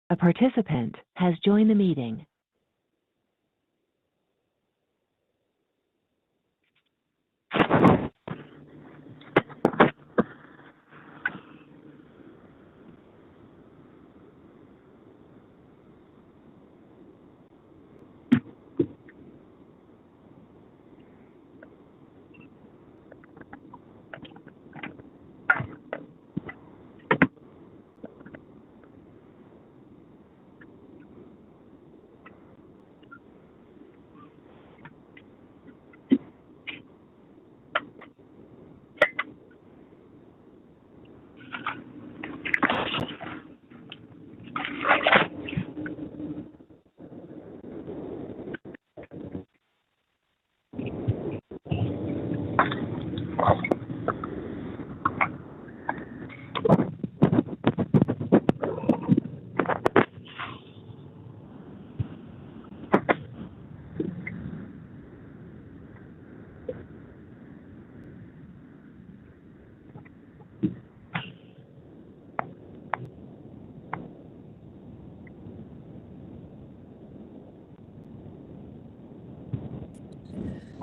A participant has joined the meeting.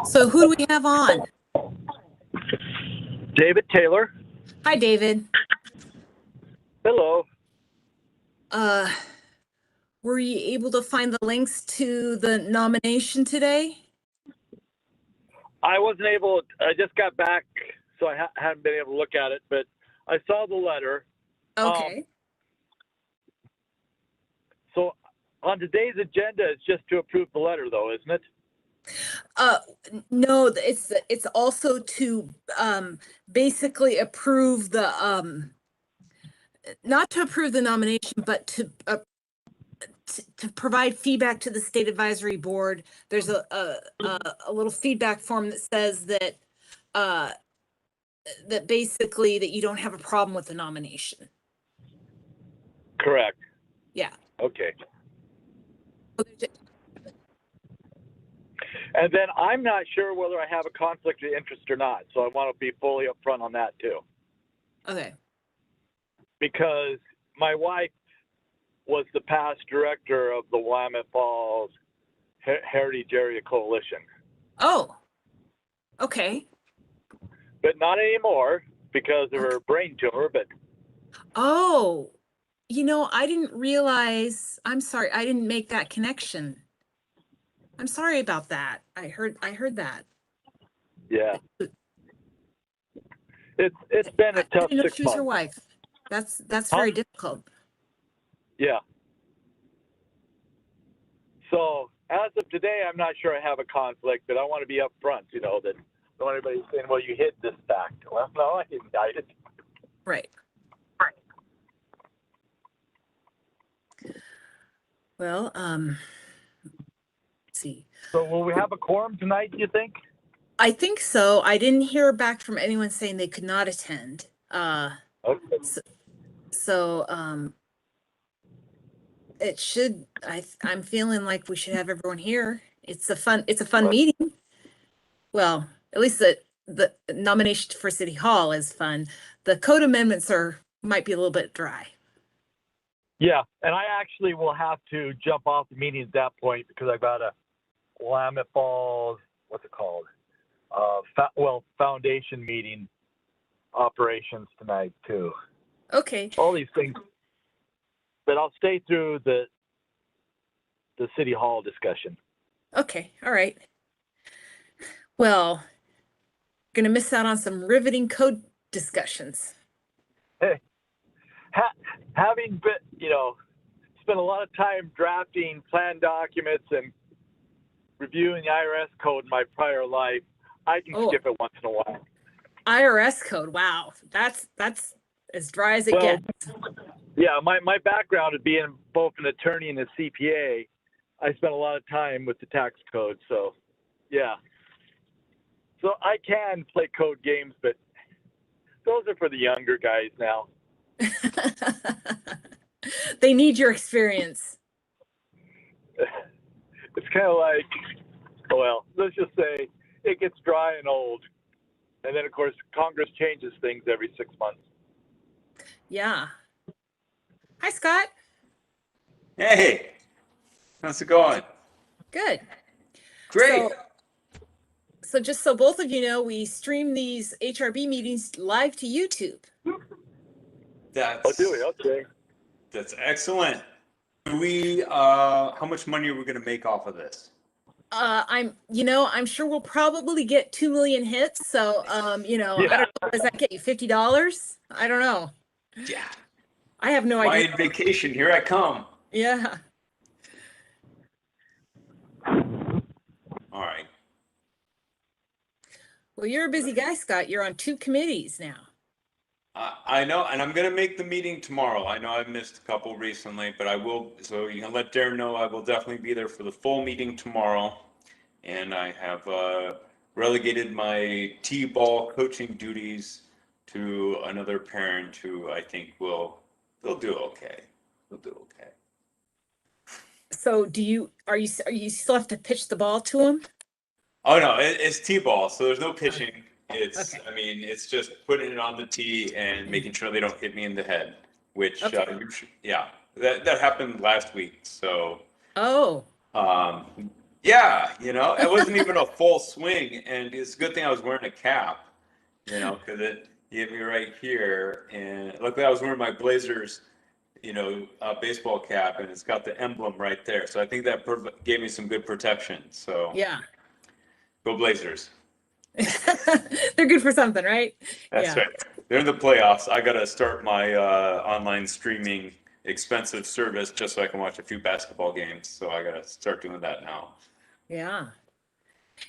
So who do we have on? David Taylor. Hi, David. Hello. Were you able to find the links to the nomination today? I wasn't able, I just got back, so I hadn't been able to look at it, but I saw the letter. Okay. So on today's agenda, it's just to approve the letter, though, isn't it? No, it's also to basically approve the not to approve the nomination, but to provide feedback to the state advisory board. There's a little feedback form that says that that basically that you don't have a problem with the nomination. Correct. Yeah. Okay. And then I'm not sure whether I have a conflict of interest or not, so I want to be fully upfront on that too. Okay. Because my wife was the past director of the Willamette Falls Heritage Area Coalition. Oh, okay. But not anymore because of her brain tumor, but. Oh, you know, I didn't realize, I'm sorry, I didn't make that connection. I'm sorry about that. I heard that. Yeah. It's been a tough 6 months. She was your wife. That's very difficult. Yeah. So as of today, I'm not sure I have a conflict, but I want to be upfront, you know, that I don't want anybody saying, well, you hid this fact. Well, no, I didn't hide it. Right. Well, let's see. So will we have a quorum tonight, do you think? I think so. I didn't hear back from anyone saying they could not attend. Okay. So it should, I'm feeling like we should have everyone here. It's a fun meeting. Well, at least the nomination for City Hall is fun. The code amendments might be a little bit dry. Yeah, and I actually will have to jump off the meeting at that point because I've got a Willamette Falls, what's it called? Foundation meeting operations tonight too. Okay. All these things, but I'll stay through the City Hall discussion. Okay, all right. Well, gonna miss out on some riveting code discussions. Hey, having been, you know, spent a lot of time drafting plan documents and reviewing the IRS code in my prior life, I can skip it once in a while. IRS code, wow, that's as dry as it gets. Yeah, my background of being both an attorney and a CPA, I spent a lot of time with the tax code, so yeah. So I can play code games, but those are for the younger guys now. They need your experience. It's kind of like, well, let's just say it gets dry and old. And then, of course, Congress changes things every 6 months. Yeah. Hi, Scott. Hey, how's it going? Good. Great. So just so both of you know, we stream these HRB meetings live to YouTube. That's I'll do it. Okay. that's excellent. How much money are we gonna make off of this? I'm sure we'll probably get 2 million hits. So, I Yeah. don't know, does that get you $50? I don't know. Yeah. I have no idea. Quiet vacation, here I come. Yeah. All right. Well, you're a busy guy, Scott. You're on 2 committees now. I know, and I'm gonna make the meeting tomorrow. I know I've missed a couple recently, but I will, so you can let Darren know I will definitely be there for the full meeting tomorrow. And I have relegated my T-ball coaching duties to another parent who I think they'll do okay. They'll do okay. So are you still have to pitch the ball to him? Oh no, it's T-ball, so there's no pitching. It's, Okay. I mean, it's just putting it on the tee and making sure they don't hit me in the head, which, Okay. yeah, that happened last week. So, Oh, yeah, it wasn't even a full swing, and it's a good thing I was wearing a cap, because it hit me right here, and luckily I was wearing my Blazers, baseball cap, and it's got the emblem right there. So I think that gave me some good protection. So yeah. go Blazers. They're good for something, right? That's Yeah. right. They're in the playoffs. I got to start my online streaming expensive service just so I can watch a few basketball games. So I got to start doing that now. Yeah.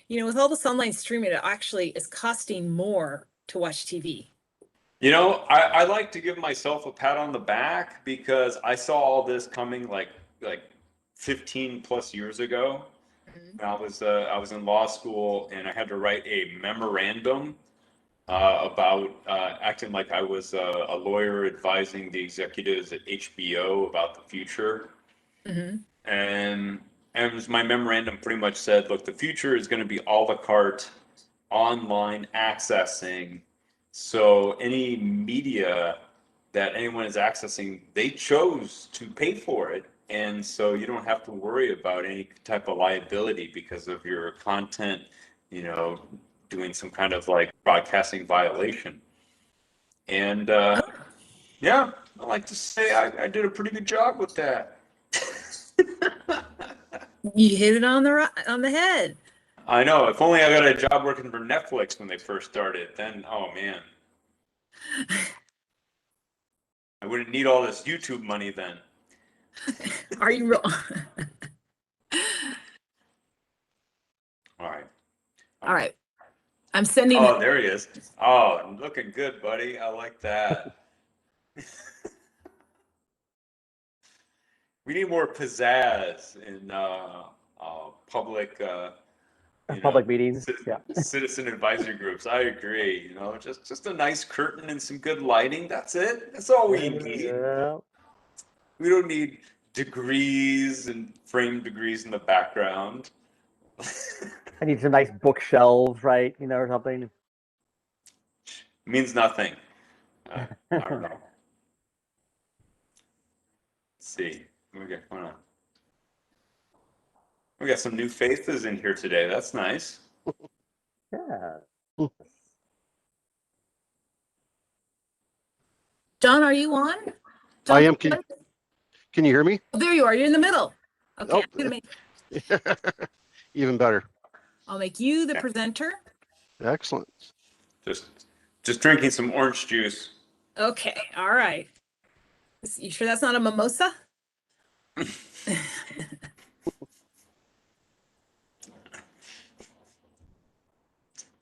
With all this online streaming, it actually is costing more to watch TV. I like to give myself a pat on the back because I saw all this coming like 15 plus years ago. Mhm. I was in law school and I had to write a memorandum about acting like I was a lawyer advising the executives at HBO about the future. Mhm. And my memorandum pretty much said, look, the future is going to be a la carte online accessing. So any media that anyone is accessing, they chose to pay for it. And so you don't have to worry about any type of liability because of your content, doing some kind of like broadcasting violation. And yeah, I like to say I did a pretty good job with that. You hit it on the head. I know. If only I got a job working for Netflix when they first started, then oh man, I wouldn't need all this YouTube money then. Are you real? All right. All right. I'm sending Oh, there he is. Oh, I'm looking good, buddy. I like that. We need more pizzazz in public, Public meetings. Yeah. citizen advisory groups. I agree. Just a nice curtain and some good lighting. That's it. That's all we need. Yeah. We don't need degrees and frame degrees in the background. I need some nice bookshelves, right? Or something. Means nothing. I don't know. Let's see. Hold on. We got some new faces in here today. That's nice. Yeah. John, are you on? I am. Can you hear me? Oh, there you are. You're in the middle. Okay. Oh. Even better. I'll make you the presenter. Excellent. Just drinking some orange juice. Okay. All right. You sure that's not a mimosa?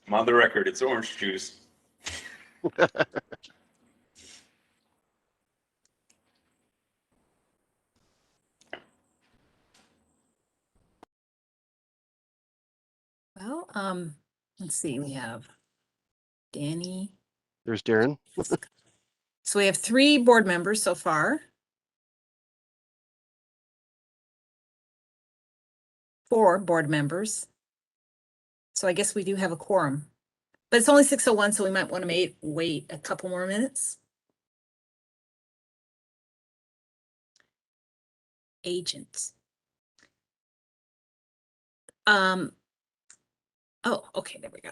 I'm on the record. It's orange juice. Well, let's see. We have Danny. There's Darren. So we have 3 board members so far. 4 board members. So I guess we do have a quorum. But it's only 6:01, so we might want to wait a couple more minutes. agent. Oh, okay, there we go.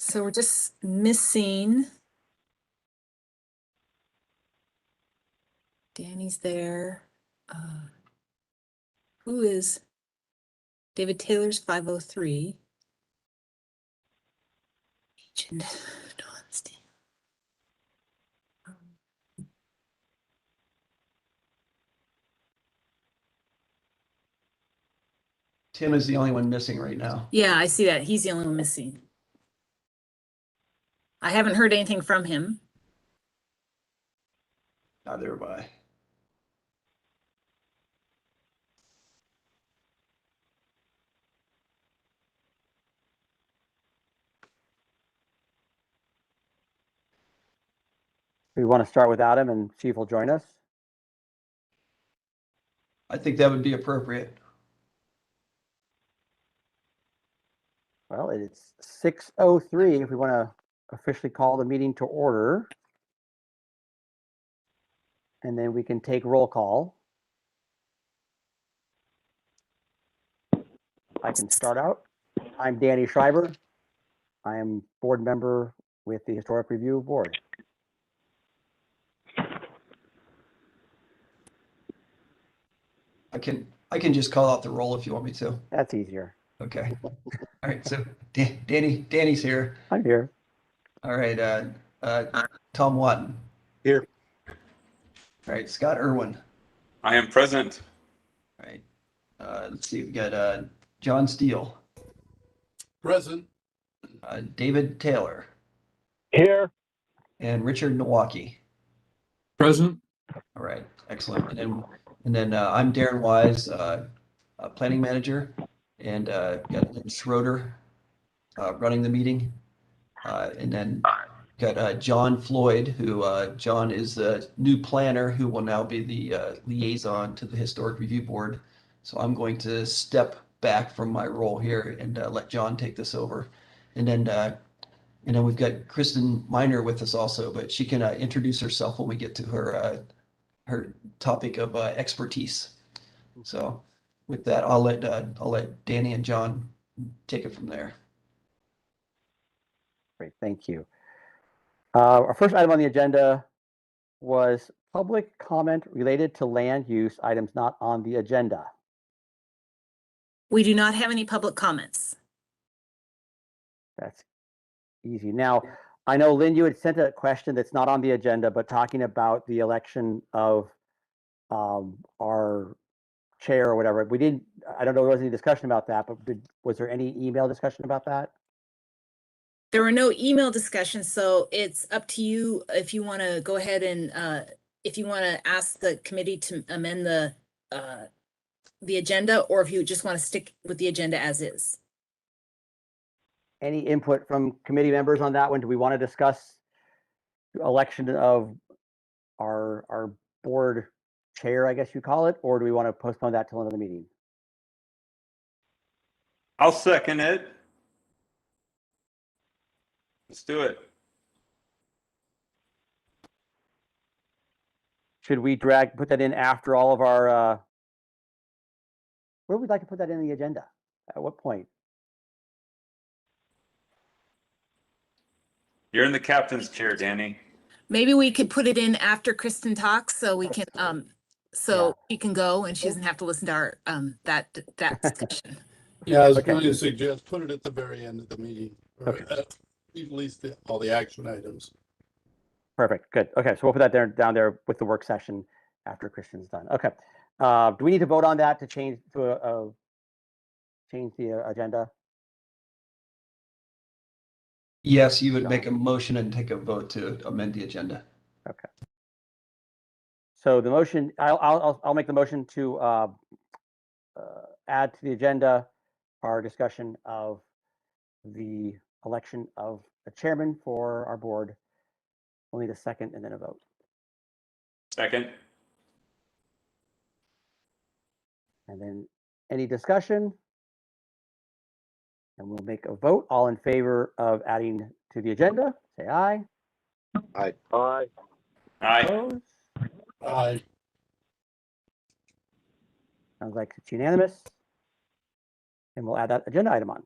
So we're just missing. Danny's there. Who is David Taylor's 503? Agent Dawn. Tim is the only one missing right now. Yeah, I see that. He's the only one missing. I haven't heard anything from him. Neither have I. We want to start with Adam and see if he'll join us. I think that would be appropriate. Well, it's 6:03 if we want to officially call the meeting to order. And then we can take roll call. I can start out. I'm Danny Schreiber. I am board member with the Historic Review Board. I can just call out the roll if you want me to. That's easier. Okay. All right. So Danny's here. I'm here. All right. Tom Watton. Here. All right. Scott Irwin. I am present. All right. Let's see. We got John Steele. Present. David Taylor. Here. And Richard Nowacki. Present. All right. Excellent. And then I'm Darren Wise, planning manager, and got Lynn Schroeder running the meeting. And then got John Floyd, who John is the new planner who will now be the liaison to the Historic Review Board. So I'm going to step back from my role here and let John take this over. And then we've got Kristen Miner with us also, but she can introduce herself when we get to her topic of expertise. So with that, I'll let Danny and John take it from there. Great, thank you. Our first item on the agenda was public comment related to land use items not on the agenda. We do not have any public comments. That's easy. Now, I know, Lynn, you had sent a question that's not on the agenda, but talking about the election of our chair or whatever. We didn't, I don't know, there wasn't any discussion about that, but was there any email discussion about that? There were no email discussions, so it's up to you if you want to go ahead and if you want to ask the committee to amend the agenda, or if you just want to stick with the agenda as is. Any input from committee members on that one? Do we want to discuss the election of our board chair, I guess you call it, or do we want to postpone that till another meeting? I'll second it. Let's do it. Should we put that in after all of our, where would we like to put that in the agenda? At what point? You're in the captain's chair, Danny. Maybe we could put it in after Kristen talks, so we can so she can go and she doesn't have to listen to our that discussion. Yeah, I was Okay. going to suggest put it at the very end of the meeting. Or Okay. at least all the action items. Perfect, good. Okay, so we'll put that down there with the work session after Christian's done. Okay. Do we need to vote on that to change to change the agenda? Yes, you would make a motion and take a vote to amend the agenda. Okay. So the motion, I'll make the motion to add to the agenda our discussion of the election of a chairman for our board. We'll need a second and then a vote. Second. And then any discussion? And we'll make a vote. All in favor of adding to the agenda, say aye. Aye. Aye. Opposed? Aye. Sounds like it's unanimous. And we'll add that agenda item on.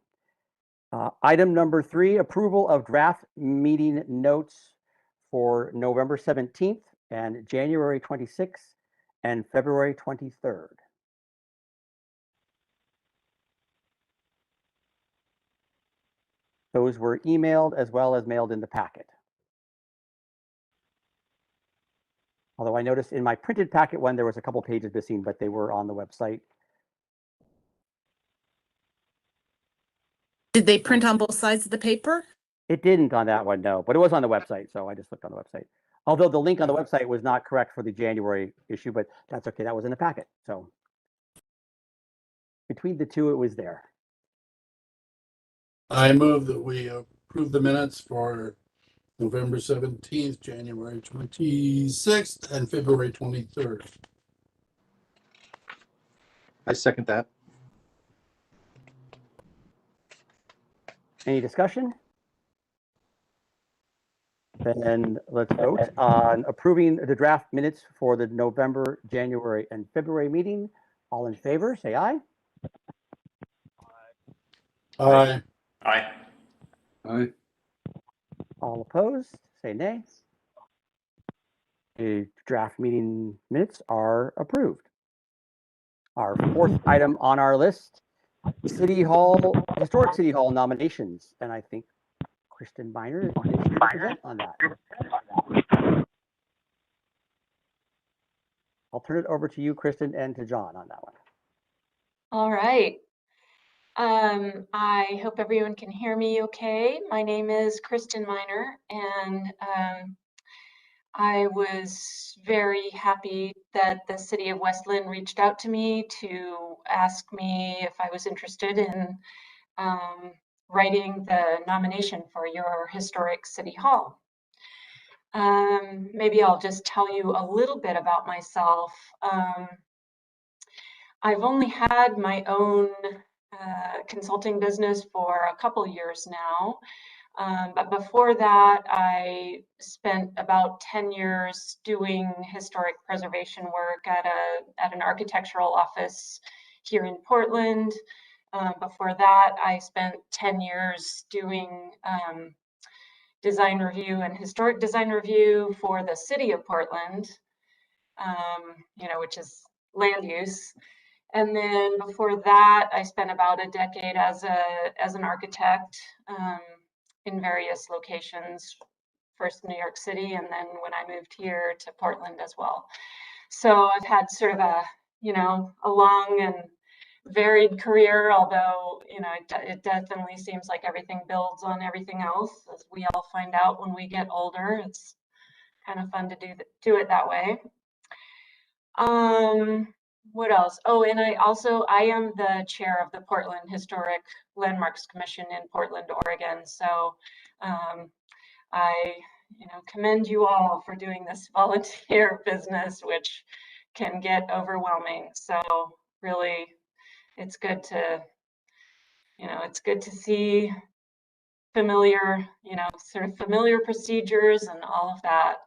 Item number 3, approval of draft meeting notes for November 17th and January 26th and February 23rd. Those were emailed as well as mailed in the packet. Although I noticed in my printed packet one, there was a couple pages missing, but they were on the website. Did they print on both sides of the paper? It didn't on that one, no, but it was on the website, so I just looked on the website. Although the link on the website was not correct for the January issue, but that's okay, that was in the packet, so. Between the two, it was there. I move that we approve the minutes for November 17th, January 26th, and February 23rd. I second that. Any discussion? Then let's vote on approving the draft minutes for the November, January, and February meeting. All in favor, say aye. Aye. Aye. Aye. All opposed, say nay. The draft meeting minutes are approved. Our 4th item on our list, Historic City Hall nominations, and I think Kristen Miner is here to present on that. I'll turn it over to you, Kristen, and to John on that one. All right. I hope everyone can hear me okay. My name is Kristen Miner, and I was very happy that the city of West Linn reached out to me to ask me if I was interested in writing the nomination for your historic city hall. Maybe I'll just tell you a little bit about myself. I've only had my own consulting business for a couple years now. But before that, I spent about 10 years doing historic preservation work at an architectural office here in Portland. Before that, I spent 10 years doing design review and historic design review for the city of Portland, which is land use. And then before that, I spent about a decade as an architect in various locations, first in New York City, and then when I moved here to Portland as well. So I've had sort of a long and varied career, although, it definitely seems like everything builds on everything else, as we all find out when we get older. It's kind of fun to do it that way. What else? Oh, and I am the chair of the Portland Historic Landmarks Commission in Portland, Oregon. So I commend you all for doing this volunteer business, which can get overwhelming. So really, it's good to see familiar, sort of familiar procedures and all of that.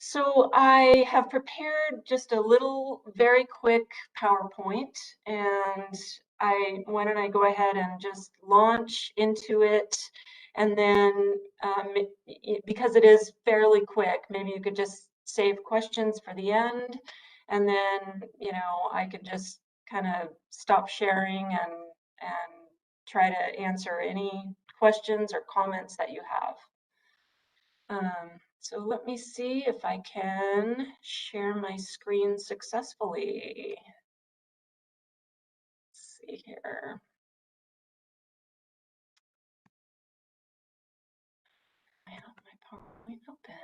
So I have prepared just a little very quick PowerPoint, and why don't I go ahead and just launch into it, and then because it is fairly quick, maybe you could just save questions for the end, and then I could just kind of stop sharing and try to answer any questions or comments that you have. So let me see if I can share my screen successfully. Let's see here. I have my PowerPoint open.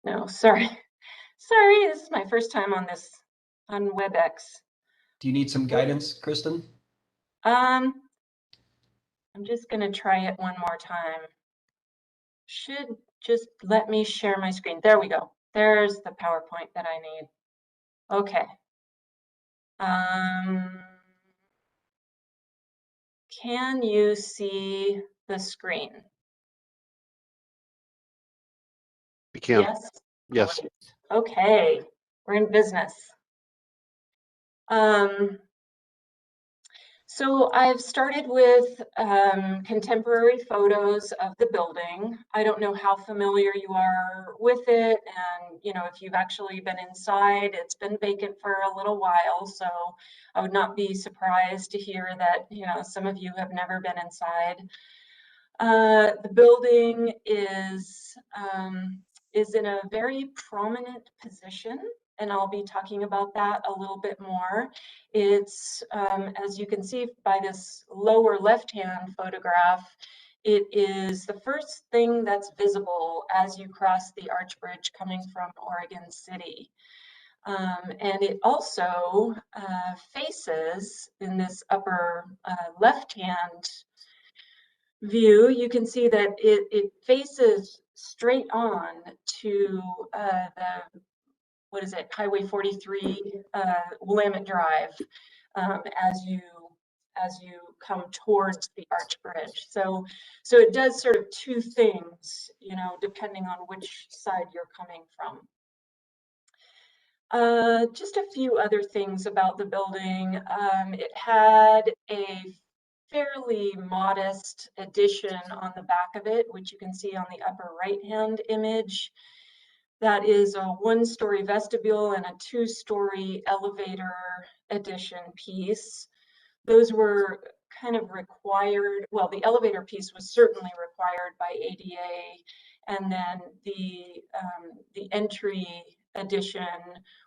No, sorry. Sorry, this is my first time on WebEx. Do you need some guidance, Kristen? I'm just gonna try it one more time. Should just let me share my screen. There we go. There's the PowerPoint that I need. Okay. Can you see the screen? We can. Yes. Yes. Great. Okay, we're in business. So I've started with contemporary photos of the building. I don't know how familiar you are with it, and if you've actually been inside, it's been vacant for a little while, so I would not be surprised to hear that some of you have never been inside. The building is in a very prominent position, and I'll be talking about that a little bit more. It's, as you can see by this lower left-hand photograph, it is the first thing that's visible as you cross the arch bridge coming from Oregon City. And it also faces, in this upper left-hand view, you can see that it faces straight on to Highway 43, Willamette Drive, as you come towards the arch bridge. So it does sort of two things, depending on which side you're coming from. Just a few other things about the building. It had a fairly modest addition on the back of it, which you can see on the upper right-hand image. That is a one-story vestibule and a two-story elevator addition piece. Those were kind of required. Well, the elevator piece was certainly required by ADA, and then the entry addition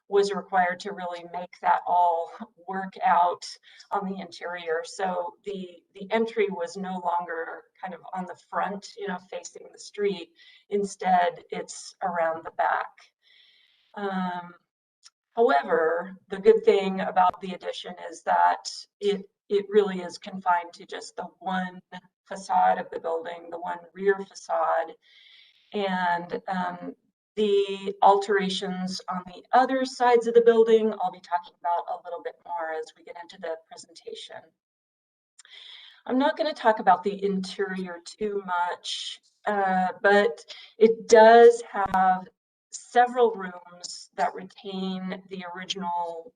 was required to really make that all work out on the interior. So the entry was no longer kind of on the front, facing the street. Instead, it's around the back. However, the good thing about the addition is that it really is confined to just the one facade of the building, the one rear facade, and the alterations on the other sides of the building, I'll be talking about a little bit more as we get into the presentation. I'm not going to talk about the interior too much, but it does have several rooms that retain the original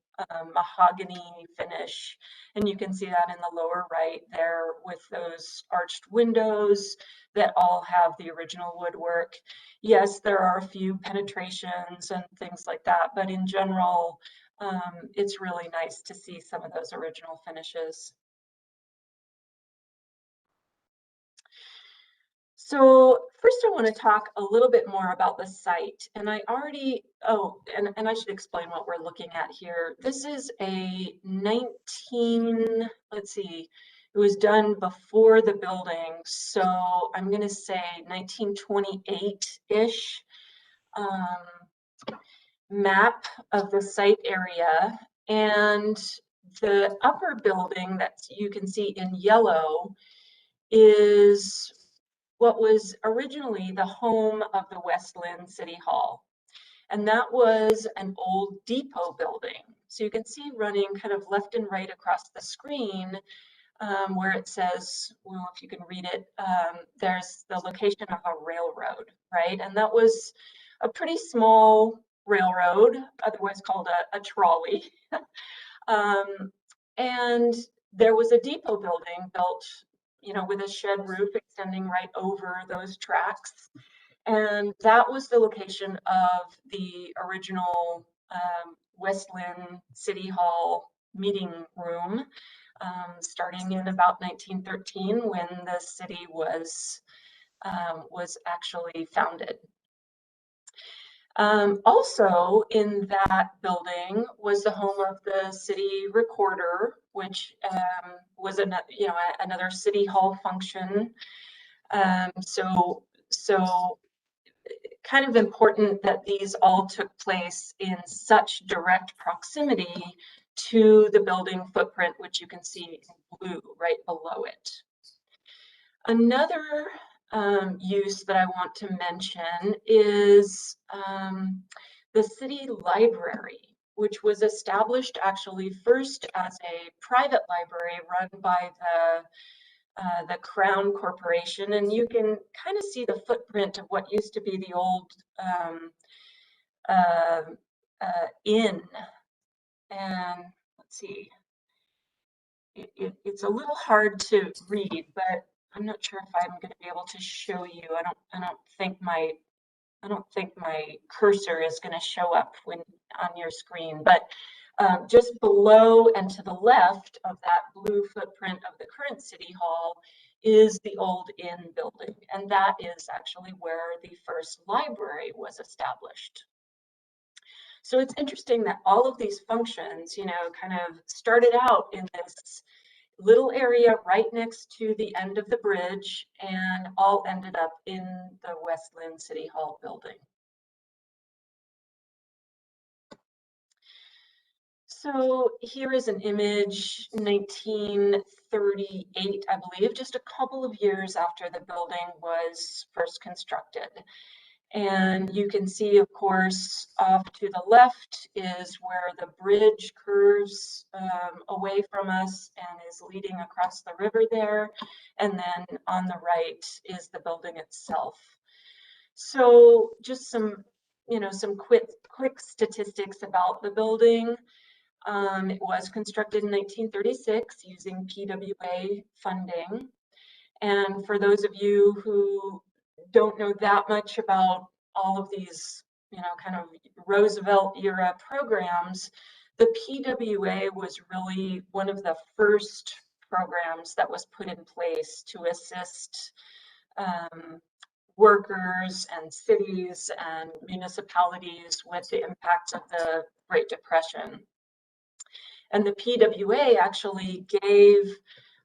mahogany finish, and you can see that in the lower right there with those arched windows that all have the original woodwork. Yes, there are a few penetrations and things like that, but in general, it's really nice to see some of those original finishes. So first I want to talk a little bit more about the site, and I already, and I should explain what we're looking at here. This is a let's see, it was done before the building, so I'm going to say 1928-ish map of the site area, and the upper building that you can see in yellow is what was originally the home of the West Linn City Hall. And that was an old depot building. So you can see running kind of left and right across the screen where it says, well, if you can read it, there's the location of a railroad, right? And that was a pretty small railroad, otherwise called a trolley. And there was a depot building built with a shed roof extending right over those tracks. And that was the location of the original West Linn City Hall meeting room, starting in about 1913 when the city was actually founded. Also in that building was the home of the city recorder, which was another city hall function. So kind of important that these all took place in such direct proximity to the building footprint, which you can see in blue right below it. Another use that I want to mention is the city library, which was established actually first as a private library run by the Crown Corporation, and you can kind of see the footprint of what used to be the old inn. And let's see, it's a little hard to read, but I'm not sure if I'm going to be able to show you. I don't think my cursor is going to show up when on your screen, but just below and to the left of that blue footprint of the current City Hall is the old inn building, and that is actually where the first library was established. So it's interesting that all of these functions, you know, kind of started out in this little area right next to the end of the bridge and all ended up in the West Linn City Hall building. So here is an image, 1938, I believe, just a couple of years after the building was first constructed. And you can see, of course, off to the left is where the bridge curves away from us and is leading across the river there. And then on the right is the building itself. So just some, you know, some quick statistics about the building. It was constructed in 1936 using PWA funding. And for those of you who don't know that much about all of these, you know, kind of Roosevelt era programs, the PWA was really one of the first programs that was put in place to assist workers and cities and municipalities with the impacts of the Great Depression. And the PWA actually gave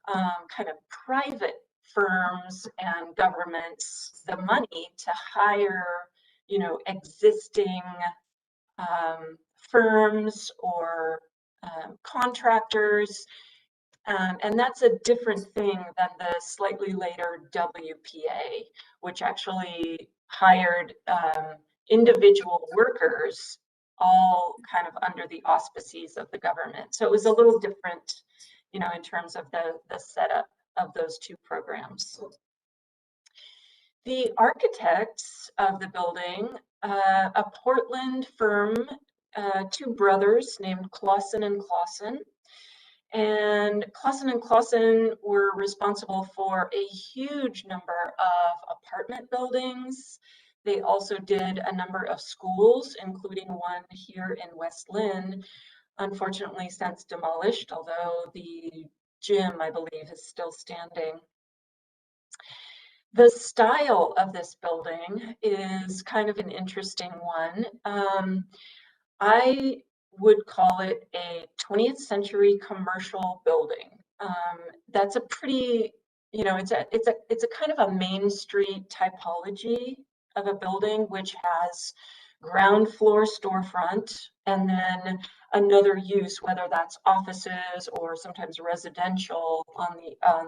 kind of private firms and governments the money to hire, you know, existing firms or contractors. And that's a different thing than the slightly later WPA, which actually hired individual workers all kind of under the auspices of the government. So it was a little different, you know, in terms of the setup of those two programs. The architects of the building, a Portland firm, two brothers named Clausen and Clausen. And Clausen were responsible for a huge number of apartment buildings. They also did a number of schools, including one here in West Linn, unfortunately since demolished, although the gym, I believe, is still standing. The style of this building is kind of an interesting one. I would call it a 20th century commercial building. That's a pretty, you know, it's a kind of a Main Street typology of a building, which has ground floor storefront and then another use, whether that's offices or sometimes residential on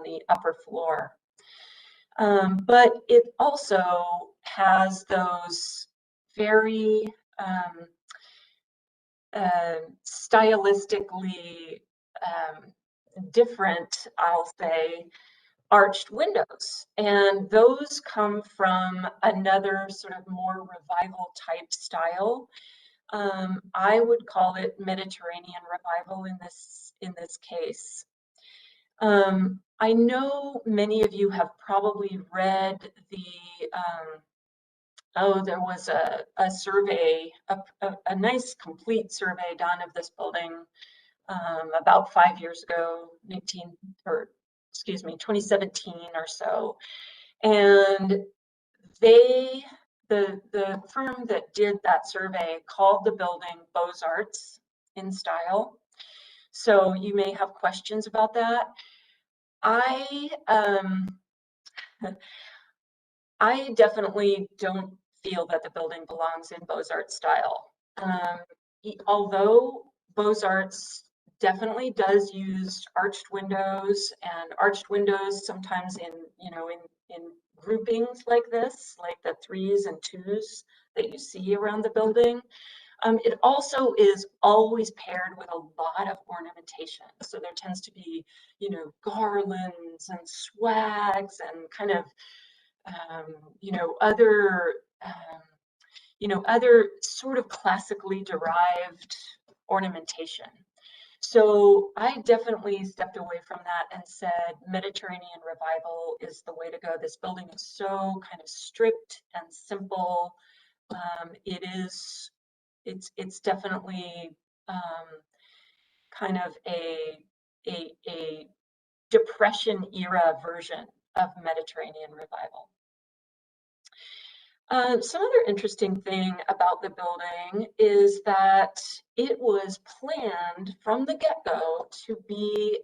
the upper floor. But it also has those very stylistically different, I'll say, arched windows. And those come from another sort of more revival type style. I would call it Mediterranean revival in this case. I know many of you have probably read the there was a survey, a nice complete survey done of this building about 5 years ago, 2017 or so. And the firm that did that survey called the building Beaux-Arts in style. So you may have questions about that. I definitely don't feel that the building belongs in Beaux-Arts style. Although Beaux-Arts definitely does use arched windows, and arched windows sometimes in, you know, in groupings like this, like the 3s and 2s that you see around the building. It also is always paired with a lot of ornamentation. So there tends to be, you know, garlands and swags and kind of, you know, other sort of classically derived ornamentation. So I definitely stepped away from that and said Mediterranean Revival is the way to go. This building is so kind of strict and simple. It's definitely kind of a Depression era version of Mediterranean Revival. Some other interesting thing about the building is that it was planned from the get-go to be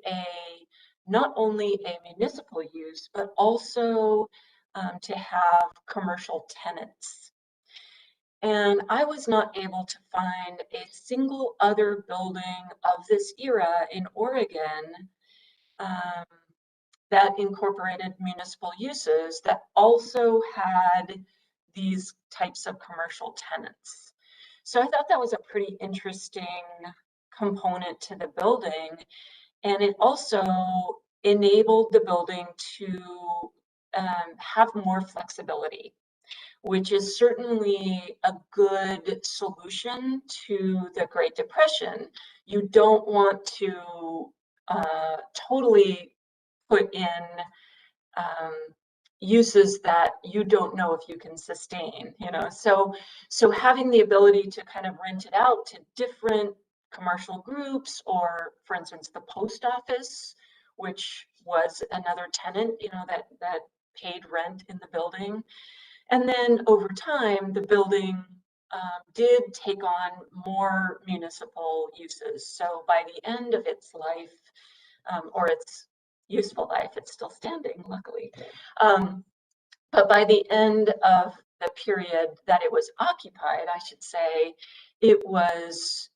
not only a municipal use, but also to have commercial tenants. And I was not able to find a single other building of this era in Oregon that incorporated municipal uses that also had these types of commercial tenants. So I thought that was a pretty interesting component to the building. And it also enabled the building to have more flexibility, which is certainly a good solution to the Great Depression. You don't want to totally put in uses that you don't know if you can sustain, you know. So having the ability to kind of rent it out to different commercial groups, or for instance, the post office, which was another tenant, you know, that paid rent in the building. And then over time, the building did take on more municipal uses. So by the end of its life, or its useful life, it's still standing, luckily. But by the end of the period that it was occupied, I should say, it was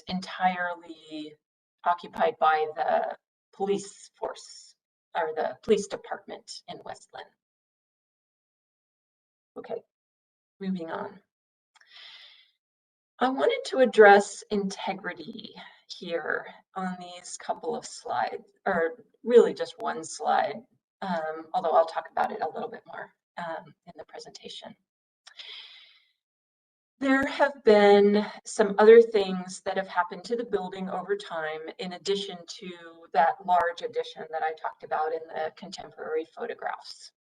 entirely occupied by the police force, or the police department in West Linn. Okay, moving on. I wanted to address integrity here on these couple of slides, or really just one slide, although I'll talk about it a little bit more in the presentation. There have been some other things that have happened to the building over time, in addition to that large addition that I talked about in the contemporary photographs.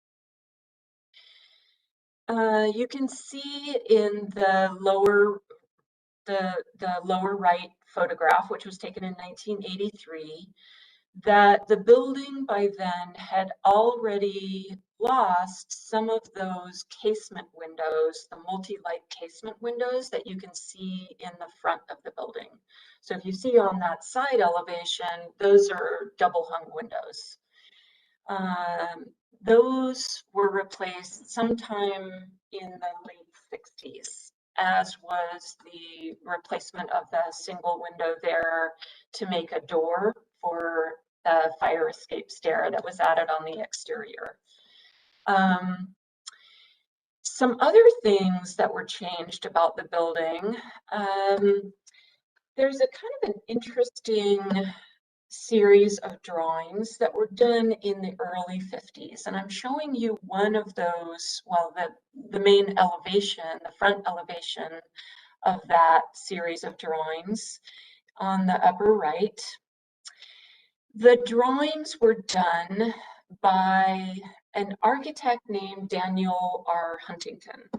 You can see in the lower right photograph, which was taken in 1983, that the building by then had already lost some of those casement windows, the multi-light casement windows that you can see in the front of the building. So if you see on that side elevation, those are double hung windows. Those were replaced sometime in the late 60s, as was the replacement of the single window there to make a door for the fire escape stair that was added on the exterior. Some other things that were changed about the building. There's a kind of an interesting series of drawings that were done in the early 50s. And I'm showing you one of those, well, the main elevation, the front elevation of that series of drawings on the upper right. The drawings were done by an architect named Daniel R. Huntington.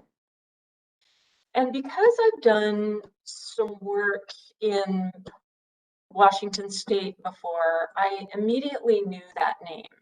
And because I've done some work in Washington State before, I immediately knew that name.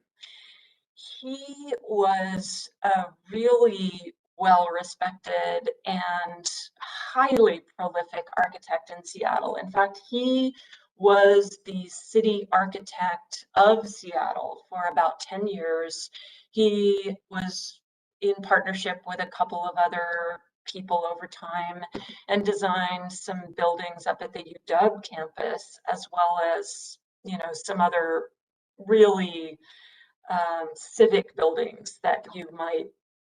He was a really well-respected and highly prolific architect in Seattle. In fact, he was the city architect of Seattle for about 10 years. He was in partnership with a couple of other people over time, and designed some buildings up at the UW campus, as well as, you know, some other really civic buildings that you might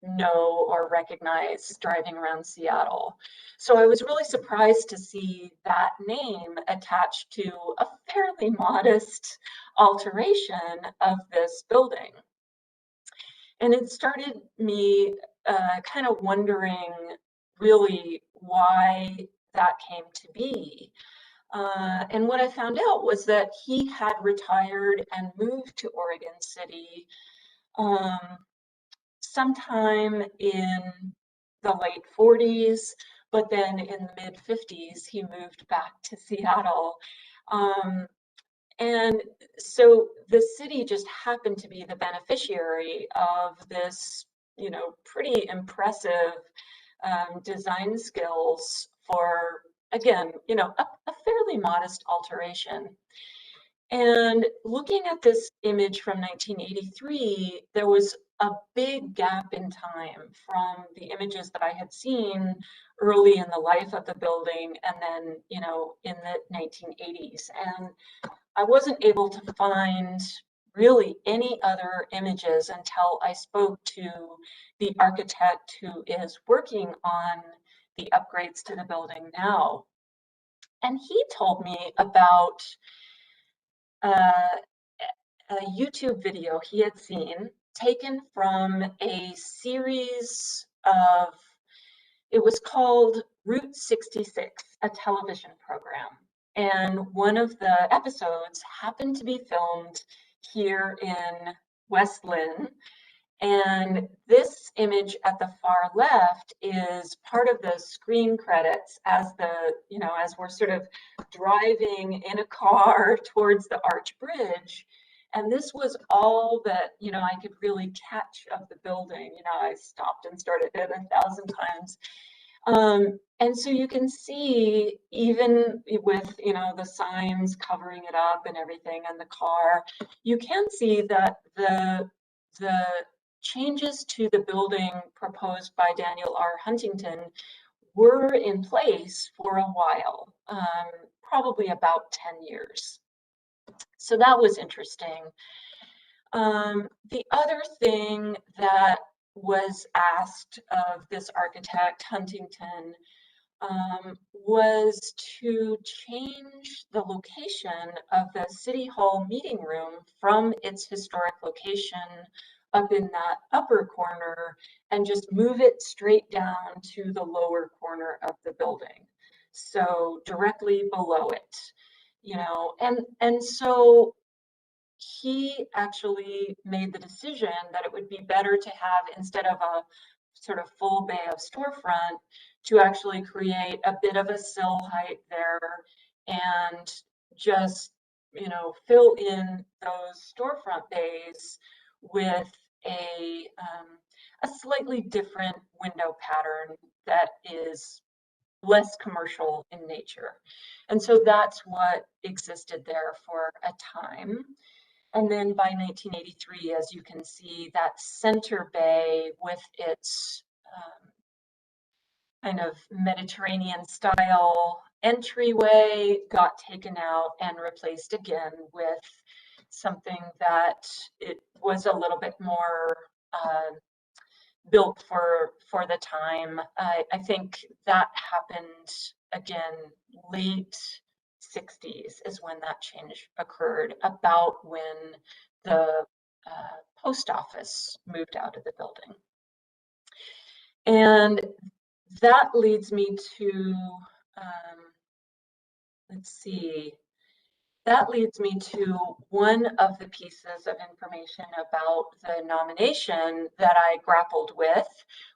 know or recognize driving around Seattle. So I was really surprised to see that name attached to a fairly modest alteration of this building. And it started me kind of wondering really why that came to be. And what I found out was that he had retired and moved to Oregon City sometime in the late 40s, but then in the mid 50s, he moved back to Seattle. And so the city just happened to be the beneficiary of this, you know, pretty impressive design skills for, again, you know, a fairly modest alteration. And looking at this image from 1983, there was a big gap in time from the images that I had seen early in the life of the building and then, you know, in the 1980s. And I wasn't able to find really any other images until I spoke to the architect who is working on the upgrades to the building now. And he told me about a YouTube video he had seen taken from a series of, it was called Route 66, a television program. And one of the episodes happened to be filmed here in West Linn. And this image at the far left is part of the screen credits as as we're sort of driving in a car towards the Arch Bridge. And this was all that, you know, I could really catch of the building. You know, I stopped and started it 1,000 times. And so you can see, even with, you know, the signs covering it up and everything and the car, you can see that the changes to the building proposed by Daniel R. Huntington were in place for a while, probably about 10 years. So that was interesting. The other thing that was asked of this architect, Huntington, was to change the location of the City Hall meeting room from its historic location up in that upper corner and just move it straight down to the lower corner of the building. So directly below it, you know, and so he actually made the decision that it would be better to have, instead of a sort of full bay of storefront, to actually create a bit of a sill height there and just, you know, fill in those storefront bays with a slightly different window pattern that is less commercial in nature. And so that's what existed there for a time. And then by 1983, as you can see, that center bay with its kind of Mediterranean style entryway got taken out and replaced again with something that it was a little bit more built for the time. I think that happened again late 60s is when that change occurred, about when the post office moved out of the building. And that leads me to, let's see, that leads me to one of the pieces of information about the nomination that I grappled with,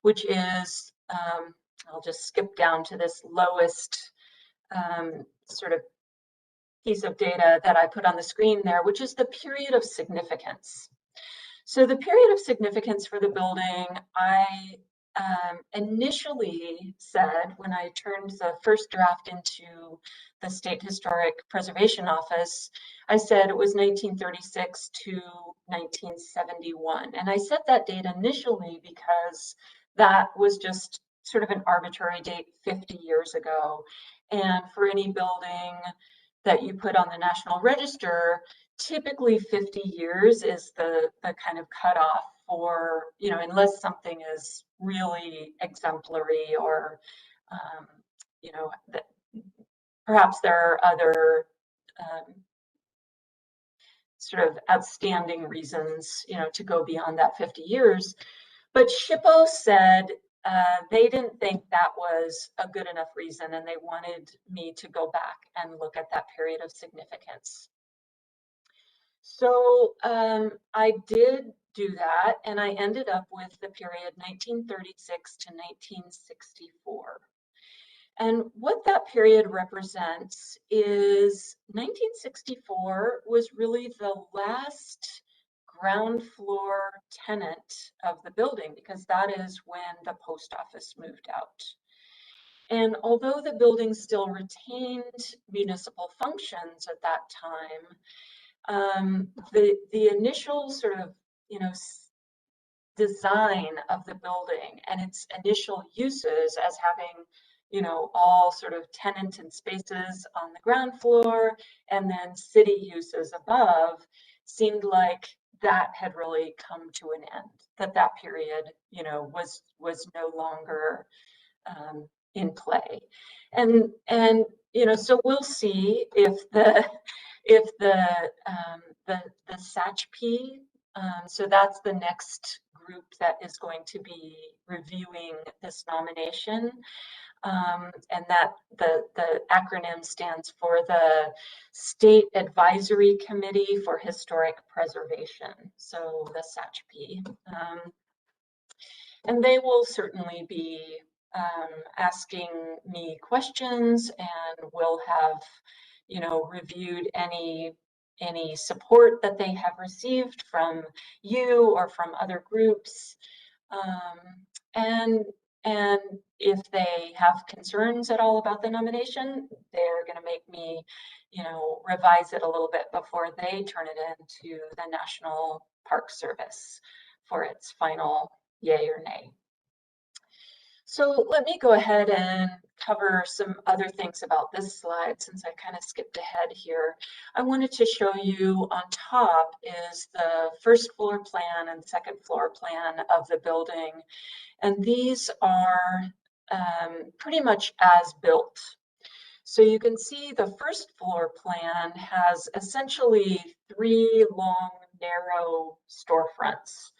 which is, I'll just skip down to this lowest sort of piece of data that I put on the screen there, which is the period of significance. So the period of significance for the building, I initially said, when I turned the first draft into the State Historic Preservation Office, I said it was 1936 to 1971. And I set that date initially because that was just sort of an arbitrary date 50 years ago. And for any building that you put on the National Register, typically 50 years is the kind of cutoff for, you know, unless something is really exemplary or, you know, that perhaps there are other sort of outstanding reasons, you know, to go beyond that 50 years. But SHPO said they didn't think that was a good enough reason, and they wanted me to go back and look at that period of significance. So I did do that, and I ended up with the period 1936 to 1964. And what that period represents is 1964 was really the last ground floor tenant of the building, because that is when the post office moved out. And although the building still retained municipal functions at that time, the initial sort of, you know, design of the building and its initial uses as having, you know, all sort of tenanted spaces on the ground floor and then city uses above, seemed like that had really come to an end, that period, you know, was no longer in play. And you know, so we'll see if the SACHP, so that's the next group that is going to be reviewing this nomination. And that the acronym stands for the State Advisory Committee for Historic Preservation, so the SACHP. And they will certainly be asking me questions, and will have, you know, reviewed any support that they have received from you or from other groups. And if they have concerns at all about the nomination, they're going to make me, you know, revise it a little bit before they turn it into the National Park Service for its final yay or nay. So let me go ahead and cover some other things about this slide, since I kind of skipped ahead here. I wanted to show you on top is the first floor plan and second floor plan of the building. And these are pretty much as built. So you can see the first floor plan has essentially 3 long, narrow storefronts.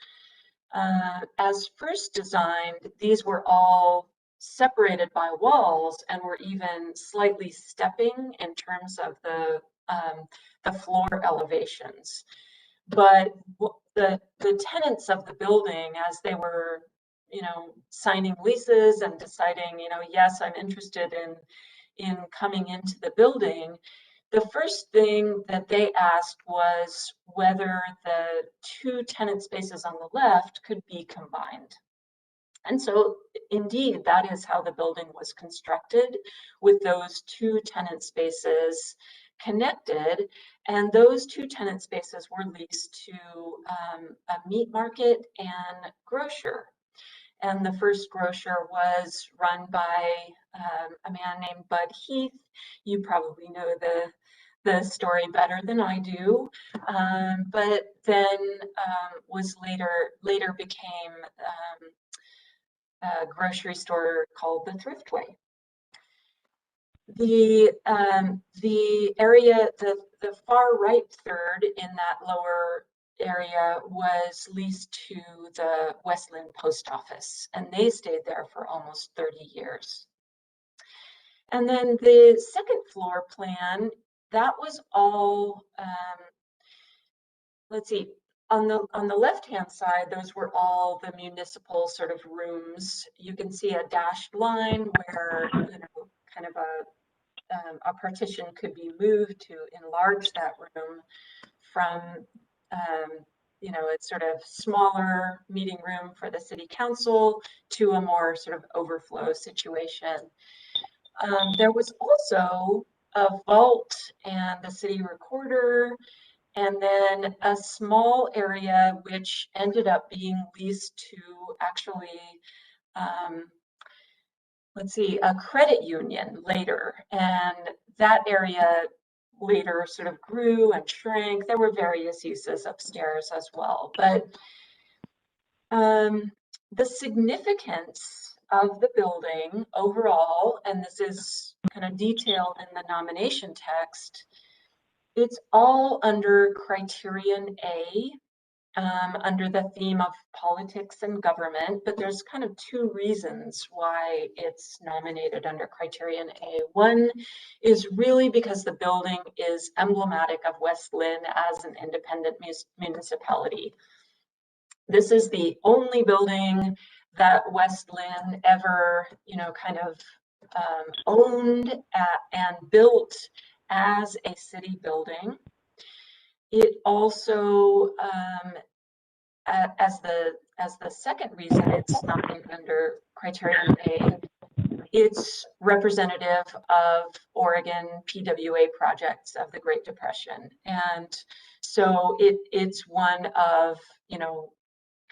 As first designed, these were all separated by walls and were even slightly stepping in terms of the floor elevations. But the tenants of the building, as they were, you know, signing leases and deciding, you know, yes, I'm interested in coming into the building, the first thing that they asked was whether the 2 tenant spaces on the left could be combined. And so indeed, that is how the building was constructed, with those 2 tenant spaces connected. And those 2 tenant spaces were leased to a meat market and grocer. And the first grocer was run by a man named Bud Heath. You probably know the story better than I do, but then was later became a grocery store called the Thriftway. The area, the far right third in that lower area was leased to the West Linn Post Office, and they stayed there for almost 30 years. And then the second floor plan, that was all, let's see, on the left-hand side, those were all the municipal sort of rooms. You can see a dashed line where, you know, kind of a partition could be moved to enlarge that room from you know, it's sort of smaller meeting room for the city council to a more sort of overflow situation. There was also a vault and the city recorder, and then a small area which ended up being leased to actually, let's see, a credit union later. And that area later sort of grew and shrank. There were various uses upstairs as well. But the significance of the building overall, and this is kind of detailed in the nomination text, it's all under criterion A, under the theme of politics and government, but there's kind of two reasons why it's nominated under criterion A. One is really because the building is emblematic of West Linn as an independent municipality. This is the only building that West Linn ever, you know, kind of owned and built as a city building. It also, as the second reason it's not under criterion A, it's representative of Oregon PWA projects of the Great Depression. And so it's one of, you know,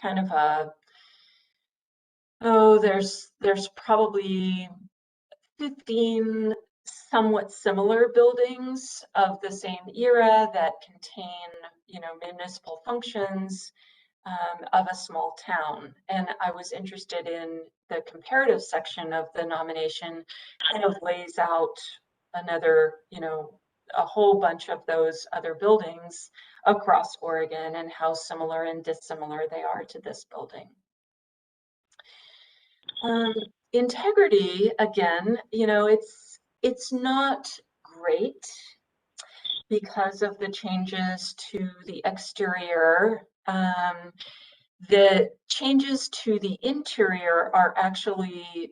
kind of a, oh, there's probably 15 somewhat similar buildings of the same era that contain, you know, municipal functions of a small town. And I was interested in the comparative section of the nomination, kind of lays out another, you know, a whole bunch of those other buildings across Oregon and how similar and dissimilar they are to this building. Integrity, again, you know, it's not great because of the changes to the exterior. The changes to the interior are actually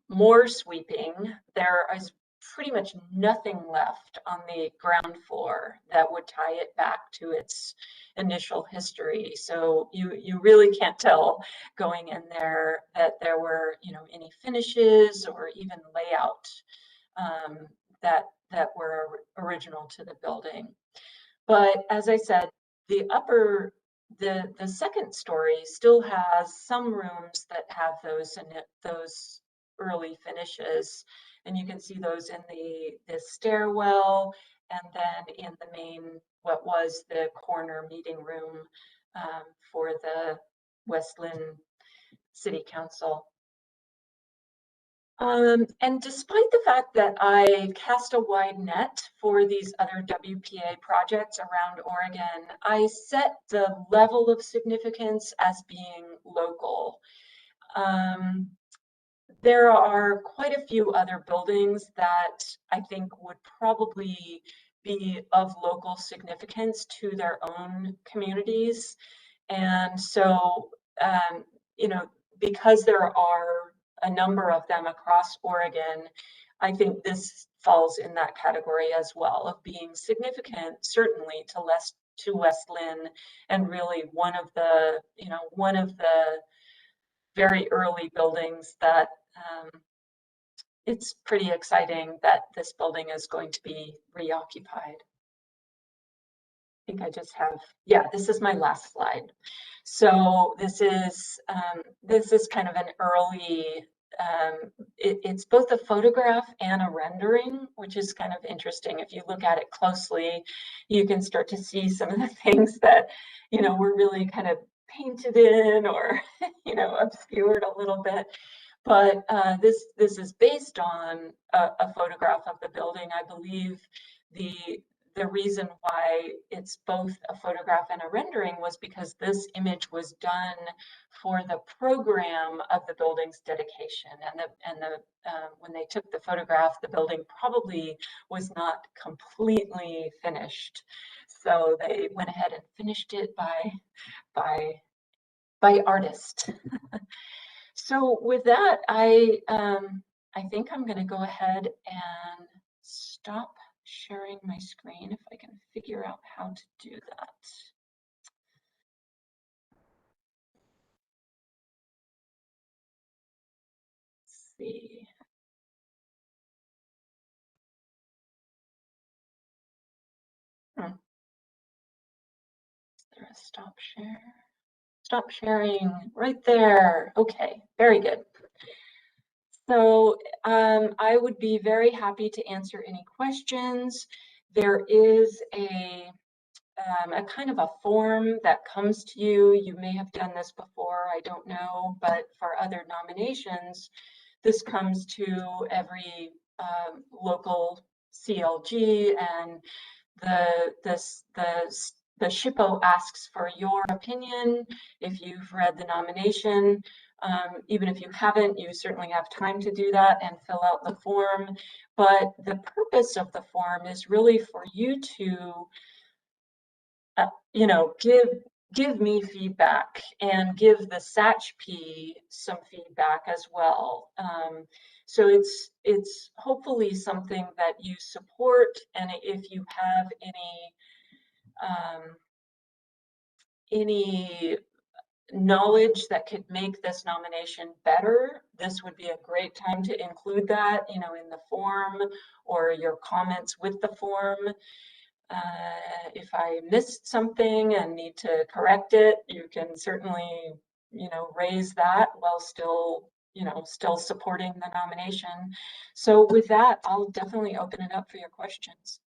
more sweeping. There is pretty much nothing left on the ground floor that would tie it back to its initial history. So you really can't tell going in there that there were, you know, any finishes or even layout that were original to the building. But as I said, the second story still has some rooms that have those early finishes, and you can see those in the stairwell, and then in the main, what was the corner meeting room for the West Linn City Council. And despite the fact that I cast a wide net for these other WPA projects around Oregon, I set the level of significance as being local. There are quite a few other buildings that I think would probably be of local significance to their own communities. And so, you know, because there are a number of them across Oregon, I think this falls in that category as well, of being significant, certainly to West Linn, and really one of the very early buildings that it's pretty exciting that this building is going to be reoccupied. I think I just have, yeah, this is my last slide. So this is kind of an early, it's both a photograph and a rendering, which is kind of interesting. If you look at it closely, you can start to see some of the things that, you know, were really kind of painted in or, you know, obscured a little bit. But this is based on a photograph of the building. I believe the reason why it's both a photograph and a rendering was because this image was done for the program of the building's dedication, and when they took the photograph, the building probably was not completely finished, so they went ahead and finished it by artist. So with that, I think I'm going to go ahead and stop sharing my screen if I can figure out how to do that. see. Is there a stop share? Stop sharing right there. Okay, very good. So I would be very happy to answer any questions. There is a kind of a form that comes to you. You may have done this before, I don't know, but for other nominations, this comes to every local CLG, and the SHPO asks for your opinion if you've read the nomination. Even if you haven't, you certainly have time to do that and fill out the form. But the purpose of the form is really for you to give me feedback and give the SACHP some feedback as well. So it's hopefully something that you support, and if you have any knowledge that could make this nomination better, this would be a great time to include that, in the form or your comments with the form. If I missed something and need to correct it, you can certainly, raise that while still supporting the nomination. So with that, I'll definitely open it up for your questions.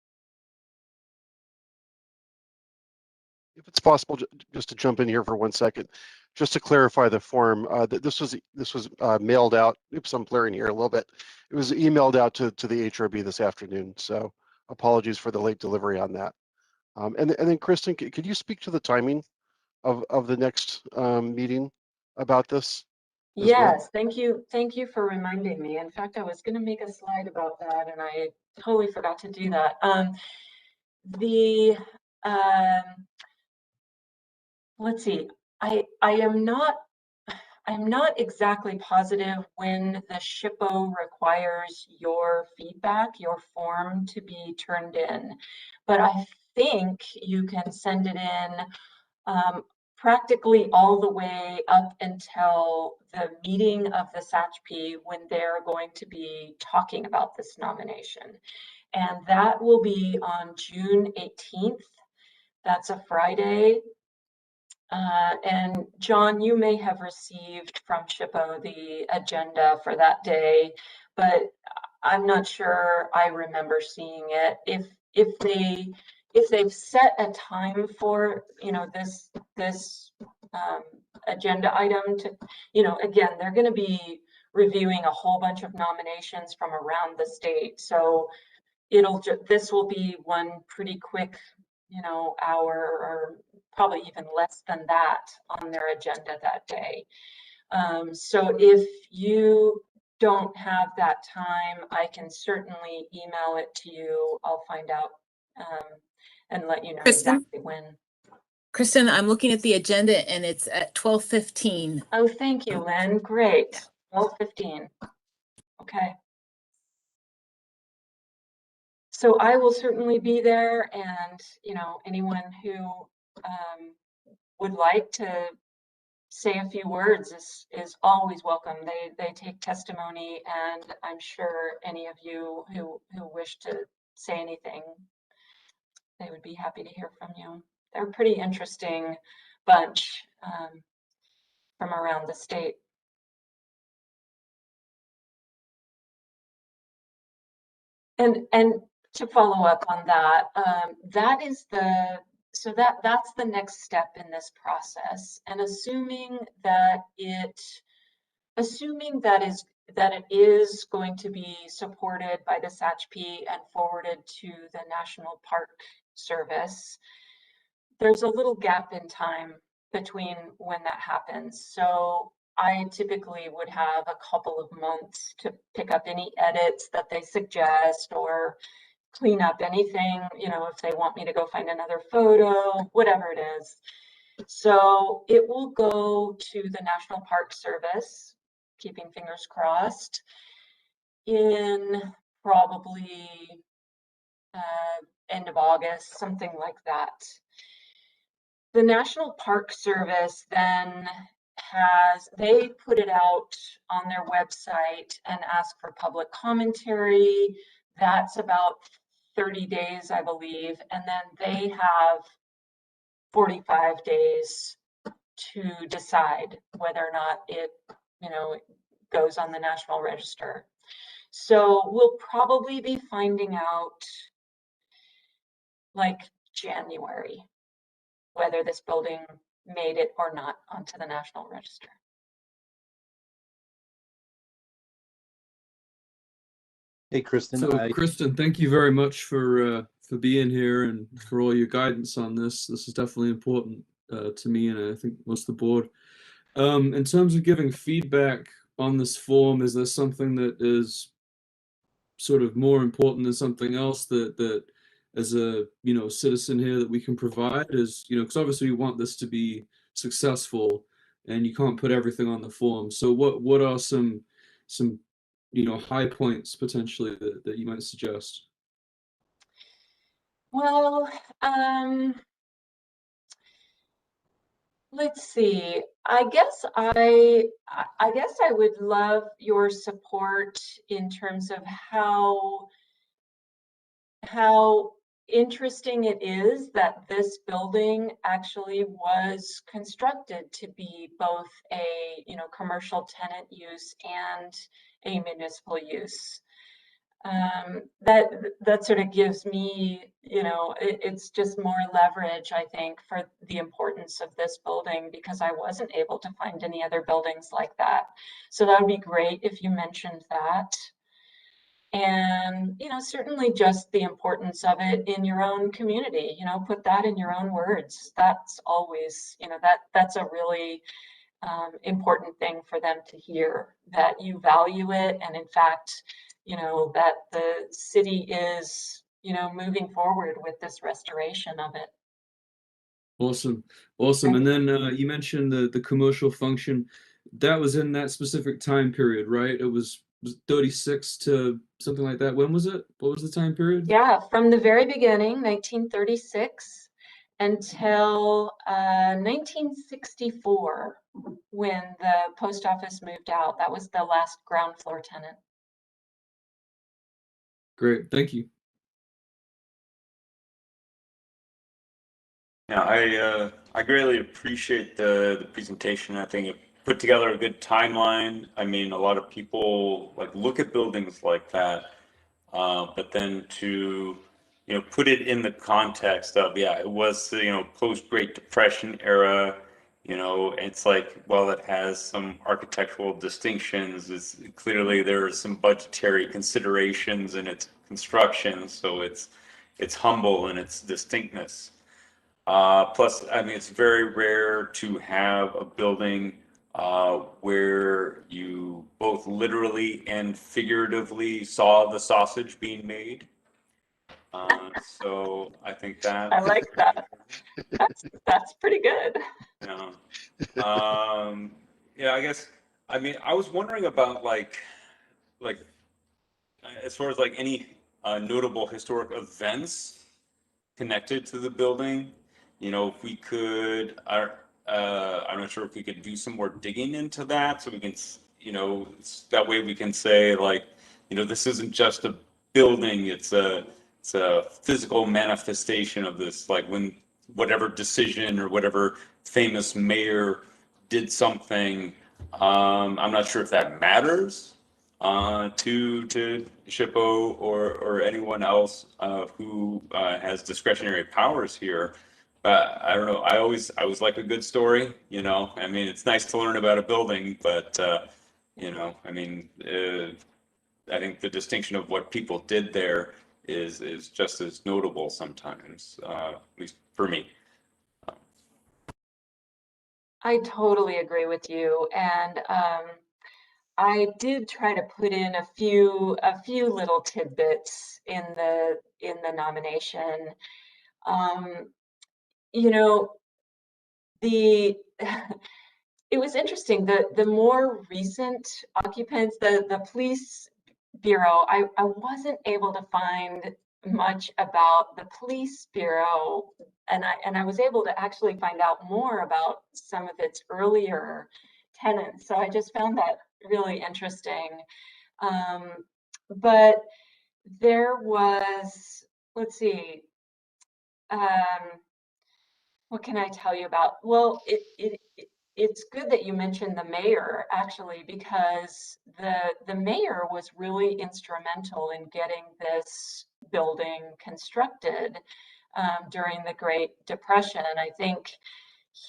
If it's possible, just to jump in here for 1 second, just to clarify the form, this was mailed out. Oops, I'm blurring here a little bit. It was emailed out to the HRB this afternoon. So apologies for the late delivery on that. And then Kristen, could you speak to the timing of the next meeting about this? Yes, thank you. Thank you for reminding me. In fact, I was going to make a slide about that, and I totally forgot to do that. Let's see. I'm not exactly positive when the SHPO requires your feedback, your form to be turned in, but I think you can send it in practically all the way up until the meeting of the SACHP when they're going to be talking about this nomination. And that will be on June 18th. That's a Friday. And John, you may have received from SHPO the agenda for that day, but I'm not sure I remember seeing it. If they've set a time for this agenda item to, again, they're going to be reviewing a whole bunch of nominations from around the state, so this will be one pretty quick hour, or probably even less than that, on their agenda that day. So if you don't have that time, I can certainly email it to you. I'll find out and let you know exactly when. Kristen, I'm looking at the agenda and it's at 12:15. Oh, thank you, Lynn. Great. 12:15. Okay. So I will certainly be there, and anyone who would like to say a few words is always welcome. They take testimony, and I'm sure any of you who wish to say anything, they would be happy to hear from you. They're a pretty interesting bunch from around the state. And to follow up on that, that's the next step in this process. And assuming that it is going to be supported by the SACHP and forwarded to the National Park Service, there's a little gap in time between when that happens. So I typically would have a couple of months to pick up any edits that they suggest, or clean up anything, if they want me to go find another photo, whatever it is. So it will go to the National Park Service, keeping fingers crossed, in probably end of August, something like that. The National Park Service then they put it out on their website and ask for public commentary. That's about 30 days, I believe. And then they have 45 days to decide whether or not it, goes on the National Register. So we'll probably be finding out like January, whether this building made it or not onto the National Register. Hey, Kristen. So, Kristen, thank you very much for being here and for all your guidance on this. This is definitely important to me, and I think most of the board. In terms of giving feedback on this form, is there something that is sort of more important than something else that as a citizen here that we can provide? Is because obviously we want this to be successful, and you can't put everything on the form. So what are some high points potentially that you might suggest? Well, let's see. I guess I would love your support in terms of how interesting it is that this building actually was constructed to be both a commercial tenant use and a municipal use. That sort of gives me, it's just more leverage, I think, for the importance of this building, because I wasn't able to find any other buildings like that. So that would be great if you mentioned that. And, certainly just the importance of it in your own community, put that in your own words. That's always, that's a really important thing for them to hear, that you value it. And in fact, that the city is, moving forward with this restoration of it. Awesome. And then you mentioned the commercial function. That was in that specific time period, right? It was 36 to something like that. When was it? What was the time period? Yeah, from the very beginning, 1936, until 1964, when the post office moved out. That was the last ground floor tenant. Great, thank you. Yeah, I greatly appreciate the presentation. I think it put together a good timeline. I mean, a lot of people look at buildings like that, but then to put it in the context of it was post Great Depression era. It's like, well, it has some architectural distinctions. It's clearly there are some budgetary considerations in its construction, so it's humble in its distinctness. Plus, I mean, it's very rare to have a building where you both literally and figuratively saw the sausage being made. So I think that I like that. That's pretty good. Yeah. Yeah, I guess. I mean, I was wondering about like as far as any notable historic events connected to the building. If we could, I'm not sure if we could do some more digging into that, so we can, that way we can say this isn't just a building; it's a physical manifestation of this. Like when whatever decision or whatever famous mayor did something, I'm not sure if that matters to SHPO or anyone else who has discretionary powers here. But I don't know. I always like a good story. I mean, it's nice to learn about a building, but I mean, I think the distinction of what people did there is just as notable sometimes, at least for me. I totally agree with you, and I did try to put in a few little tidbits in the nomination. It was interesting. The more recent occupants, the police bureau, I wasn't able to find much about the police bureau, and I was able to actually find out more about some of its earlier tenants. So I just found that really interesting. But there was, let's see, what can I tell you about? Well, it's good that you mentioned the mayor, actually, because the mayor was really instrumental in getting this building constructed during the Great Depression. I think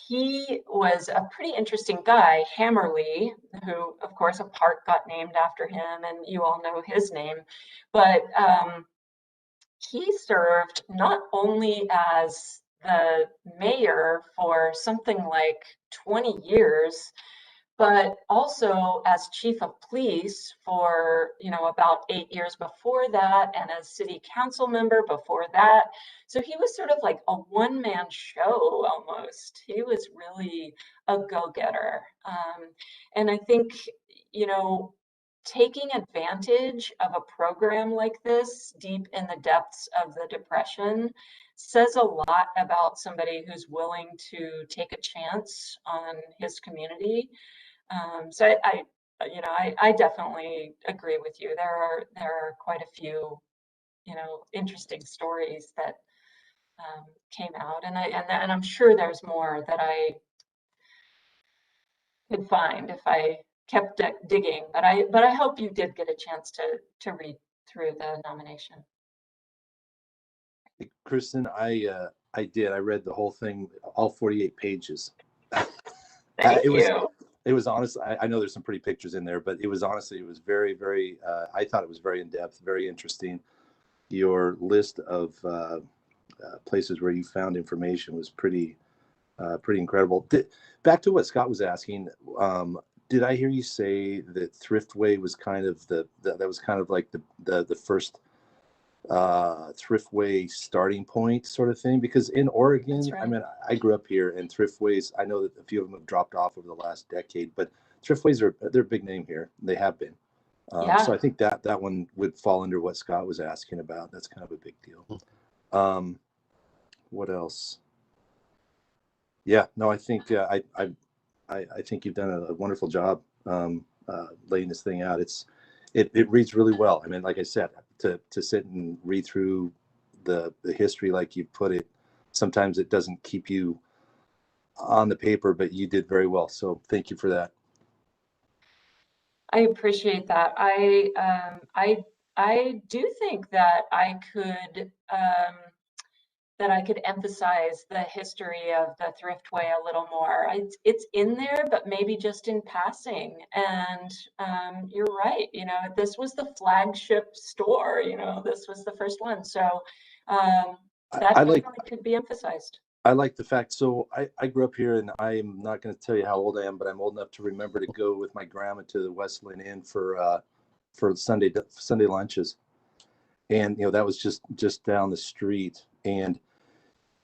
he was a pretty interesting guy, Hammerly, who, of course, a park got named after him, and you all know his name. But he served not only as the mayor for something like 20 years, but also as chief of police for, about 8 years before that, and as city council member before that. So he was sort of like a one-man show almost. He was really a go-getter. And I think, taking advantage of a program like this deep in the depths of the Depression says a lot about somebody who's willing to take a chance on his community. So I definitely agree with you. There are quite a few, interesting stories that came out, and I'm sure there's more that I could find if I kept digging. But I hope you did get a chance to read through the nomination. Kristen, I did. I read the whole thing, all 48 pages. Thank you. It was honestly, I know there's some pretty pictures in there, but it was very, very, I thought it was very in-depth, very interesting. Your list of places where you found information was pretty incredible. Back to what Scott was asking, did I hear you say that Thriftway was kind of that was kind of like the first Thriftway starting point sort of thing? Because in Oregon, That's right. I mean, I grew up here, and Thriftways, I know that a few of them have dropped off over the last decade, but Thriftways they're a big name here. They have been. Yeah. So I think that one would fall under what Scott was asking about. That's kind of a big deal. What else? Yeah, no, I think I think you've done a wonderful job laying this thing out. It reads really well. I mean, like I said, to sit and read through the history like you put it, sometimes it doesn't keep you on the paper, but you did very well. So thank you for that. I appreciate that. I do think that I could emphasize the history of the Thriftway a little more. It's in there, but maybe just in passing. And you're right. This was the flagship store. This was the first one. So that definitely could be emphasized. I like the fact. So I grew up here, and I'm not going to tell you how old I am, but I'm old enough to remember to go with my grandma to the West Linn Inn for Sunday lunches, and that was just down the street. And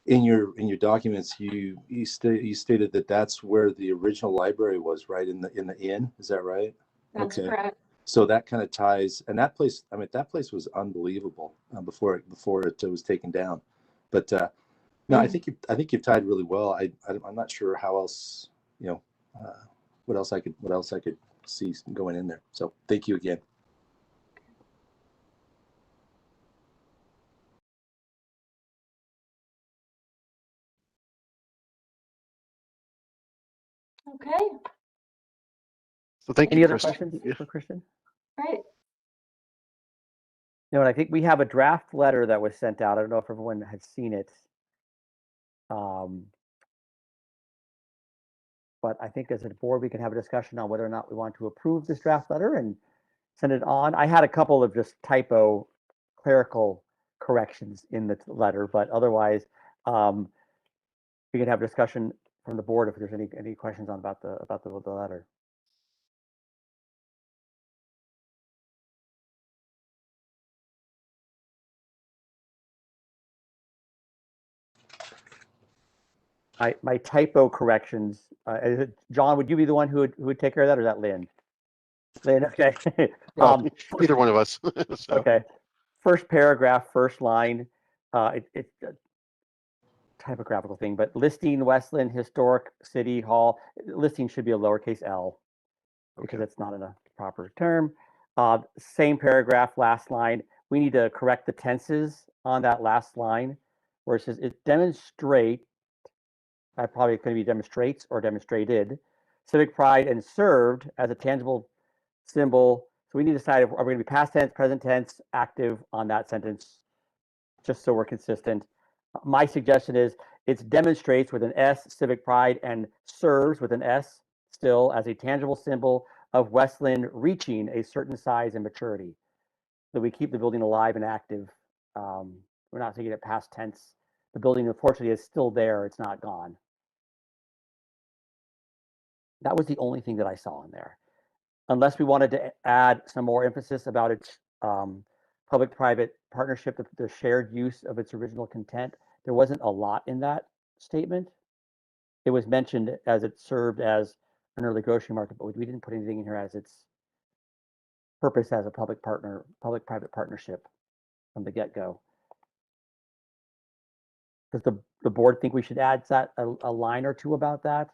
in your documents, you stated that that's where the original library was, right, in the inn. Is that right? That's correct. So that kind of ties, and that place. I mean, that place was unbelievable before it was taken down. But no, I think you've tied really well. I'm not sure how else, what else I could see going in there. So thank you again. Okay. So thank you. Any other Kristen. questions for Kristen? Right. And I think we have a draft letter that was sent out. I don't know if everyone has seen it. But I think as a board, we can have a discussion on whether or not we want to approve this draft letter and send it on. I had a couple of just typo clerical corrections in the letter, but otherwise, we can have a discussion from the board if there's any questions about the letter. My typo corrections. Is it, John, would you be the one who would take care of that, or is that Lynn? Lynn, okay. Well, either one of us. So. Okay. First paragraph, first line. typographical thing, but listing Westland Historic City Hall, listing should be a lowercase L because Okay. it's not a proper term. Same paragraph, last line. We need to correct the tenses on that last line where it says it demonstrate, I probably could be demonstrates or demonstrated, civic pride and served as a tangible symbol. So we need to decide if are we going to be past tense, present tense, active on that sentence, just so we're consistent. My suggestion is it's demonstrates with an S, civic pride, and serves with an S still as a tangible symbol of Westland reaching a certain size and maturity. So we keep the building alive and active. We're not taking it past tense. The building, unfortunately, is still there. It's not gone. That was the only thing that I saw in there. Unless we wanted to add some more emphasis about its public-private partnership, the shared use of its original content. There wasn't a lot in that statement. It was mentioned as it served as an early grocery market, but we didn't put anything in here as its purpose as a public-private partnership from the get-go. Does the board think we should add that a line or two about that?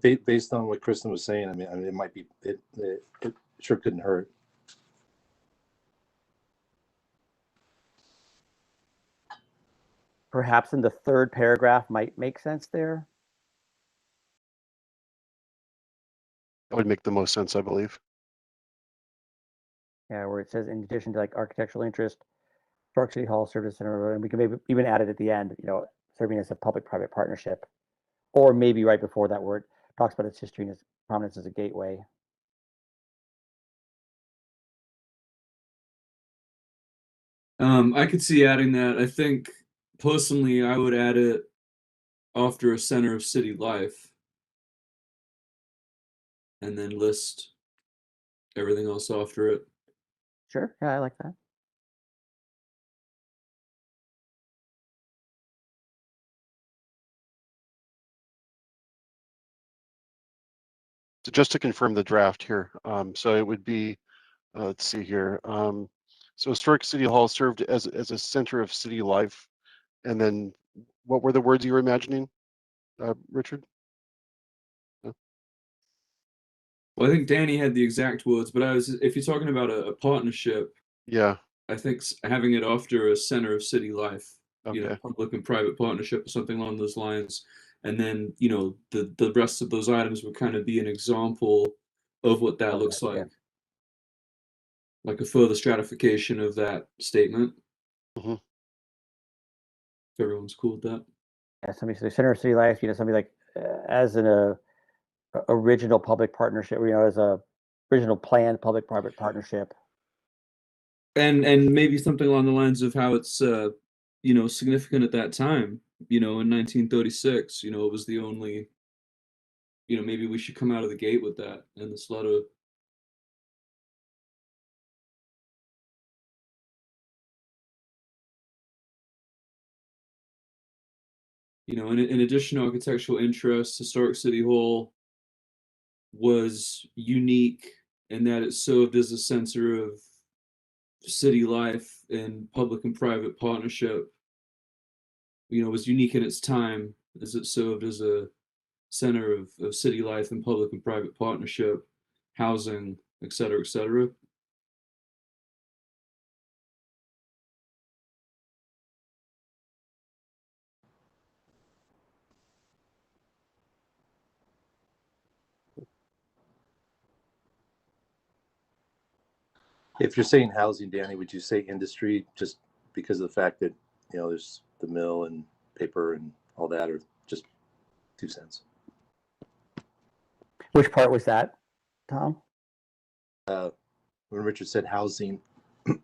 Based on what Kristen was saying, I mean, it might be, it sure couldn't hurt. Perhaps in the third paragraph might make sense there. That would make the most sense, I believe. Yeah, where it says in addition to like architectural interest, Stark City Hall Service Center, and we can maybe even add it at the end, serving as a public-private partnership. Or maybe right before that where it talks about its history and its prominence as a gateway. I could see adding that. I think personally I would add it after a center of city life and then list everything else after it. Sure, yeah, I like that. So just to confirm the draft here, so it would be, let's see here. So Historic City Hall served as a center of city life, and then what were the words you were imagining, Richard? Well, I think Danny had the exact words, but if you're talking about a partnership, Yeah. I think having it after a center of city life, Okay. public and private partnership or something along those lines. And then, the rest of those items would kind of be an example of what that looks like. Yeah. Like a further stratification of that statement. Mm-hmm. If everyone's cool with that. Yeah, somebody says center of city life, something like as an original public partnership, as a original planned public-private partnership. And maybe something along the lines of how it's significant at that time, in 1936, it was the only, maybe we should come out of the gate with that in this letter. In addition to architectural interests, Historic City Hall was unique in that it served as a center of city life and public and private partnership. It was unique in its time as it served as a center of city life and public and private partnership, housing, et cetera, et cetera. If you're saying housing, Danny, would you say industry just because of the fact that, there's the mill and paper and all that, or just 2 cents? Which part was that, Tom? When Richard said housing,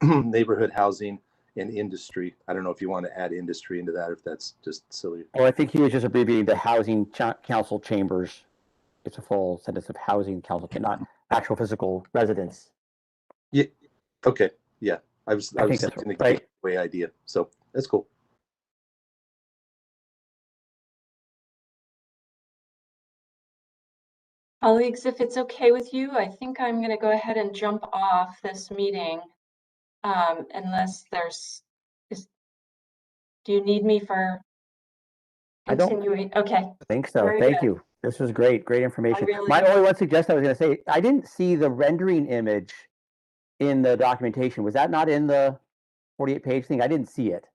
neighborhood housing and industry, I don't know if you want to add industry into that, or if that's just silly. Oh, I think he was just abbreviating the housing council chambers. It's a full sentence of housing council, not actual physical residence. Yeah. Okay. Yeah. I was think that's thinking the right. gateway idea. So that's cool. Colleagues, if it's okay with you, I think I'm going to go ahead and jump off this meeting. Unless do you need me for I don't continuing? Okay, think so. very Thank good. you. This was great. Great information. really- My only one suggestion I was going to say, I didn't see the rendering image in the documentation. Was that not in the 48-page thing? I didn't see it.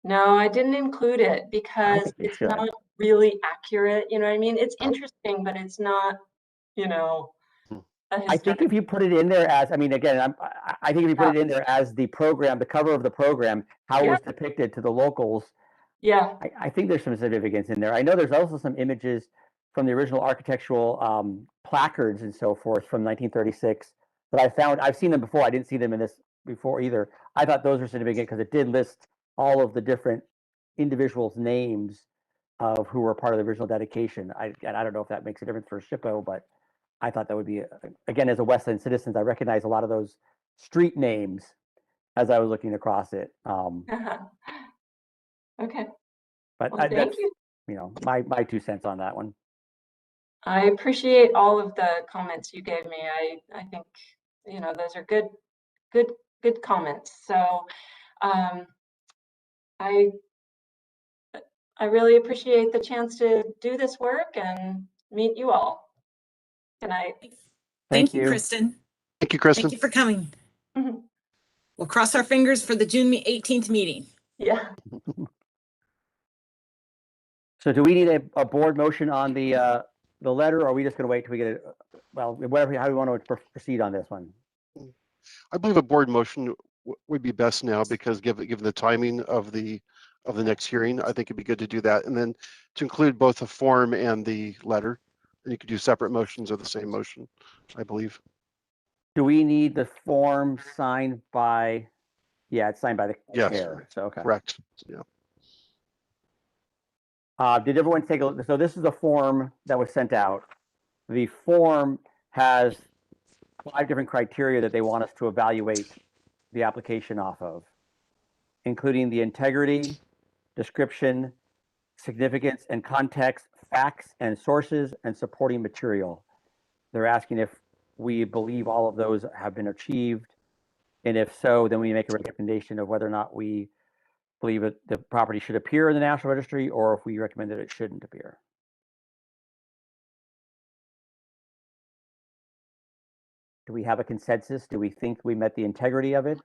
No, I didn't include it I because think you it's should. not really accurate. You know what I mean? It's interesting, but it's not, you know, a I think historic. if you put it in there as, I mean, again, I think if you put Yeah. it in there as the program, the cover of the program, how it Yeah. was depicted to the locals, Yeah. I think there's some significance in there. I know there's also some images from the original architectural placards and so forth from 1936 that I found. I've seen them before. I didn't see them in this before either. I thought those were significant because it did list all of the different individuals' names of who were part of the original dedication. I don't know if that makes a difference for SHPO, but I thought that would be, again, as a West End citizen, I recognize a lot of those street names as I was looking across it. Okay. But Well, thank that's, you. you know, my 2 cents on that one. I appreciate all of the comments you gave me. I think, you know, those are good comments. So I really appreciate the chance to do this work and meet you all. Good night. Thank you, Kristen. Thank you, Kristen. Thank you for coming. Mhm. We'll cross our fingers for the June 18th meeting. Yeah. So do we need a board motion on the letter, or are we just going to wait till we get it? Well, whatever, how we want to proceed on this one. I believe a board motion would be best now because given the timing of the next hearing, I think it'd be good to do that. And then to include both the form and the letter. And you could do separate motions or the same motion, I believe. Do we need the form signed by, yeah, it's signed by the Yes. chair. So, okay. Correct. Yeah. Did everyone take a look? So this is a form that was sent out. The form has 5 different criteria that they want us to evaluate the application off of, including the integrity, description, significance and context, facts and sources, and supporting material. They're asking if we believe all of those have been achieved, and if so, then we make a recommendation of whether or not we believe that the property should appear in the National Registry, or if we recommend that it shouldn't appear. Do we have a consensus? Do we think we met the integrity of it?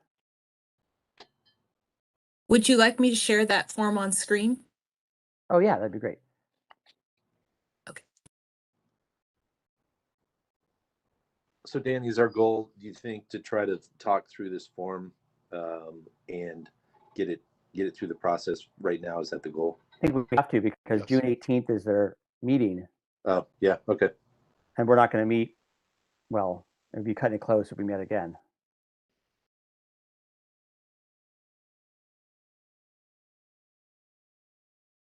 Would you like me to share that form on screen? Oh yeah, that'd be great. Okay. So Danny, is our goal, do you think, to try to talk through this form and get it through the process right now? Is that the goal? I think we have to, because Yes. June 18th is their meeting, Oh, yeah, okay. and we're not going to meet, well, it'd be cutting it close if we met again.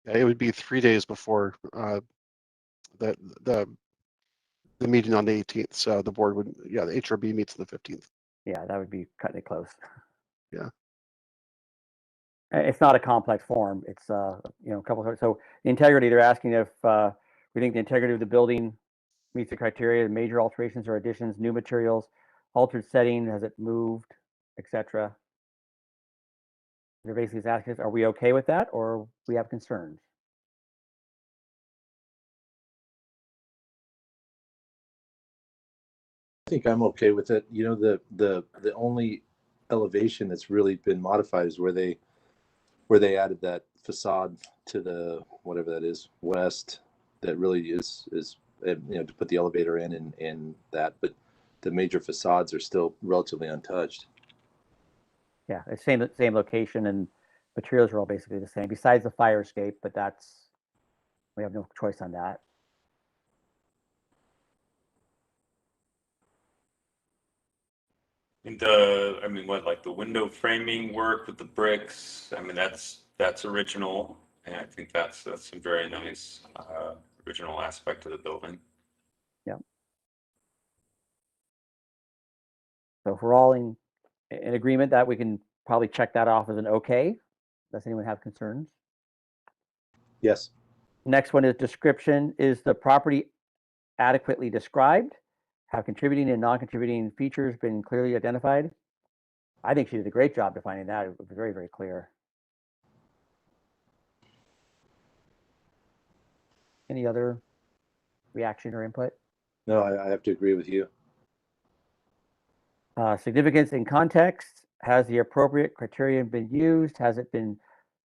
Yeah, it would be 3 days before the meeting on the 18th. So the board would, yeah, the HRB meets on the 15th. Yeah, that would be cutting it close. Yeah. It's not a complex form. It's you know, a couple of, so the integrity, they're asking if we think the integrity of the building meets the criteria, major alterations or additions, new materials, altered setting, has it moved, etc. They're basically asking us, are we okay with that, or we have concerns? I think I'm okay with it. You know, the only elevation that's really been modified is where they added that facade to the, whatever that is, west, that really is you know, to put the elevator in and that, but the major facades are still relatively untouched. Yeah, it's same location, and materials are all basically the same, besides the fire escape, but that's, we have no choice on that. I mean, what, like the window framing work with the bricks? I mean, that's original, and I think that's some very nice original aspect of the building. Yeah. So if we're all in agreement that we can probably check that off as an okay. Does anyone have concerns? Yes. Next one is description. Is the property adequately described? Have contributing and non-contributing features been clearly identified? I think she did a great job defining that. It was very, very clear. Any other reaction or input? No, I have to agree with you. Significance in context. Has the appropriate criterion been used? Has it been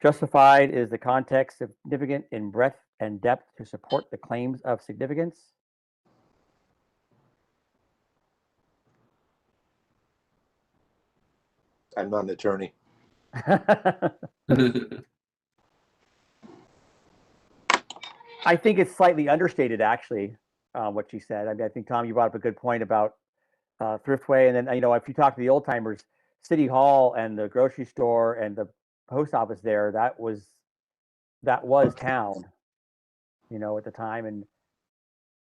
justified? Is the context significant in breadth and depth to support the claims of significance? I'm not an attorney. I think it's slightly understated, actually, what she said. I mean, I think, Tom, you brought up a good point about Thriftway. And then, you know, if you talk to the old timers, City Hall and the grocery store and the post office there, that was town, you know, at the time. And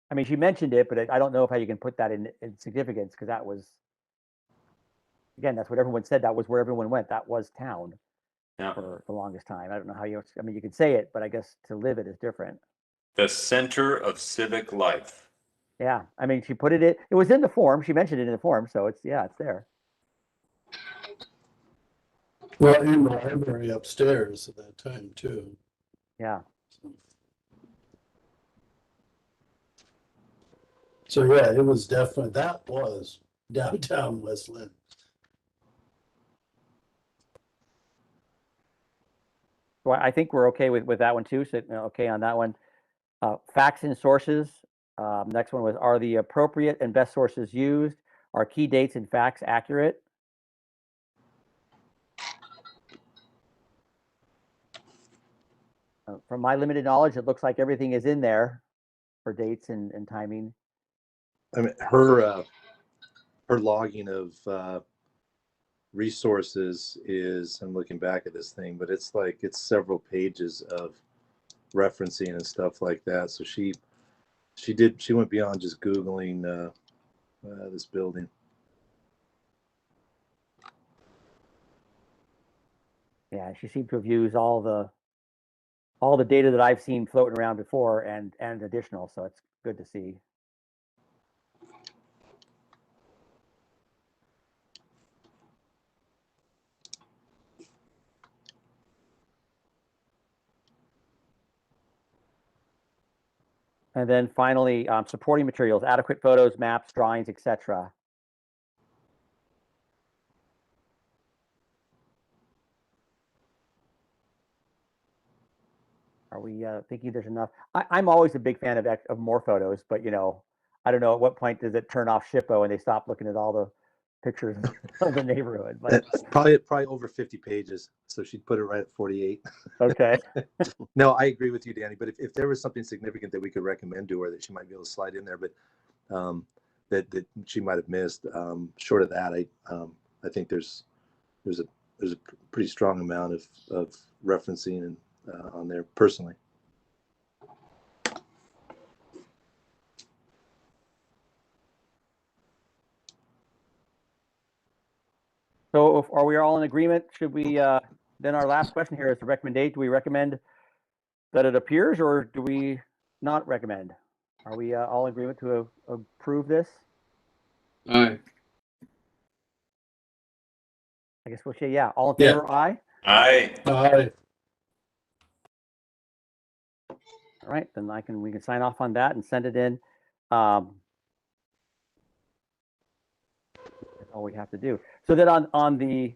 I mean, she mentioned it, but I don't know how you can put that in significance, because that was, again, that's what everyone said. That was where everyone went. That was town for the longest time. I don't know how you, I mean, you can say it, but I guess to live it is different. The center of civic life. Yeah, I mean, she put it was in the form. She mentioned it in the form, so it's there. Well, in the library upstairs at that time too. Yeah. So yeah, it was definitely, that was downtown West Linn. So I think we're okay with that one too. So okay on that one. Facts and sources. Next one was, are the appropriate and best sources used? Are key dates and facts accurate? From my limited knowledge, it looks like everything is in there for dates and timing. I mean, her logging of resources is, I'm looking back at this thing, but it's several pages of referencing and stuff like that. So she went beyond just Googling this building. Yeah, she seemed to have used all the data that I've seen floating around before and additional, so it's good to see. And then finally, supporting materials, adequate photos, maps, drawings, etc. Are we thinking there's enough? I'm always a big fan of more photos, but you know, I don't know at what point does it turn off SHPO and they stop looking at all the pictures of the neighborhood. But probably over 50 pages. So she'd put it right at 48. Okay. No, I agree with you, Danny. But if there was something significant that we could recommend to her that she might be able to slide in there, but that she might have missed, short of that, I think there's a pretty strong amount of referencing and on there personally. So are we all in agreement? Should we, then our last question here is to recommend. Do we recommend that it appears, or do we not recommend? Are we all in agreement to approve this? Aye. I guess we'll say, yeah. All in favor, Yeah. aye? Aye. Aye. All right, then we can sign off on that and send it in. That's all we have to do. So then on the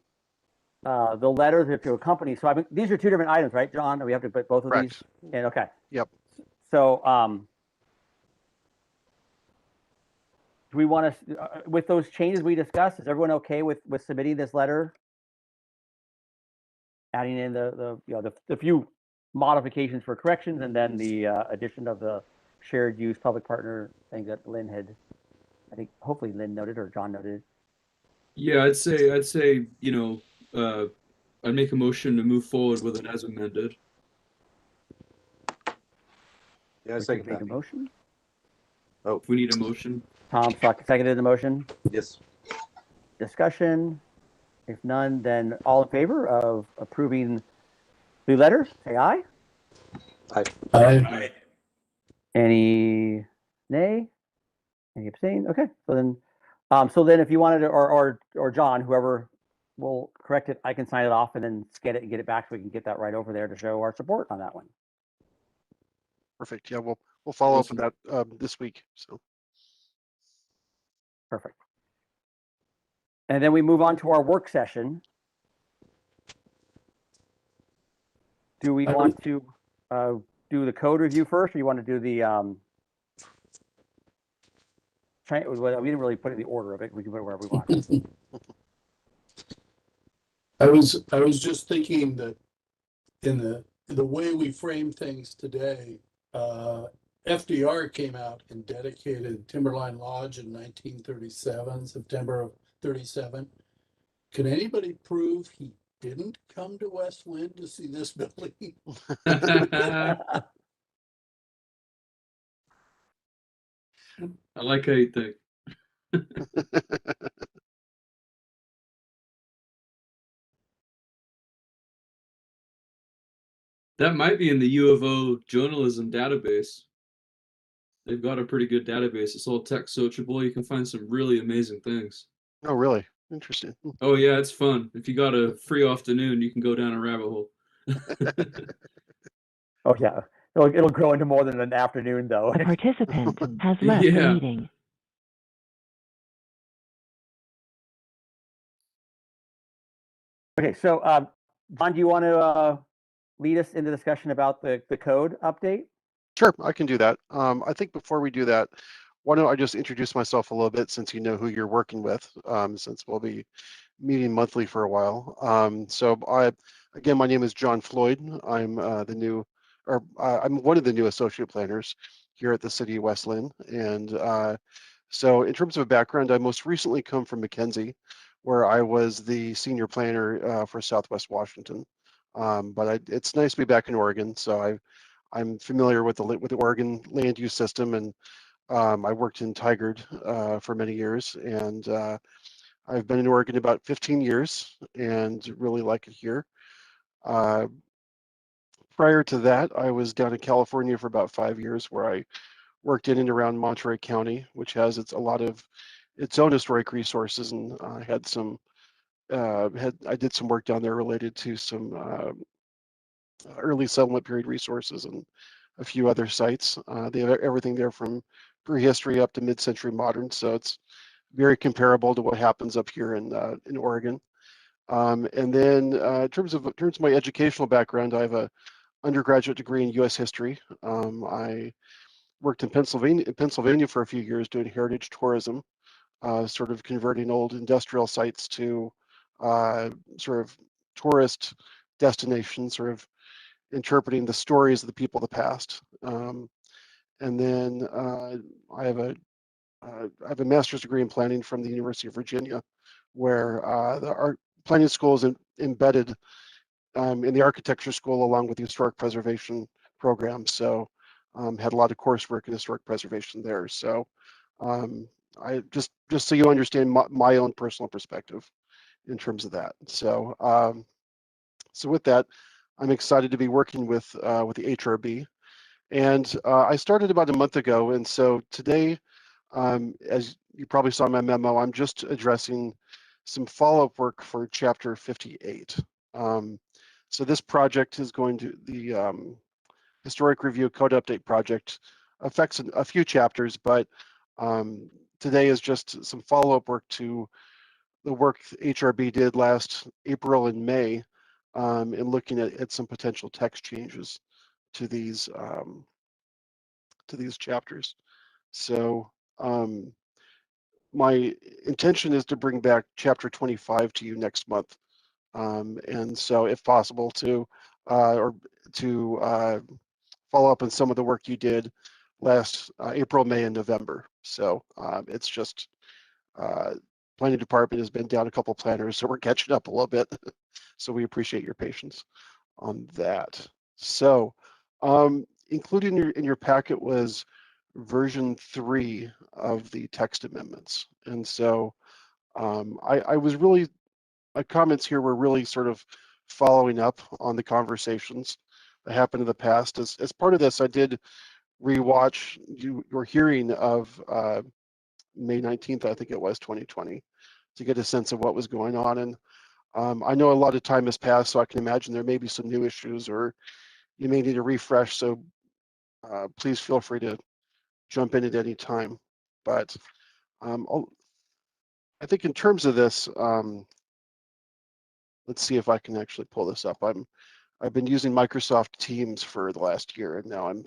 letters to accompany. So I mean, these are two different items, right, John? We have to put both of Correct. these in. Okay. Yep. So do we want to, with those changes we discussed, is everyone okay with submitting this letter? Adding in the few modifications for corrections, and then the addition of the shared use public partner thing that Lynn had, I think, hopefully Lynn noted or John noted. Yeah, I'd say, you know, I'd make a motion to move forward with it as amended. Yeah, I second Make that. a motion. Oh, If we need a motion. Tom seconded the motion. yes. Discussion. If none, then all in favor of approving the letter, say aye. Aye. Aye. Aye. Any nay? Any abstain? Okay, so then if you wanted to, or John, whoever will correct it, I can sign it off and then scan it and get it back so we can get that right over there to show our support on that one. Perfect. Yeah, we'll follow up Awesome. with that this week. So Perfect. And then we move on to our work session. Do we want to do the code review first, or you want to do the well, we didn't really put it in the order of it. We can put it wherever we want. I was just thinking that in the way we frame things today, FDR came out and dedicated Timberline Lodge in 1937, September of 37. Can anybody prove he didn't come to West Linn to see this building? I like how you think. That might be in the U of O journalism database. They've got a pretty good database. It's all text searchable. You can find some really amazing things. oh, really? Interesting. Oh yeah, it's fun. If you got a free afternoon, you can go down a rabbit hole. Oh yeah, it'll grow into more than an afternoon though. A participant has left the Yeah. meeting. Okay, so John, do you want to lead us in the discussion about the code update? Sure, I can do that. I think before we do that, why don't I just introduce myself a little bit, since you know who you're working with, since we'll be meeting monthly for a while. Again, my name is John Floyd. I'm I'm one of the new associate planners here at the City of West Linn. And so in terms of a background, I most recently come from McKenzie, where I was the senior planner for Southwest Washington. It's nice to be back in Oregon. So I'm familiar with the Oregon land use system, and I worked in Tigard for many years, and I've been in Oregon about 15 years and really like it here. Prior to that, I was down in California for about 5 years, where I worked in and around Monterey County, which has a lot of its own historic resources, and I did some work down there related to some early settlement period resources and a few other sites. They have everything there from prehistory up to mid-century modern, so it's very comparable to what happens up here in Oregon. And then in terms of my educational background, I have a undergraduate degree in U.S. history. I worked in Pennsylvania for a few years doing heritage tourism, sort of converting old industrial sites to sort of tourist destinations, sort of interpreting the stories of the people of the past. And then I have a master's degree in planning from the University of Virginia, where the art planning school is embedded in the architecture school along with the historic preservation program. So had a lot of coursework in historic preservation there. So I just so you understand my own personal perspective in terms of that. So so with that, I'm excited to be working with the HRB. And I started about a month ago, and so today, as you probably saw in my memo, I'm just addressing some follow-up work for Chapter 58. So this project is going to, the Historic Review Code Update project affects a few chapters, but today is just some follow-up work to the work HRB did last April and May, in looking at some potential text changes to these chapters. So my intention is to bring back Chapter 25 to you next month, and so if possible to follow up on some of the work you did last April, May, and November. So it's just planning department has been down a couple planners, so we're catching up a little bit. So we appreciate your patience on that. So included in your packet was version 3 of the text amendments. And so I was really, my comments here were really sort of following up on the conversations that happened in the past. As part of this, I did rewatch your hearing of May 19th, I think it was 2020, to get a sense of what was going on. And I know a lot of time has passed, so I can imagine there may be some new issues, or you may need a refresh. So please feel free to jump in at any time. But I think in terms of this, let's see if I can actually pull this up. I've been using Microsoft Teams for the last year, and now I'm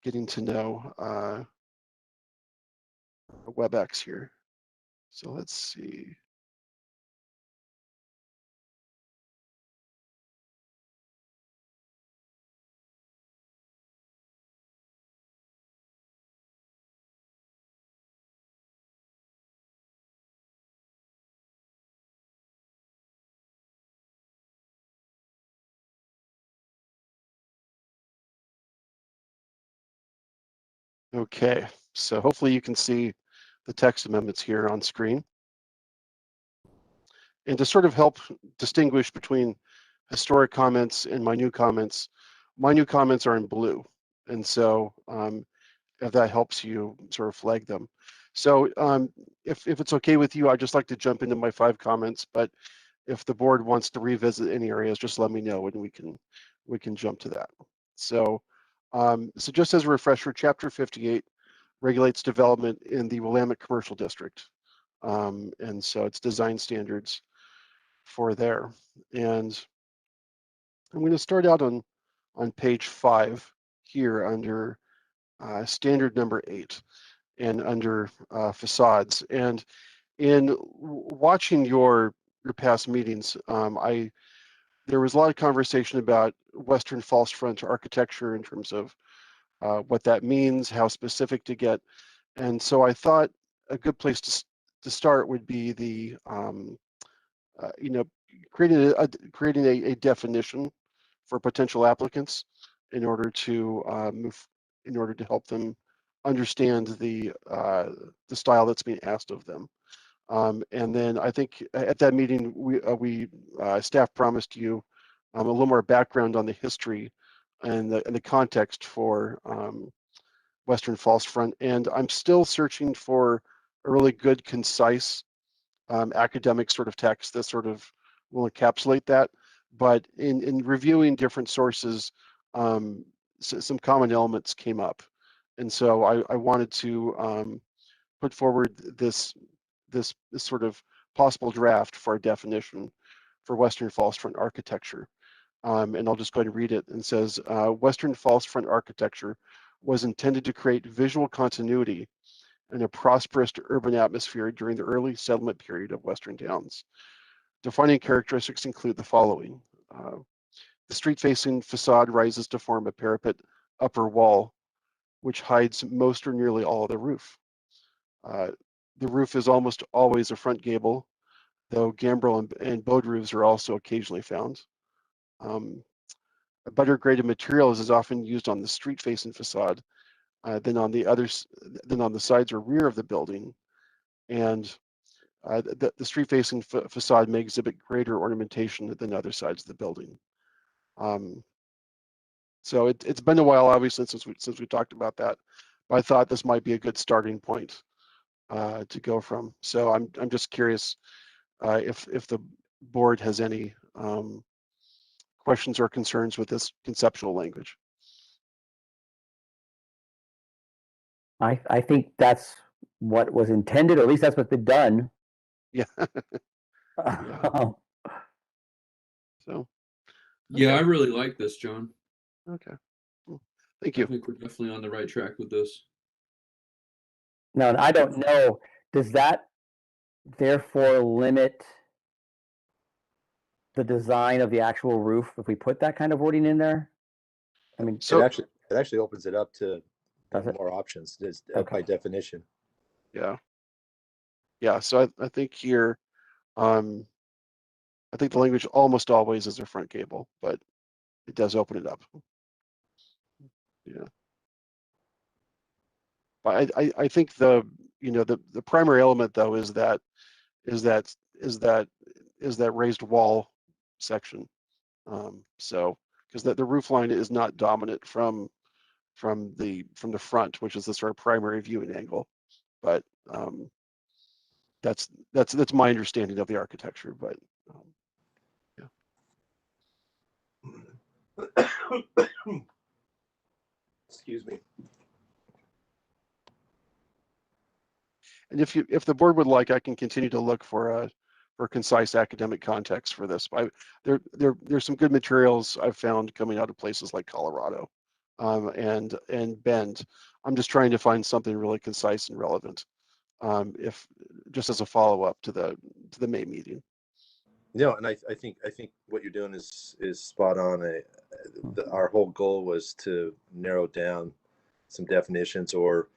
getting to know WebEx here. So let's see. Okay, so hopefully you can see the text amendments here on screen. And to sort of help distinguish between historic comments and my new comments are in blue. And so if that helps you sort of flag them. So if it's okay with you, I'd just like to jump into my 5 comments, but if the board wants to revisit any areas, just let me know and we can jump to that. So, so just as a refresher, Chapter 58 regulates development in the Willamette Commercial District. And so it's design standards for there. And I'm going to start out on page 5 here under standard number 8 and under facades. And in watching your past meetings, there was a lot of conversation about Western false front architecture in terms of what that means, how specific to get. And so I thought a good place to start would be the creating a definition for potential applicants in order to help them understand the style that's being asked of them. And then I think at that meeting we staff promised you a little more background on the history and the context for Western False Front. And I'm still searching for a really good, concise academic sort of text that sort of will encapsulate that. But in reviewing different sources, some common elements came up. And so I wanted to put forward this sort of possible draft for a definition for Western False Front architecture. And I'll just go ahead and read it. And it says, Western False Front architecture was intended to create visual continuity in a prosperous urban atmosphere during the early settlement period of Western Downs. Defining characteristics include the following. The street-facing facade rises to form a parapet upper wall, which hides most or nearly all of the roof. The roof is almost always a front gable, though gambrel and bowed roofs are also occasionally found. A better graded material is often used on the street-facing facade than on the sides or rear of the building, and the street-facing facade may exhibit greater ornamentation than other sides of the building. So it's been a while, obviously, since we talked about that, but I thought this might be a good starting point to go from. So I'm just curious if the board has any questions or concerns with this conceptual language. I think that's what was intended, or at least that's what's been done. Yeah. Yeah. So. Yeah, Okay. I really like this, John. Okay. Well, thank you. I think we're definitely on the right track with this. Now, I don't know, does that therefore limit the design of the actual roof if we put that kind of wording in there? I mean, So it actually opens it up to Does it? more options just Okay. by definition. yeah. So I think here, I think the language almost always is a front gable, but it does open it up. Yeah. But I think the primary element though is that raised wall section. So because the roof line is not dominant from the front, which is the sort of primary viewing angle, but That's my understanding of the architecture, but Excuse me. and if the board would like, I can continue to look for concise academic context for this. There's some good materials I've found coming out of places like Colorado, and Bend. I'm just trying to find something really concise and relevant, if just as a follow-up to the May meeting. No, and I think what you're doing is spot on. Our whole goal was to narrow down some definitions or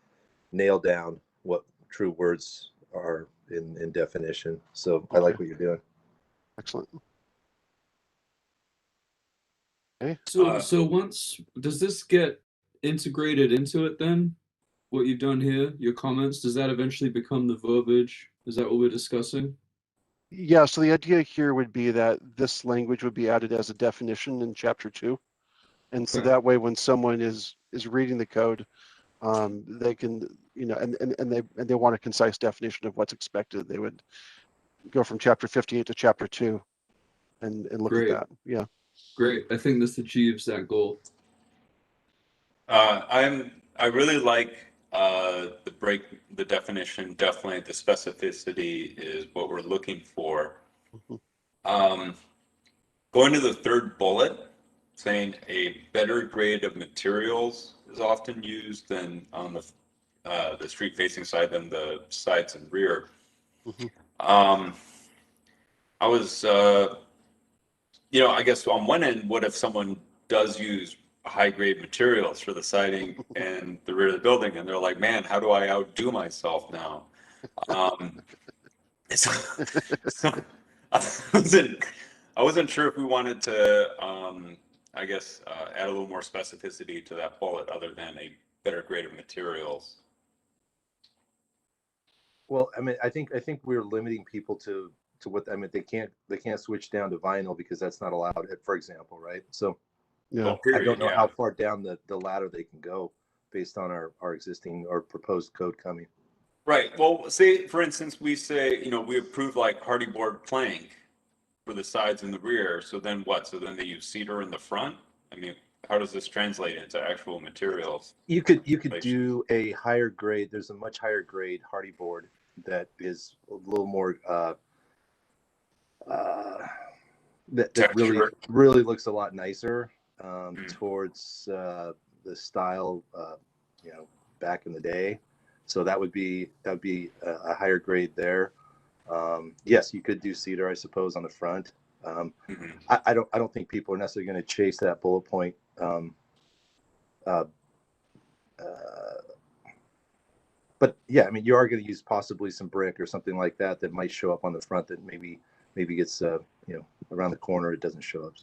nail down what true words are in definition. So I like what you're doing. Excellent. Okay. So once, does this get integrated into it then? What you've done here, your comments, does that eventually become the verbiage? Is that what we're discussing? Yeah, so the idea here would be that this language would be added as a definition in chapter 2. And so Okay. that way, when someone is reading the code, they can, and they want a concise definition of what's expected, they would go from chapter 58 to chapter 2 and look Great. at that. Yeah. Great. I think this achieves that goal. I really like the definition. Definitely the specificity is what we're looking for. Going to the third bullet, saying a better grade of materials is often used than on the street facing side than the sides and rear. I was I guess on one end, what if someone does use high grade materials for the siding and the rear of the building, and they're like, man, how do I outdo myself now? So I wasn't sure if we wanted to, add a little more specificity to that bullet other than a better grade of materials. Well, I mean, I think we're limiting people to what, I mean, they can't switch down to vinyl because that's not allowed, for example, right? So Yeah. I don't know how far down the ladder they can go based on our existing or proposed code coming. Right. Well, say, for instance, we say, we approve like hardy board plank for the sides and the rear. So then what? So then they use cedar in the front? I mean, how does this translate into actual materials? You could do a higher grade. There's a much higher grade hardy board that is a little more that really looks a lot nicer towards the style back in the day. So that would be a higher grade there. Yes, you could do cedar, I suppose, on the front. I don't think people are necessarily going to chase that bullet point. But yeah, I mean, you are going to use possibly some brick or something like that that might show up on the front that maybe gets around the corner, it doesn't show up.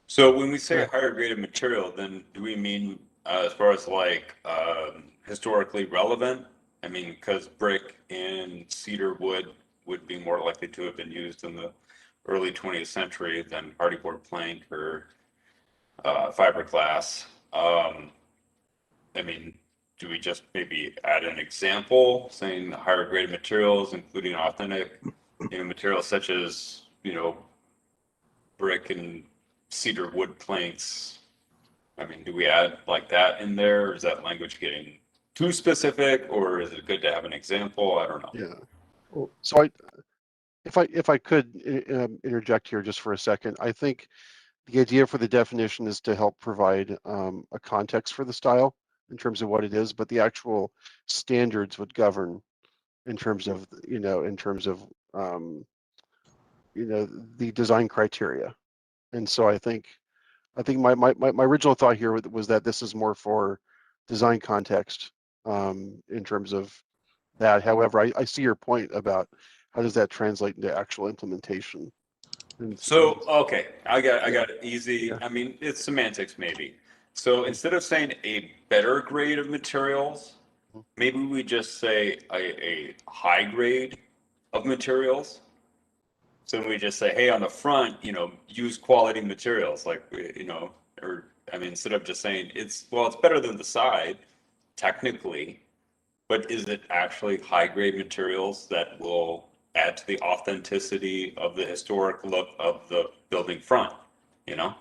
So when we say a higher grade of material, then do we mean as far as like historically relevant? I mean, because brick and cedar wood would be more likely to have been used in the early 20th century than hardy board plank or fiberglass. I mean, do we just maybe add an example saying higher grade materials, including authentic materials such as brick and cedar wood planks? I mean, do we add like that in there? Or is that language getting too specific, or is it good to have an example? I don't know. Yeah. So if I could interject here just for a second, I think the idea for the definition is to help provide a context for the style in terms of what it is, but the actual standards would govern in terms of the design criteria. And so I think my original thought here was that this is more for design context in terms of that. However, I see your point about how does that translate into actual implementation. So, okay, I got it easy. Yeah. I mean, it's semantics maybe. So instead of saying a better grade of materials, maybe we just say a high grade of materials. So we just say, hey, on the front, use quality materials, like, or I mean, instead of just saying it's better than the side, technically, but is it actually high grade materials that will add to the authenticity of the historic look of the building front, you know?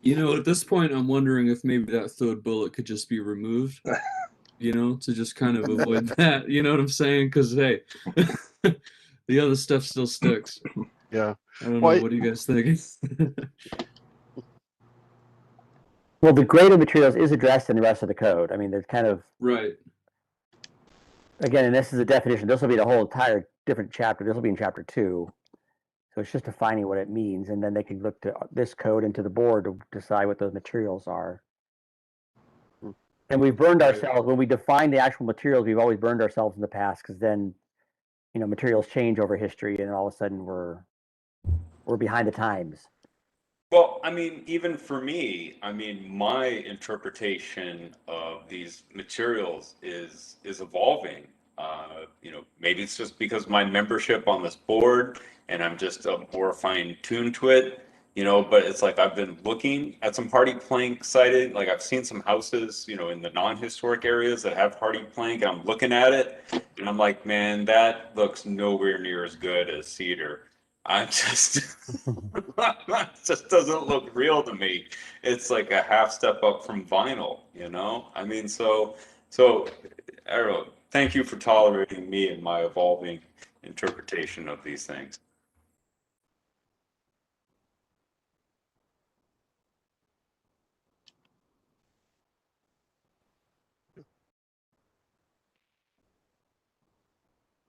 You know, at this point, I'm wondering if maybe that third bullet could just be removed, you know, to just kind of avoid that. You know what I'm saying? Because, hey, the other stuff still sticks. Yeah. I don't Well, know. What do you guys think? Well, the grade of materials is addressed in the rest of the code. I mean, there's kind of, Right. again, and this is a definition. This will be the whole entire different chapter. This will be in chapter 2. So it's just defining what it means, and then they can look to this code and to the board to decide what those materials are. And we've burned Right. ourselves when we define the actual materials. We've always burned ourselves in the past because then, you know, materials change over history, and all of a sudden we're behind the times. Well, I mean, even for me, I mean, my interpretation of these materials is evolving. You know, maybe it's just because my membership on this board and I'm just more fine-tuned to it, you know, but it's like I've been looking at some hardy plank sited, like I've seen some houses, you know, in the non-historic areas that have hardy plank, and I'm looking at it and I'm like, man, that looks nowhere near as good as cedar. I just it just doesn't look real to me. It's like a half step up from vinyl, you know? I mean, so I don't know. Thank you for tolerating me and my evolving interpretation of these things.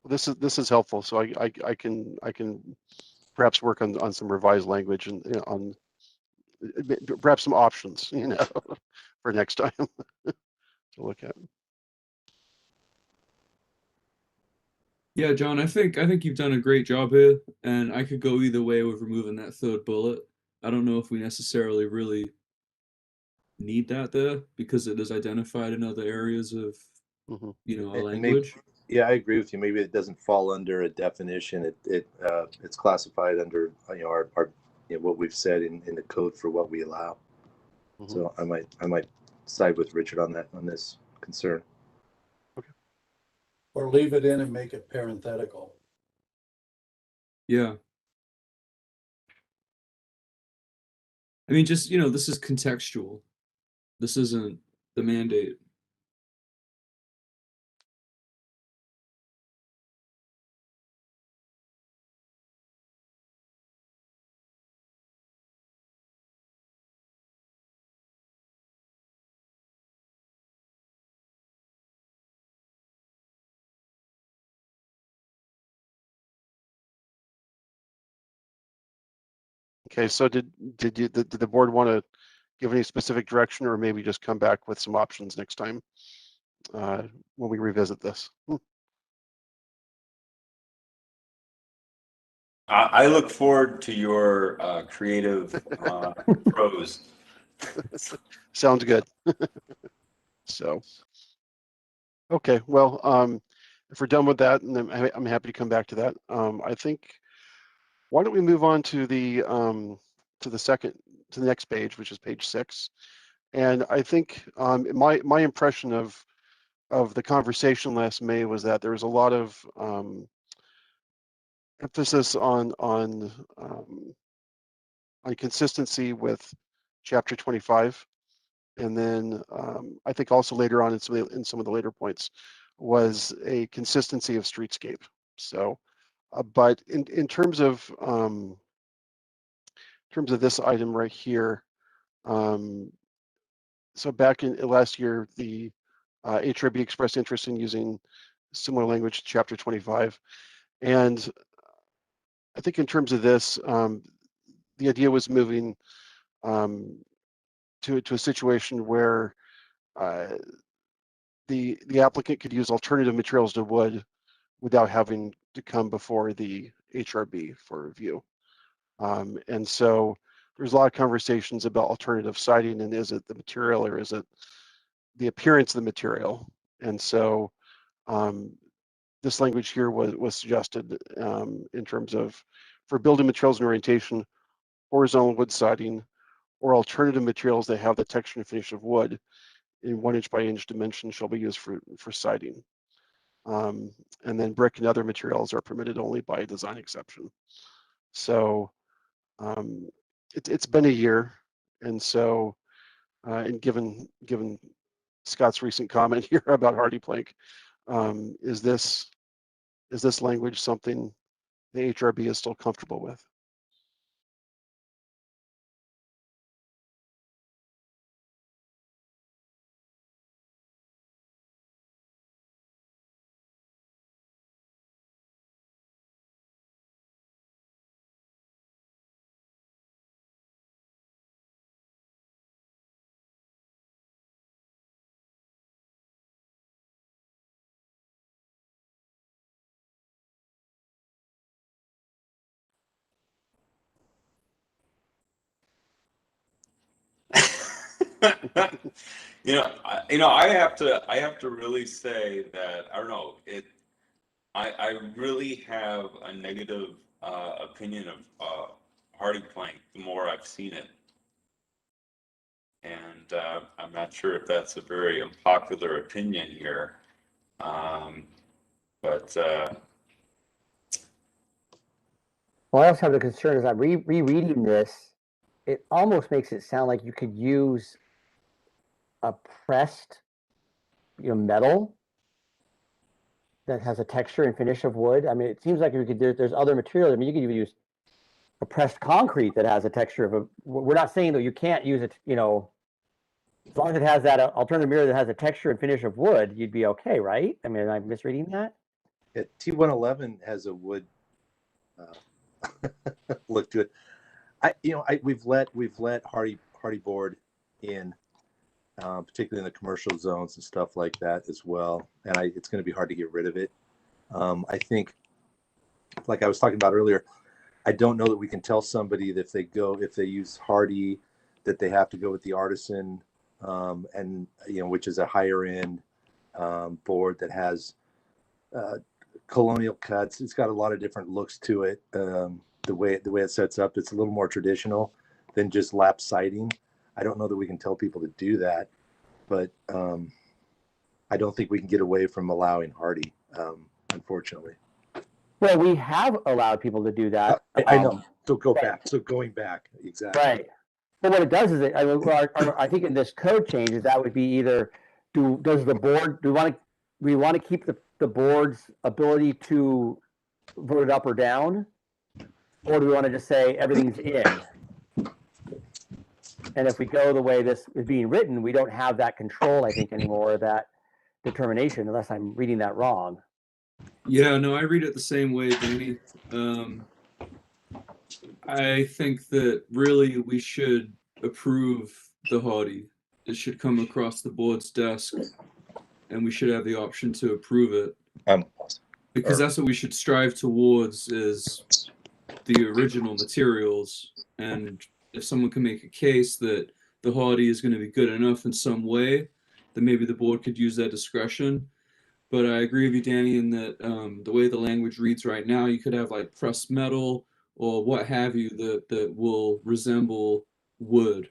this is helpful. So I can perhaps work on some revised language and, you know, on perhaps some options, you know, for next time to look at. Yeah, John, I think you've done a great job here, and I could go either way with removing that third bullet. I don't know if we necessarily really need that there because it is identified in other areas of, Mm-hmm. you know, our And maybe, language. yeah, I agree with you. Maybe it doesn't fall under a definition. It's classified under, you know, our you know, what we've said in the code for what we allow. Mm-hmm. So I might side with Richard on this concern. Or leave it in and make it parenthetical. Yeah. I mean, just, you know, this is contextual. This isn't the mandate. Okay, so did the board want to give any specific direction, or maybe just come back with some options next time when we revisit this? I look forward to your creative prose. Sounds good. So, okay, well, if we're done with that, and I'm happy to come back to that. I think, why don't we move on to the next page, which is page 6. And I think my impression of the conversation last May was that there was a lot of emphasis on consistency with chapter 25, and then I think also later on in some of the later points was a consistency of streetscape. So, but in terms of this item right here, so back in last year, the HRB expressed interest in using similar language to chapter 25, and I think in terms of this, the idea was moving to a situation where the applicant could use alternative materials to wood without having to come before the HRB for review. And so there's a lot of conversations about alternative siding, and is it the material or is it the appearance of the material? And so this language here was suggested in terms of, for building materials and orientation, horizontal wood siding or alternative materials that have the texture and finish of wood in 1 inch by inch dimensions shall be used for siding. And then brick and other materials are permitted only by design exception. So it's been a year, and so and given Scott's recent comment here about hardy plank, is this language something the HRB is still comfortable with? I have to really say that I don't know it. I really have a negative opinion of hardy plank the more I've seen it, and I'm not sure if that's a very unpopular opinion here, but Well, I also have the concern as I'm rereading this, it almost makes it sound like you could use a pressed, metal that has a texture and finish of wood. I mean, it seems like you could. There's other materials. I mean, you could even use a pressed concrete that has a texture of a. We're not saying that you can't use it. As long as it has that alternative material that has a texture and finish of wood, you'd be okay, right? I mean, am I misreading that? Yeah, T111 has a wood look to it. We've let hardy board in, particularly in the commercial zones and stuff like that as well. And it's going to be hard to get rid of it. I think, like I was talking about earlier, I don't know that we can tell somebody that if they use hardy, that they have to go with the artisan, and which is a higher end board that has colonial cuts. It's got a lot of different looks to it. The way it sets up, it's a little more traditional than just lap siding. I don't know that we can tell people to do that, but I don't think we can get away from allowing hardy, unfortunately. Well, we have allowed people to do that. I know. So going back, exactly. Right. But what it does is, I think in this code changes, that would be either does the board we want to keep the board's ability to vote it up or down, or do we want to just say everything's in? And if we go the way this is being written, we don't have that control, I think, anymore, that determination, unless I'm reading that wrong. Yeah, no, I read it the same way, Danny. I think that really we should approve the hardy. It should come across the board's desk, and we should have the option to approve it. Because that's what we should strive towards, is the original materials. And if someone can make a case that the hardy is going to be good enough in some way, then maybe the board could use that discretion. But I agree with you, Danny, in that the way the language reads right now, you could have like pressed metal or what have you that will resemble wood.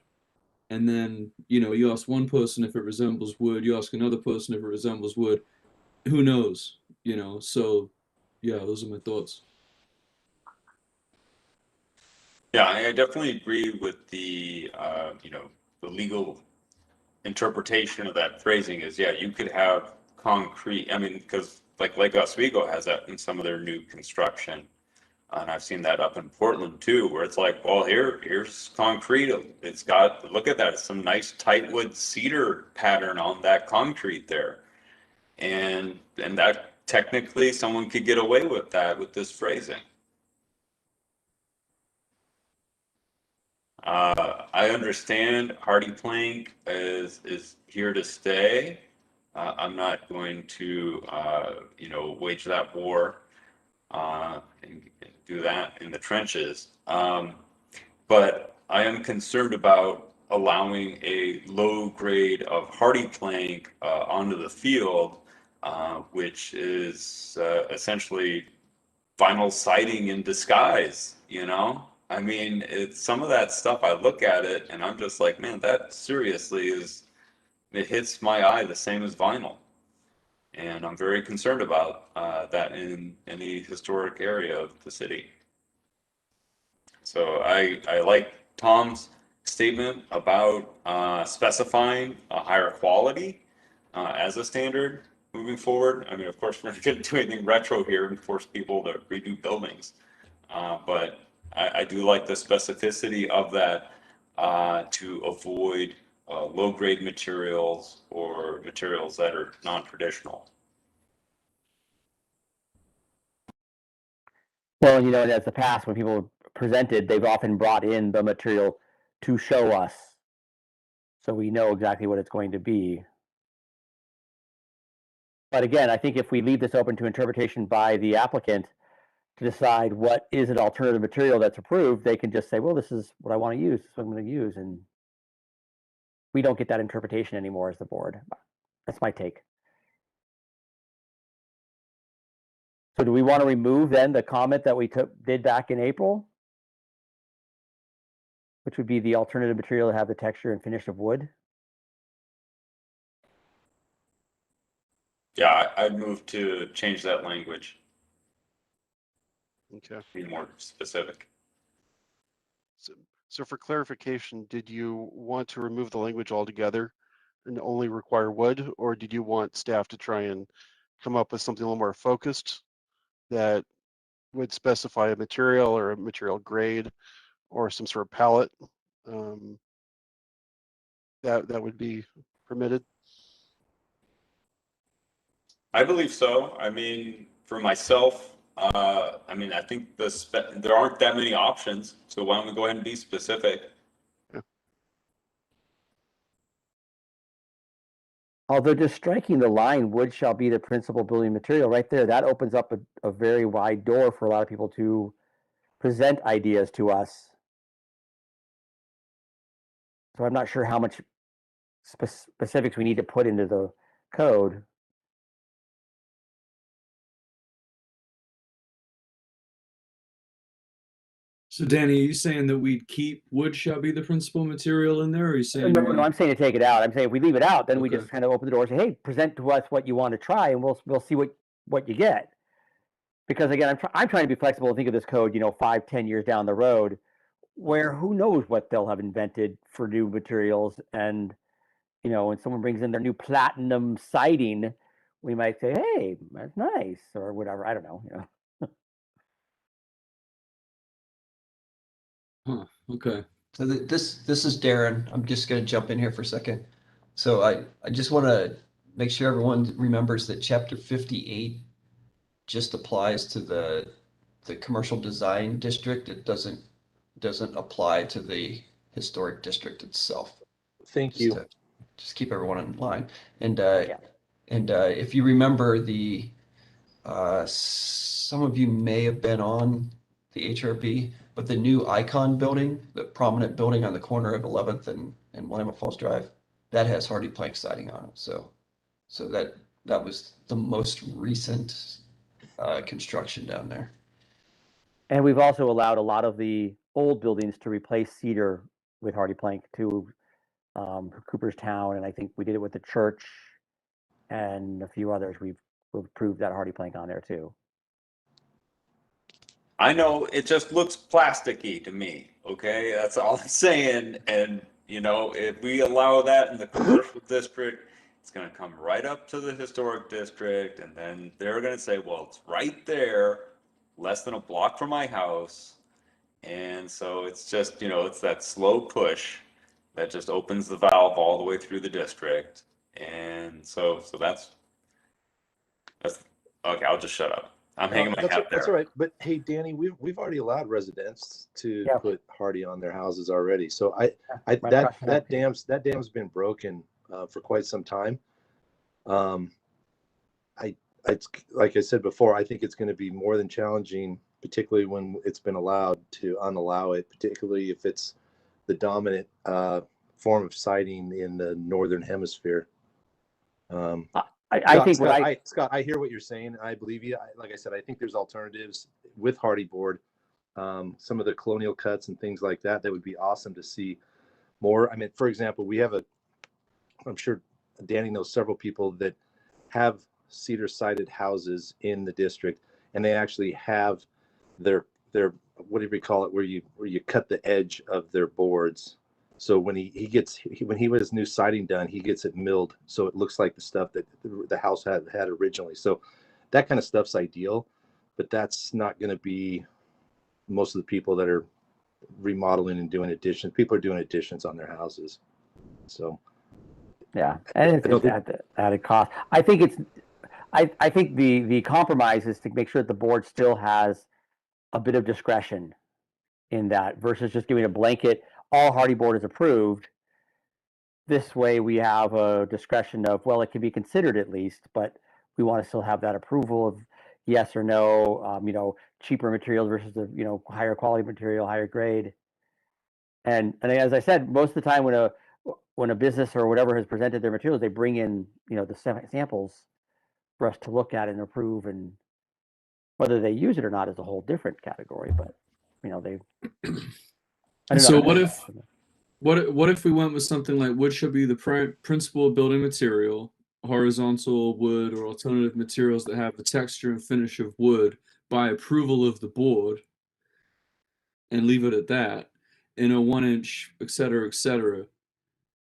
And then, you ask one person if it resembles wood, you ask another person if it resembles wood. Who knows? So yeah, those are my thoughts. yeah, I definitely agree with the the legal interpretation of that phrasing is, yeah, you could have concrete. I mean, because like Oswego has that in some of their new construction, and I've seen that up in Portland too, where it's like, well, here's concrete. It's got, look at that, some nice tightwood cedar pattern on that concrete there, and that technically someone could get away with that with this phrasing. I understand hardy plank is here to stay. I'm not going to wage that war and do that in the trenches. But I am concerned about allowing a low grade of hardy plank onto the field, which is essentially vinyl siding in disguise, I mean, it's some of that stuff. I look at it and I'm just like, man, that seriously is it hits my eye the same as vinyl. And I'm very concerned about that in any historic area of the city. So I like Tom's statement about specifying a higher quality as a standard moving forward. I mean, of course, we're not going to do anything retro here and force people to redo buildings. But I do like the specificity of that to avoid low-grade materials or materials that are non-traditional. Well, you know, as the past, when people presented, they've often brought in the material to show us, so we know exactly what it's going to be. But again, I think if we leave this open to interpretation by the applicant to decide what is an alternative material that's approved, they can just say, well, this is what I want to use, this is what I'm going to use, and we don't get that interpretation anymore as the board. That's my take. So do we want to remove then the comment that we did back in April? Which would be the alternative material to have the texture and finish of wood? Yeah, I'd move to change that language, Okay. be more specific. So for clarification, did you want to remove the language altogether and only require wood, or did you want staff to try and come up with something a little more focused that would specify a material or a material grade or some sort of palette that would be permitted? I believe so. I mean, for myself, I mean, I think there aren't that many options. So why don't we go ahead and be specific? Yeah. Although just striking the line, wood shall be the principal building material, right there, that opens up a very wide door for a lot of people to present ideas to us. So I'm not sure how much specifics we need to put into the code. So Danny, are you saying that we'd keep wood shall be the principal material in there, or are you saying? No, I'm saying to take it out. I'm saying if we leave it out, then we Okay. just kind of open the door and say, hey, present to us what you want to try, and we'll see what you get. Because again, I'm trying to be flexible and think of this code, 5-10 years down the road, where who knows what they'll have invented for new materials. And, when someone brings in their new platinum siding, we might say, hey, that's nice, or whatever. I don't know, Huh, okay. So this is Darren. I'm just going to jump in here for a second. So I just want to make sure everyone remembers that Chapter 58 just applies to the commercial design district. It doesn't apply to the historic district itself. Thank you. Just keep everyone in line. And Yeah. if you remember some of you may have been on the HRB, but the new Icon building, the prominent building on the corner of 11th and Willamette Falls Drive, that has hardy plank siding on it. So that was the most recent construction down there. And we've also allowed a lot of the old buildings to replace cedar with hardy plank to Cooperstown, and I think we did it with the church and a few others. We've approved that hardy plank on there too. I know it just looks plasticky to me. Okay, that's all I'm saying. And if we allow that in the commercial district, it's going to come right up to the historic district, and then they're going to say, well, it's right there, less than a block from my house. And so it's just, it's that slow push that just opens the valve all the way through the district. And so that's okay. I'll just shut up. I'm hanging my hat there. That's all right. But hey, Danny, we've already allowed residents to put hardy on their houses already. So that dam's been broken for quite some time. It's like I said before, I think it's going to be more than challenging, particularly when it's been allowed, to unallow it, particularly if it's the dominant form of siding in the northern hemisphere. I think Scott, I hear what you're saying. I believe you. Like I said, I think there's alternatives with hardy board. Some of the colonial cuts and things like that would be awesome to see more. I mean, for example, we have I'm sure Danny knows several people that have cedar sided houses in the district, and they actually have their whatever you call it, where you cut the edge of their boards. So when when he was new siding done, he gets it milled so it looks like the stuff that the house had originally. So that kind of stuff's ideal, but that's not going to be most of the people that are remodeling and doing additions. People are doing additions on their houses. So yeah, and it's at a cost. I think the compromise is to make sure that the board still has a bit of discretion in that versus just giving a blanket, all hardy board is approved. This way we have a discretion of, well, it can be considered at least, but we want to still have that approval of yes or no, cheaper materials versus the, higher quality material, higher grade. And as I said, most of the time when a business or whatever has presented their materials, they bring in, the samples for us to look at and approve, and whether they use it or not is a whole different category, but they. I don't So know. what if we went with something like wood should be the principal building material, horizontal wood or alternative materials that have the texture and finish of wood by approval of the board, and leave it at that, in a 1 inch, et cetera, et cetera.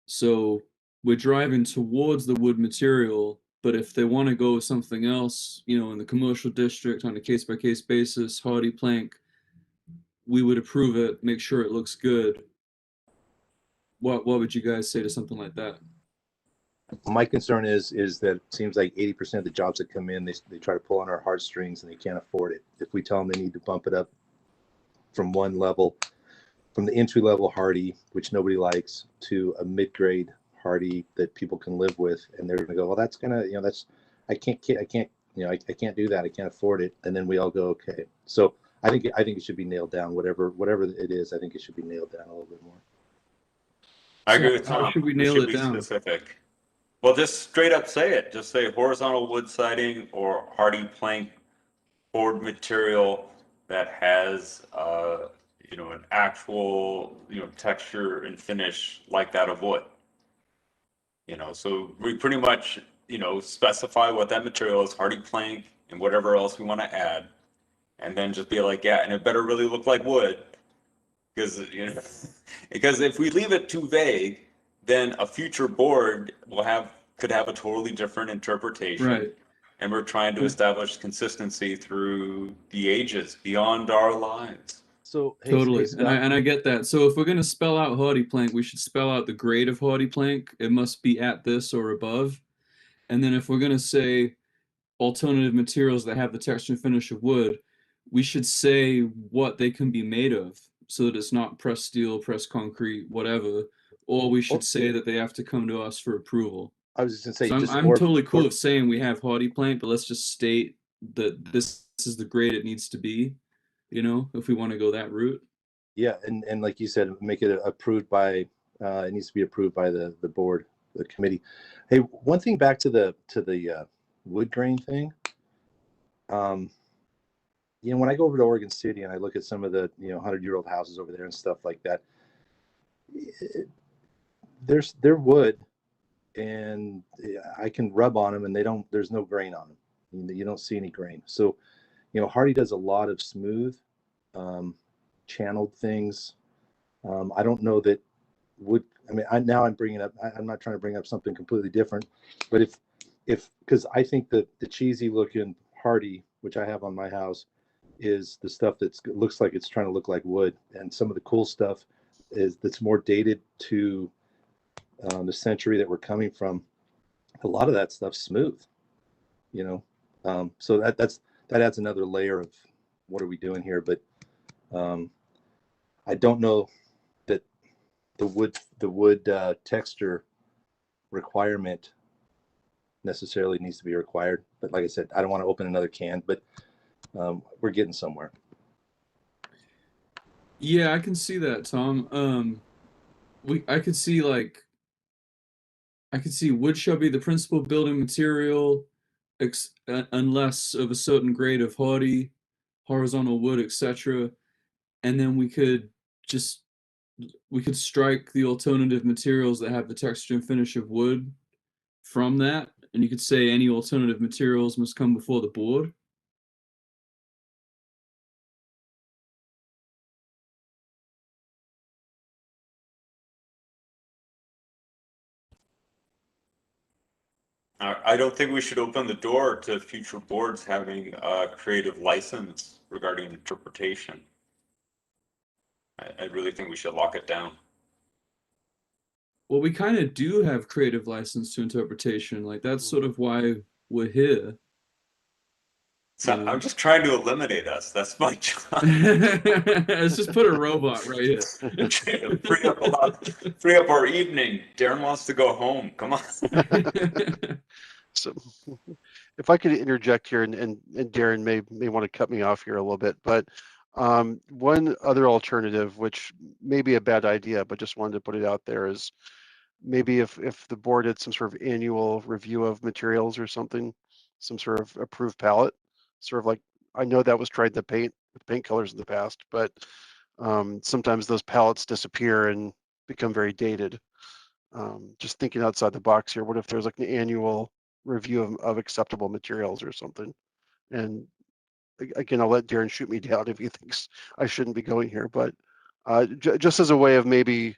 So we're driving towards the wood material, but if they want to go with something else, in the commercial district on a case-by-case basis, hardy plank, we would approve it, make sure it looks good. What would you guys say to something like that? My concern is that it seems like 80% of the jobs that come in, they try to pull on our heartstrings and they can't afford it. If we tell them they need to bump it up from one level, from the entry level hardy, which nobody likes, to a mid-grade hardy that people can live with, and they're going to go, well, that's gonna, I can't do that. I can't afford it. And then we all go, okay. So I think it should be nailed down. Whatever it is, I think it should be nailed down a little bit more. I agree with How Tom. should we It nail should it be down? specific. Well, just straight up say it. Just say horizontal wood siding or hardy plank board material that has, an actual, texture and finish like that of wood. So we pretty much, specify what that material is, hardy plank and whatever else we want to add. And then just be like, yeah, and it better really look like wood. Because, because if we leave it too vague, then a future board could have a totally different interpretation. Right. And we're trying to establish consistency through the ages, beyond our lives. So Totally, Scott, and I get that. So if we're going to spell out hardy plank, we should spell out the grade of hardy plank. It must be at this or above. And then if we're going to say alternative materials that have the texture and finish of wood, we should say what they can be made of, so that it's not pressed steel, pressed concrete, whatever. Or we should say that they have to come to us for approval. I was just going to say, So I'm totally cool with saying we have hardy plank, but let's just state that this is the grade it needs to be, if we want to go that route. Yeah, and like you said, make it approved by, it needs to be approved by the board, the committee. Hey, one thing back to the wood grain thing. When I go over to Oregon City and I look at some of the 100-year-old houses over there and stuff like that, they're wood, and I can rub on them and there's no grain on them. You don't see any grain. So, Hardy does a lot of smooth, channeled things. I don't know that wood. I mean, I'm not trying to bring up something completely different, but because I think that the cheesy looking Hardy, which I have on my house, is the stuff that looks like it's trying to look like wood, and some of the cool stuff that's more dated to the century that we're coming from. A lot of that stuff's smooth, so that adds another layer of what are we doing here. But I don't know that the wood texture requirement necessarily needs to be required. But like I said, I don't want to open another can, but we're getting somewhere. Yeah, I can see that, Tom. I could see wood shall be the principal building material, unless of a certain grade of hardy, horizontal wood, etc. And then we could strike the alternative materials that have the texture and finish of wood from that, and you could say any alternative materials must come before the board. I don't think we should open the door to future boards having a creative license regarding interpretation. I really think we should lock it down. Well, we kind of do have creative license to interpretation. Like that's sort of why we're here. So Yeah. I'm just trying to eliminate us. That's my job. Let's just put a robot right here. free up our evening. Darren wants to go home. Come on. So if I could interject here, and Darren may want to cut me off here a little bit, but one other alternative, which may be a bad idea, but just wanted to put it out there, is maybe if the board had some sort of annual review of materials or something, some sort of approved palette, sort of like, I know that was tried to paint with paint colors in the past, but sometimes those palettes disappear and become very dated. Just thinking outside the box here, what if there's like an annual review of acceptable materials or something? And again, I'll let Darren shoot me down if he thinks I shouldn't be going here, but just as a way of maybe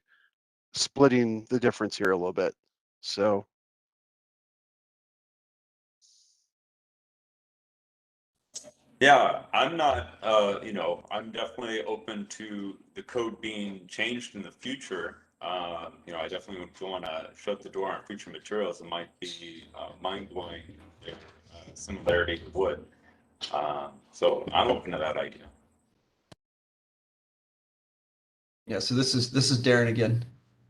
splitting the difference here a little bit. So Yeah, I'm not, I'm definitely open to the code being changed in the future. I definitely would want to shut the door on future materials. It might be mind-blowing similarity to wood. So I'm open to that idea. Yeah, so this is Darren again.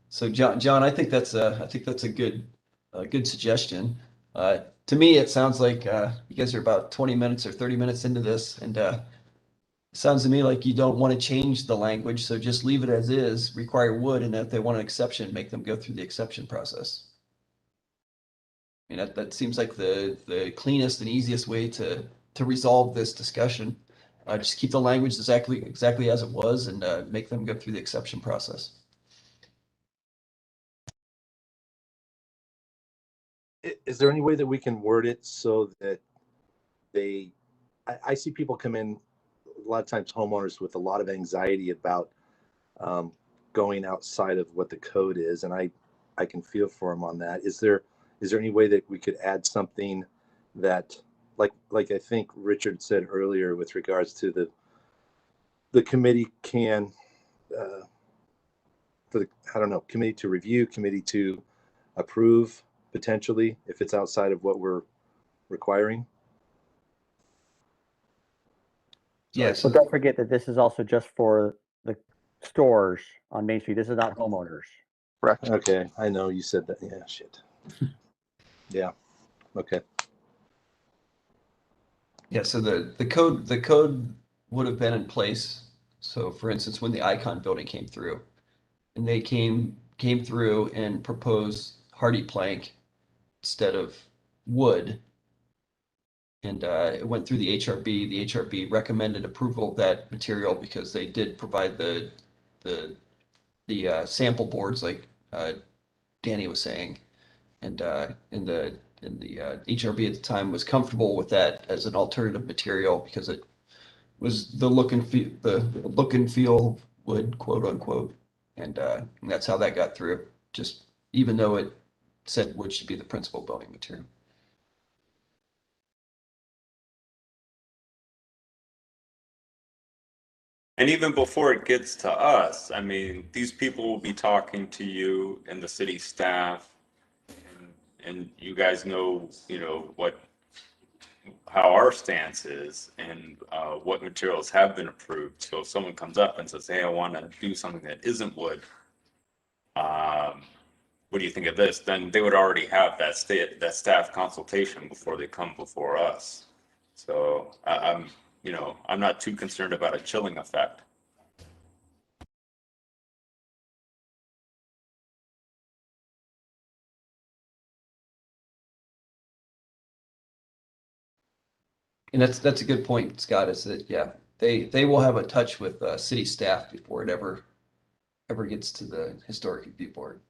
So John, I think that's a good suggestion. To me, it sounds like you guys are about 20 minutes or 30 minutes into this, and it sounds to me like you don't want to change the language, so just leave it as is, require wood, and if they want an exception, make them go through the exception process. I mean, that seems like the cleanest and easiest way to resolve this discussion. Just keep the language exactly as it was, and make them go through the exception process. Is there any way that we can word it so that I see people come in a lot of times, homeowners, with a lot of anxiety about going outside of what the code is, and I can feel for them on that. Is there any way that we could add something that, like I think Richard said earlier, with regards to the committee can committee to review, committee to approve, potentially, if it's outside of what we're requiring? Yes. But don't forget that this is also just for the stores on Main Street. This is not homeowners. correct. Okay, I know you said that. Yeah, shit. Yeah. Okay. Yeah, so the code would have been in place. So for instance, when the Icon building came through, and they came through and proposed hardy plank instead of wood, and it went through the HRB. The HRB recommended approval of that material because they did provide the sample boards, like Danny was saying, and the HRB at the time was comfortable with that as an alternative material because it was the look and feel wood, quote unquote, and that's how that got through. Just even though it said wood should be the principal building material. And even before it gets to us, I mean, these people will be talking to you and the city staff, and you guys know, how our stance is and what materials have been approved. So if someone comes up and says, "Hey, I want to do something that isn't wood, what do you think of this?" Then they would already have that staff consultation before they come before us. So I'm not too concerned about a chilling effect. And that's a good point, Scott. Is that they will have a touch with city staff before it ever gets to the historic review board.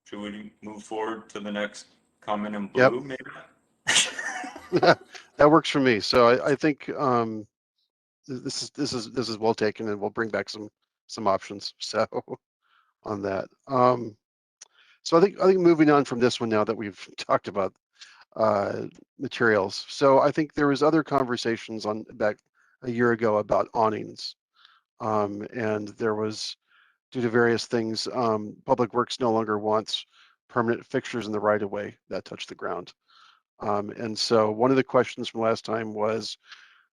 Should we move forward to the next comment in Yep. blue, maybe? That works for me. So I think this is well taken, and we'll bring back some options. So on that. So I think moving on from this one now that we've talked about materials. So I think there was other conversations on back a year ago about awnings, and there was, due to various things, Public Works no longer wants permanent fixtures in the right of way that touch the ground. And so one of the questions from last time was,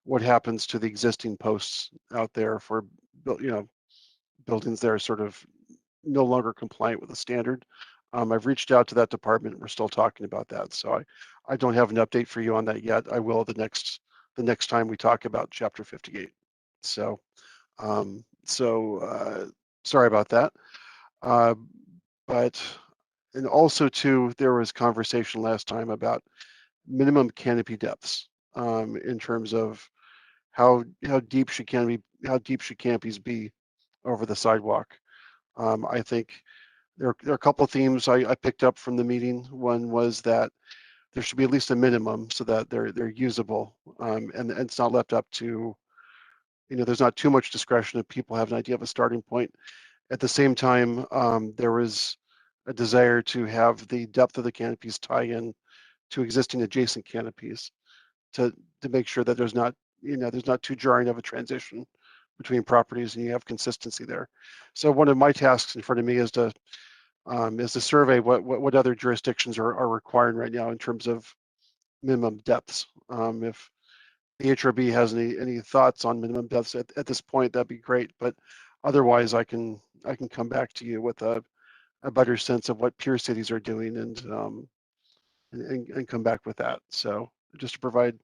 what happens to the existing posts out there for, buildings that are sort of no longer compliant with the standard? I've reached out to that department. We're still talking about that. So I don't have an update for you on that yet. I will the next time we talk about Chapter 58. So, sorry about that. But, and also too, there was conversation last time about minimum canopy depths, in terms of how deep should canopies be over the sidewalk. I think there are a couple of themes I picked up from the meeting. One was that there should be at least a minimum so that they're usable, and it's not left up to, there's not too much discretion if people have an idea of a starting point. At the same time, there was a desire to have the depth of the canopies tie in to existing adjacent canopies to make sure that there's not too jarring of a transition between properties and you have consistency there. So one of my tasks in front of me is to survey what other jurisdictions are requiring right now in terms of minimum depths. If the HRB has any thoughts on minimum depths at this point, that'd be great. But otherwise, I can come back to you with a better sense of what peer cities are doing and come back with that. So just to provide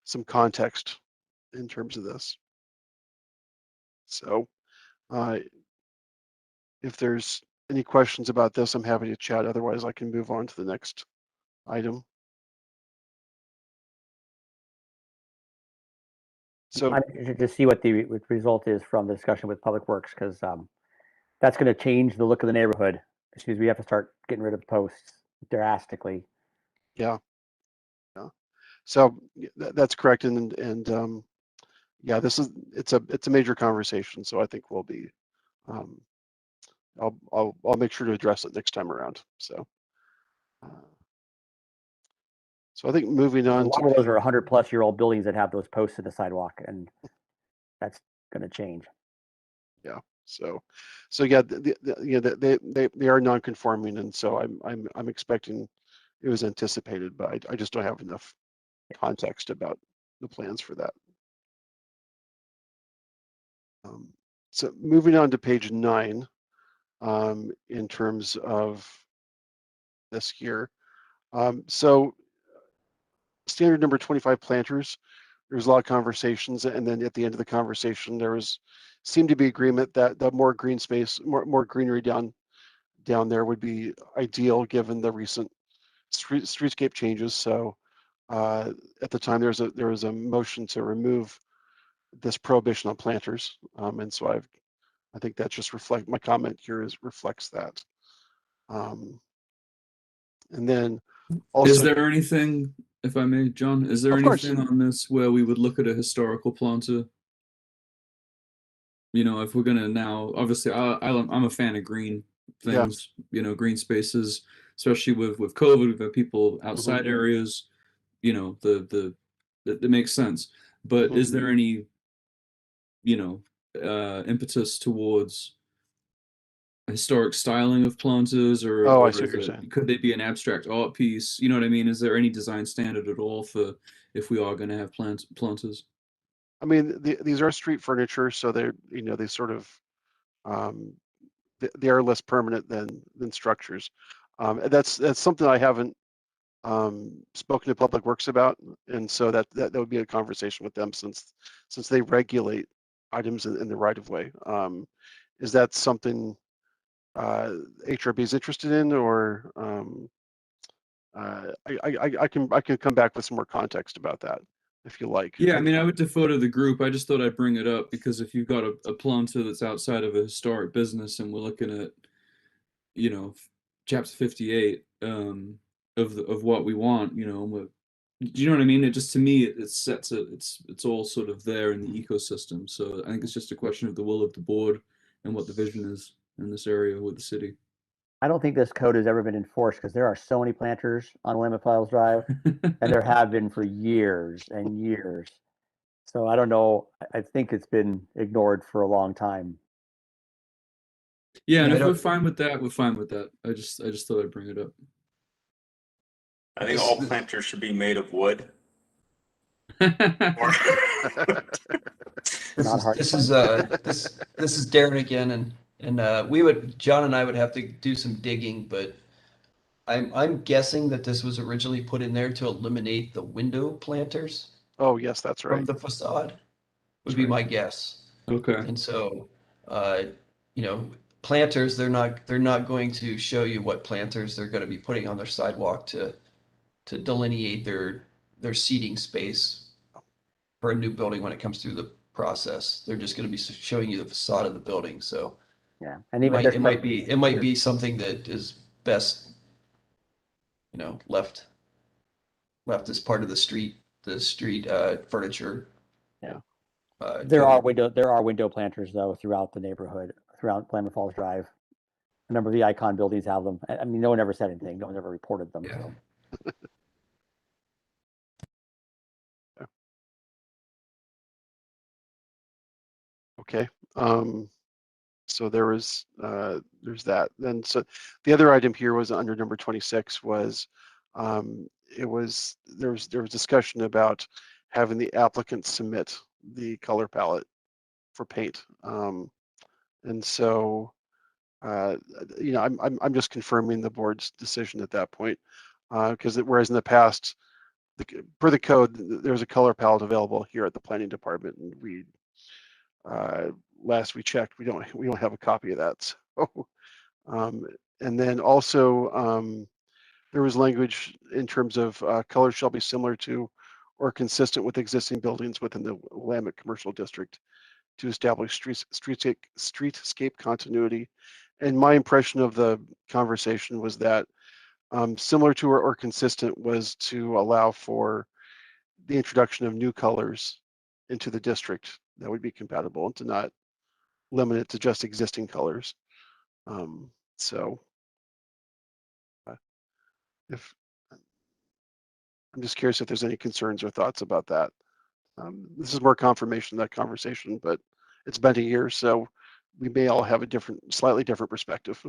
some context in terms of this. So if there's any questions about this, I'm happy to chat. Otherwise, I can move on to the next item. So I'm interested to see what the result is from the discussion with Public Works, because that's going to change the look of the neighborhood. As soon as we have to start getting rid of posts drastically. yeah. So that's correct, and yeah, it's a major conversation. So I think we'll be, I'll make sure to address it next time around. So. So I think moving on. A lot of those are 100-plus-year-old buildings that have those posts in the sidewalk, and that's going to change. Yeah. So yeah, they are non-conforming, and so I'm expecting it was anticipated, but I just don't have enough context about the plans for that. So moving on to page 9, in terms of this here. So standard number 25 planters. There's a lot of conversations, and then at the end of the conversation, there seemed to be agreement that more green space, more greenery down there would be ideal given the recent streetscape changes. So at the time, there was a motion to remove this prohibition on planters, and so I think that just my comment here reflects that. And then also, is there anything, if I may, John, is there anything on this where we would look at a historical planter? If we're gonna now, obviously, I'm a fan of green things. Yeah. Green spaces, especially with COVID, we've got people outside areas. That makes sense. But is there any, impetus towards historic styling of planters, or, I see what you're saying. Could they be an abstract art piece? You know what I mean? Is there any design standard at all for if we are going to have planters? I mean, these are street furniture, so they're they sort of they are less permanent than structures. That's something I haven't spoken to Public Works about, and so that would be a conversation with them since they regulate items in the right of way. Is that something HRB is interested in, or I can come back with some more context about that if you like. Yeah, I mean, I would defer to the group. I just thought I'd bring it up because if you've got a planter that's outside of a historic business and we're looking at, chapter 58 of what we want, you know. Do you know what I mean? It just, to me, it sets it. It's all sort of there in the ecosystem. So I think it's just a question of the will of the board and what the vision is in this area with the city. I don't think this code has ever been enforced because there are so many planters on Willamette Falls Drive, and there have been for years and years. So I don't know. I think it's been ignored for a long time. Yeah, and Yeah, I if we're don't- fine with that, we're fine with that. I just thought I'd bring it up. I think all planters should be made of wood. Not hard This to is this is Darren again, and John and I would have to do some digging, but I'm guessing that this was originally put in there to eliminate the window planters Oh, yes, that's from right. the facade, would That's be right. my guess. Okay. And so, you know, planters, they're not going to show you what planters they're going to be putting on their sidewalk to delineate their seating space for a new building when it comes through the process. They're just going to be showing you the facade of the building. So Yeah, and even this it might be something that is best, you know, left as part of the street furniture. Yeah. There are window planters though throughout the neighborhood, throughout Willamette Falls Drive. A number of the icon buildings have them. I mean, no one ever said anything. No one ever reported them. Yeah. So. Okay. So there's that. Then so the other item here was under number 26 was there was discussion about having the applicant submit the color palette for paint. And so you know, I'm just confirming the board's decision at that point, because whereas in the past, per the code, there's a color palette available here at the planning department, and we last we checked, we don't have a copy of that. So, and then also there was language in terms of colors shall be similar to or consistent with existing buildings within the Willamette Commercial District to establish streetscape continuity. And my impression of the conversation was that similar to or consistent was to allow for the introduction of new colors into the district that would be compatible and to not limit it to just existing colors. So if I'm just curious if there's any concerns or thoughts about that. This is more confirmation of that conversation, but it's been a year, so we may all have a slightly different perspective.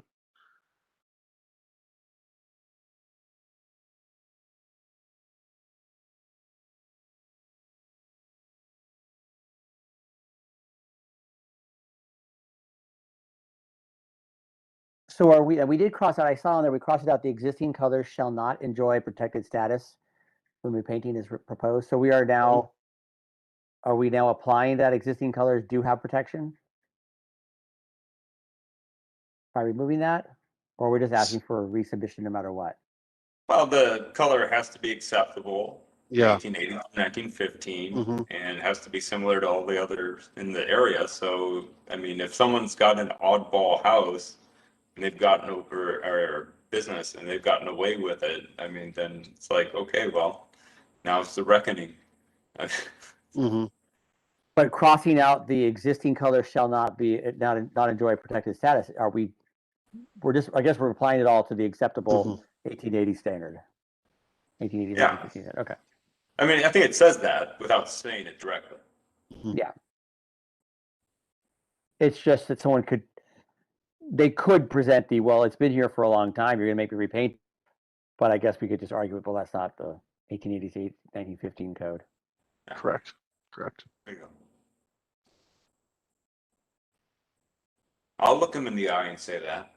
So are we did cross out, I saw on there, we crossed out the existing colors shall not enjoy protected status when repainting is proposed. So are we now applying that existing colors do have protection? By removing that? Or we're just asking for a resubmission no matter what? Well, the color has to be acceptable. Yeah. 1880 to 1915, Mhm. and has to be similar to all the others in the area. So, I mean, if someone's got an oddball house and they've gotten over or business and they've gotten away with it, I mean, then it's like, okay, well, now it's the reckoning. Mhm. But crossing out the existing colors shall not enjoy protected status, I guess we're applying it all to the acceptable 1880 standard. 1880, Yeah. 1915 standard. Okay. I mean, I think it says that without saying it directly. Yeah. It's just that they could present well, it's been here for a long time, you're gonna make me repaint, but I guess we could just argue, well, that's not the 1888, 1915 code. Yeah. Correct. There you go. I'll look him in the eye and say that.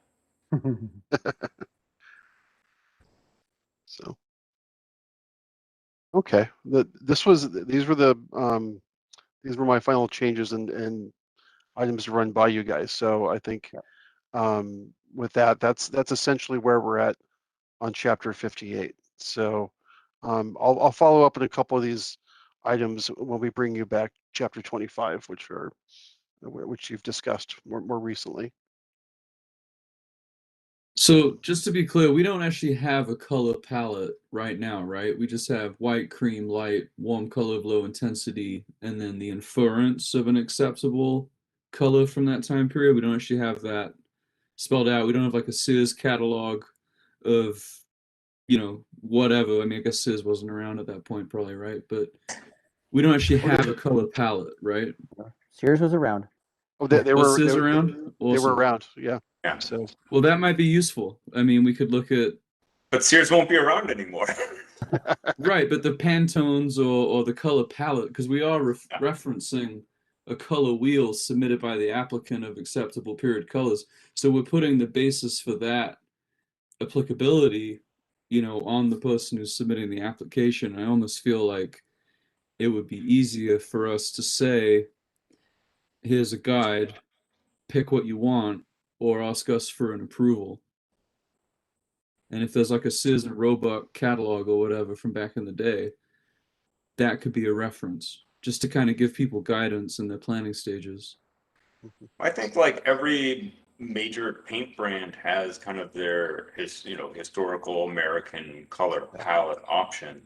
So, okay, these were my final changes and items to run by you guys. So I think with that's essentially where we're at on chapter 58. So I'll follow up on a couple of these items when we bring you back chapter 25, which you've discussed more recently. So just to be clear, we don't actually have a color palette right now, right? We just have white, cream, light, warm color of low intensity, and then the inference of an acceptable color from that time period. We don't actually have that spelled out. We don't have like a Sears catalog of, whatever. I mean, I guess Sears wasn't around at that point, probably, right? But we don't actually have a color palette, right? Sears was around. Oh, they Was were Sears they, around? they were Awesome. around. Yeah. Yeah. So Well, that might be useful. I mean, we could look at But Sears won't be around anymore. right, but the Pantones or the color palette, because we are referencing a color wheel submitted by the applicant of acceptable period colors. So we're putting the basis for that applicability, on the person who's submitting the application. I almost feel like it would be easier for us to say, here's a guide, pick what you want, or ask us for an approval. And if there's like a Sears and Roebuck catalog or whatever from back in the day, that could be a reference just to kind of give people guidance in their planning stages. I think like every major paint brand has kind of their historical American color palette option.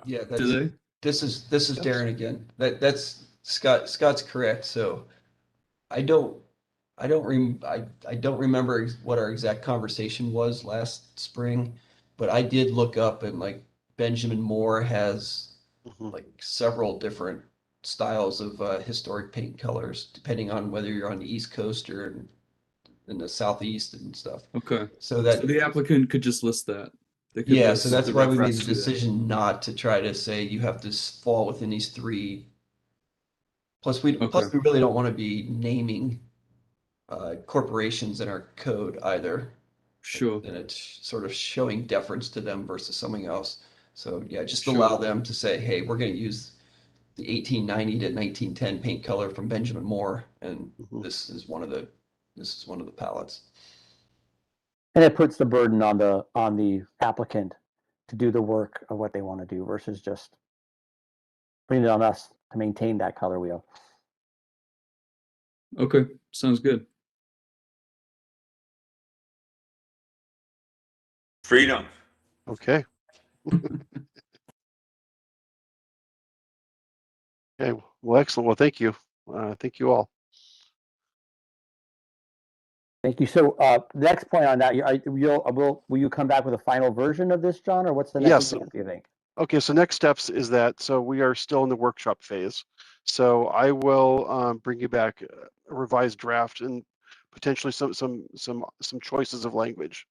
Yeah, Do they? this is Darren again. That's Scott. Scott's correct. So I don't I don't remember what our exact conversation was last spring, but I did look up, and like Benjamin Moore has like several different styles of historic paint colors, depending on whether you're on the East Coast or in the Southeast and stuff. Okay. So that, So the applicant could just list that. They could yeah, list so that's the why we made reference the to that. decision not to try to say you have to fall within these three. Plus we really don't want to be naming corporations in our code either. Sure. And it's sort of showing deference to them versus something else. So yeah, just Sure. allow them to say, hey, we're going to use the 1890 to 1910 paint color from Benjamin Moore, and this is one of the palettes. And it puts the burden on the applicant to do the work of what they want to do versus just putting it on us to maintain that color wheel. Okay, sounds good. Freedom. Okay. Okay. Well, excellent. Well, thank you. Thank you all. Thank you. So next point on that, will you come back with a final version of this, John, or what's the next step, do you think? Okay, so next steps is that, so we are still in the workshop phase. So I will bring you back a revised draft and potentially some choices of language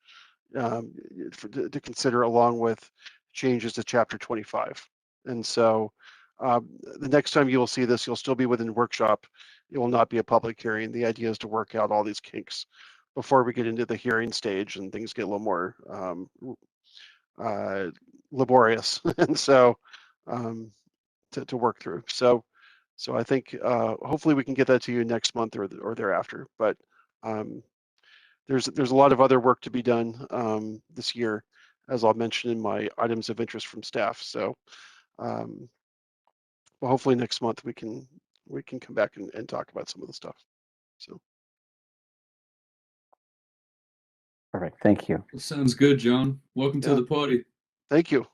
to consider, along with changes to chapter 25. And so the next time you will see this, you'll still be within workshop. It will not be a public hearing. The idea is to work out all these kinks before we get into the hearing stage and things get a little more laborious, and so to work through. So I think hopefully we can get that to you next month or thereafter. But there's a lot of other work to be done this year, as I'll mention in my items of interest from staff. So well, hopefully next month we can come back and talk about some of the stuff. So Perfect. Thank you. Sounds good, John. Welcome to the party. Thank you.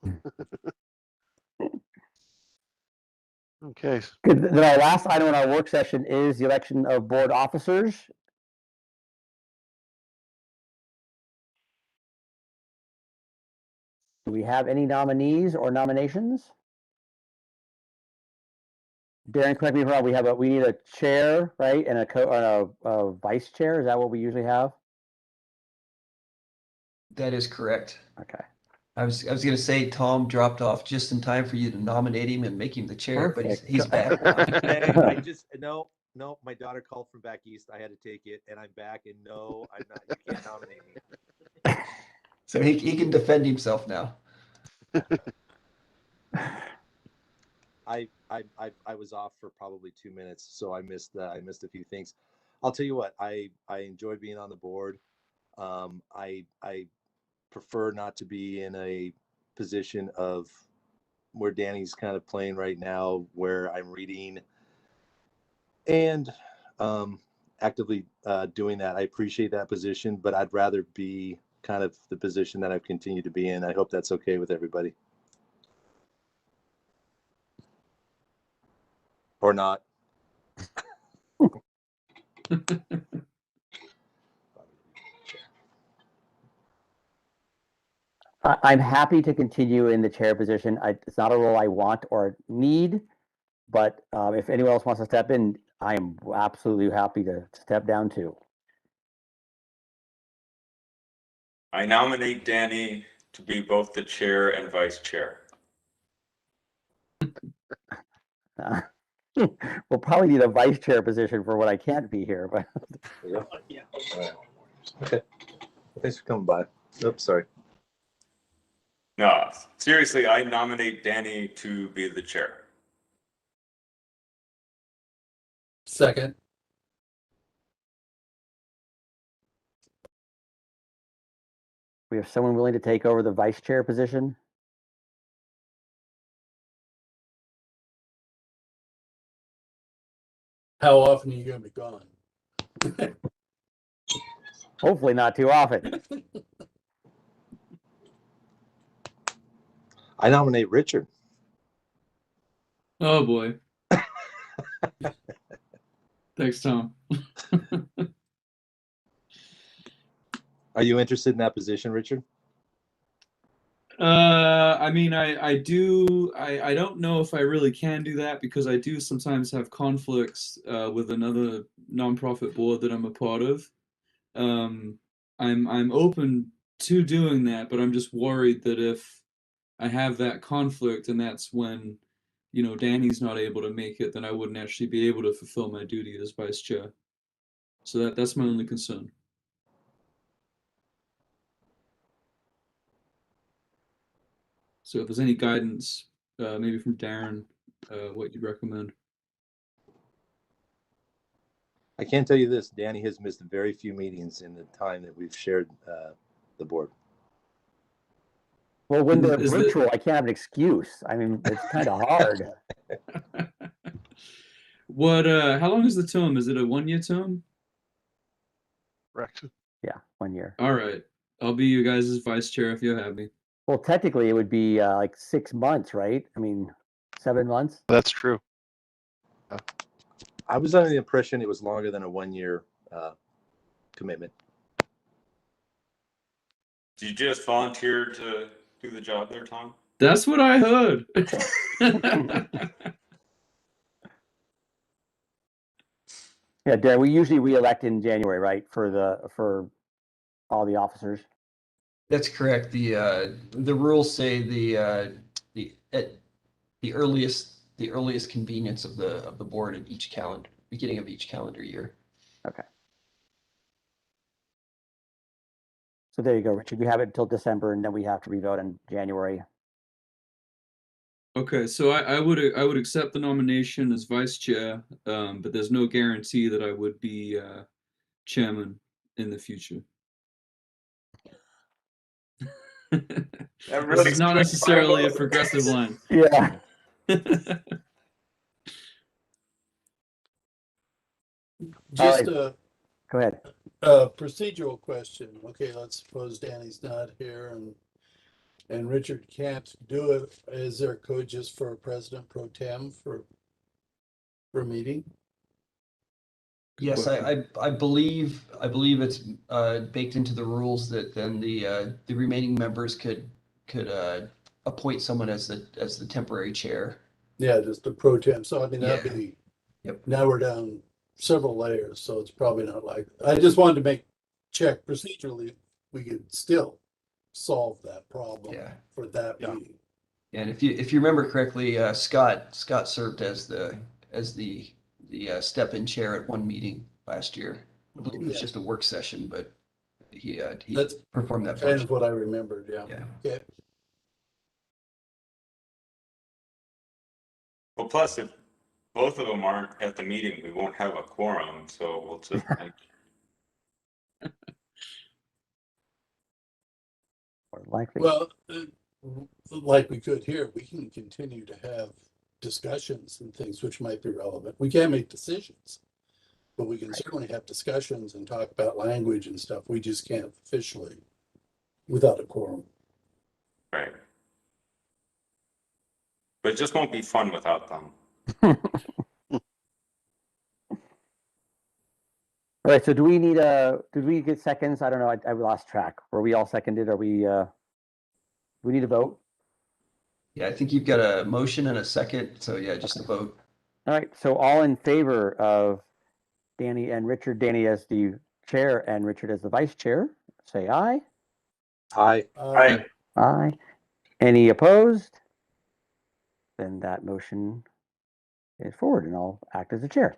Okay. Good. Then our last item in our work session is the election of board officers. Do we have any nominees or nominations? Darren, correct me if I'm wrong. We need a chair, right, and a vice chair. Is that what we usually have? That is correct. Okay. I was going to say Tom dropped off just in time for you to nominate him and make him the chair, but he's back now. Hey, I just no, my daughter called from back east. I had to take it, and I'm back. And no, I'm not. You can't nominate me. So he can defend himself now. I was off for probably 2 minutes, so I missed a few things. I'll tell you what, I enjoyed being on the board. I prefer not to be in a position of where Danny's kind of playing right now, where I'm reading and actively doing that. I appreciate that position, but I'd rather be kind of the position that I've continued to be in. I hope that's okay with everybody. Or not. I'm happy to continue in the chair position. It's not a role I want or need, but if anyone else wants to step in, I am absolutely happy to step down too. I nominate Danny to be both the chair and vice chair. We'll probably need a vice chair position for when I can't be here, but Yeah. All right. Okay. Thanks for coming by. Oops, sorry. No, seriously, I nominate Danny to be the chair. Second. we have someone willing to take over the vice chair position. How often are you going to be gone? Hopefully not too often. I nominate Richard. Oh boy. Thanks, Tom. Are you interested in that position, Richard? I mean, I do. I don't know if I really can do that because I do sometimes have conflicts with another nonprofit board that I'm a part of. I'm open to doing that, but I'm just worried that if I have that conflict and that's when, you know, Danny's not able to make it, then I wouldn't actually be able to fulfill my duty as vice chair. So that's my only concern. So if there's any guidance, maybe from Darren, what you'd recommend. I can tell you this, Danny has missed very few meetings in the time that we've shared the board. Well, when they're virtual, I can't have an excuse. I mean, it's kind of hard. What? How long is the term? Is it a 1-year term? Correct. Yeah, 1 year. All right, I'll be you guys' vice chair if you have me. Well, technically, it would be like 6 months, right? I mean, 7 months. That's true. I was under the impression it was longer than a 1-year commitment. Did you just volunteer to do the job there, Tom? That's what I heard. Yeah, Darren, we usually re-elect in January, right? For all the officers. That's correct. The rules say the earliest convenience of the board at each beginning of each calendar year. Okay. So there you go, Richard. We have it until December, and then we have to revote in January. Okay, so I would accept the nomination as vice chair, but there's no guarantee that I would be chairman in the future. This is not necessarily a progressive line. Yeah. Just right. Go ahead. a procedural question. Okay, let's suppose Danny's not here and Richard can't do it. Is there a code just for President Pro Tem for a meeting? Yes, I believe it's baked into the rules that then the remaining members could appoint someone as the temporary chair. Yeah, just the Pro Tem. So I mean, that'd Yeah. be, Yep. now we're down several layers, so it's probably not like, I just wanted to check procedurally, we could still solve that problem Yeah. for that Yeah. meeting. And if you remember correctly, Scott served as the step-in chair at one meeting last year. I believe it was Yeah. just a work session, but he That's performed that kind function. of what I remembered, yeah. Yeah. Okay. Well, plus if both of them aren't at the meeting, we won't have a quorum, so we'll just make Or likely. Well, like we could here, we can continue to have discussions and things which might be relevant. We can't make decisions, but we can certainly have discussions and talk about language and stuff. We just can't officially without a quorum. Right. But it just won't be fun without them. All right, so did we get seconds? I don't know, I lost track. Were we all seconded? Are we need a vote? Yeah, I think you've got a motion and a second, so yeah, just a vote. All right, so all in favor of Danny and Richard, Danny as the chair and Richard as the vice chair, say aye. Aye. Aye. Any opposed? Then that motion is forward and I'll act as the chair.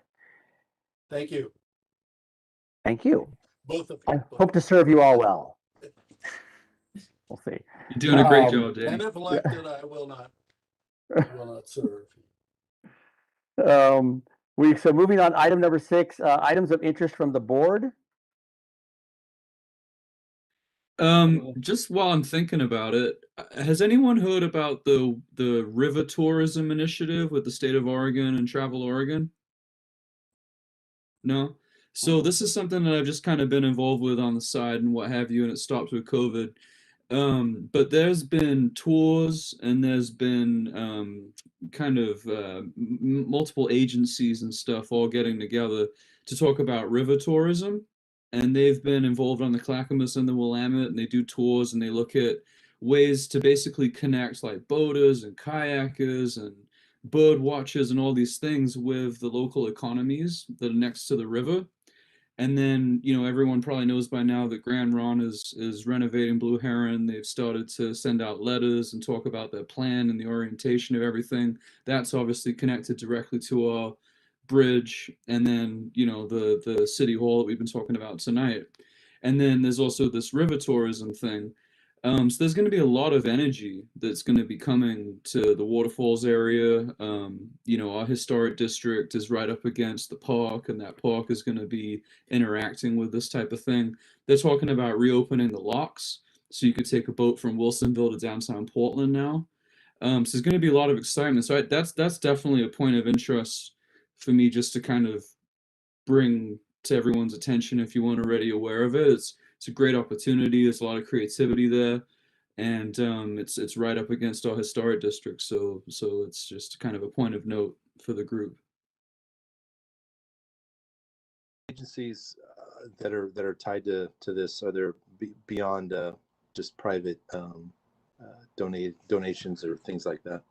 Thank you, Thank you. both of I you. hope to serve you all well. We'll see. You're doing a great job, And Danny. if elected, I will not serve. So moving on, item number 6, items of interest from the board. Just while I'm thinking about it, has anyone heard about the river tourism initiative with the state of Oregon and Travel Oregon? No? So this is something that I've just kind of been involved with on the side and what have you, and it stopped with COVID. But there's been tours and there's been kind of multiple agencies and stuff all getting together to talk about river tourism. And they've been involved on the Clackamas and the Willamette, and they do tours and they look at ways to basically connect like boaters and kayakers and bird watchers and all these things with the local economies that are next to the river. And then, you know, everyone probably knows by now that Grand Ron is renovating Blue Heron. They've started to send out letters and talk about their plan and the orientation of everything. That's obviously connected directly to our bridge, and then, you know, the city hall that we've been talking about tonight. And then there's also this river tourism thing. So there's going to be a lot of energy that's going to be coming to the waterfalls area. You know, our historic district is right up against the park, and that park is going to be interacting with this type of thing. They're talking about reopening the locks, so you could take a boat from Wilsonville to downtown Portland now. So there's going to be a lot of excitement. So that's definitely a point of interest for me, just to kind of bring to everyone's attention if you weren't already aware of it. It's a great opportunity. There's a lot of creativity there, and it's right up against our historic district. So it's just kind of a point of note for the group. Agencies that are tied to this, are there beyond just private donations or things like that?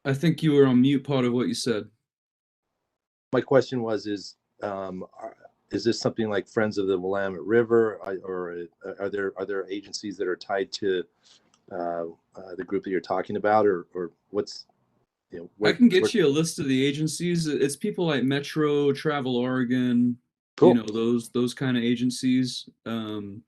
I think you were on mute part of what you said. My question was, is this something like Friends of the Willamette River, or are there agencies that are tied to the group that you're talking about, or what's, you know? I can get you a list of the agencies. It's people like Metro, Travel Oregon, Cool. you know, those kind of agencies. And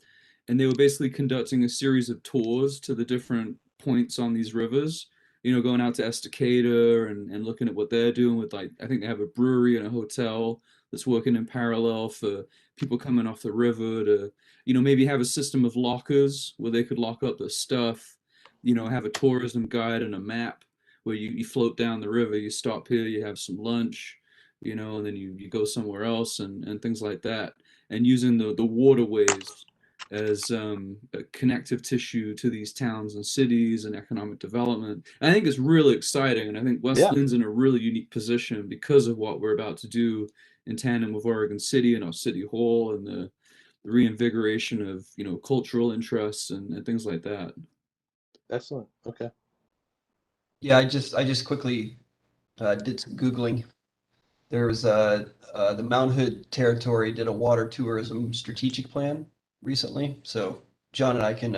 they were basically conducting a series of tours to the different points on these rivers, you know, going out to Estacada and looking at what they're doing with, like, I think they have a brewery and a hotel that's working in parallel for people coming off the river to, you know, maybe have a system of lockers where they could lock up their stuff, you know, have a tourism guide and a map where you float down the river, you stop here, you have some lunch, you know, and then you go somewhere else and things like that. And using the waterways as a connective tissue to these towns and cities and economic development. I think it's really exciting, and I think West Lynn's in a really unique position because of what we're about to do in tandem with Oregon City and our city hall and the reinvigoration of, you know, cultural interests and things like that. Excellent. Okay. Yeah, I just quickly did some Googling. There was the Mount Hood Territory did a water tourism strategic plan recently. So John and I can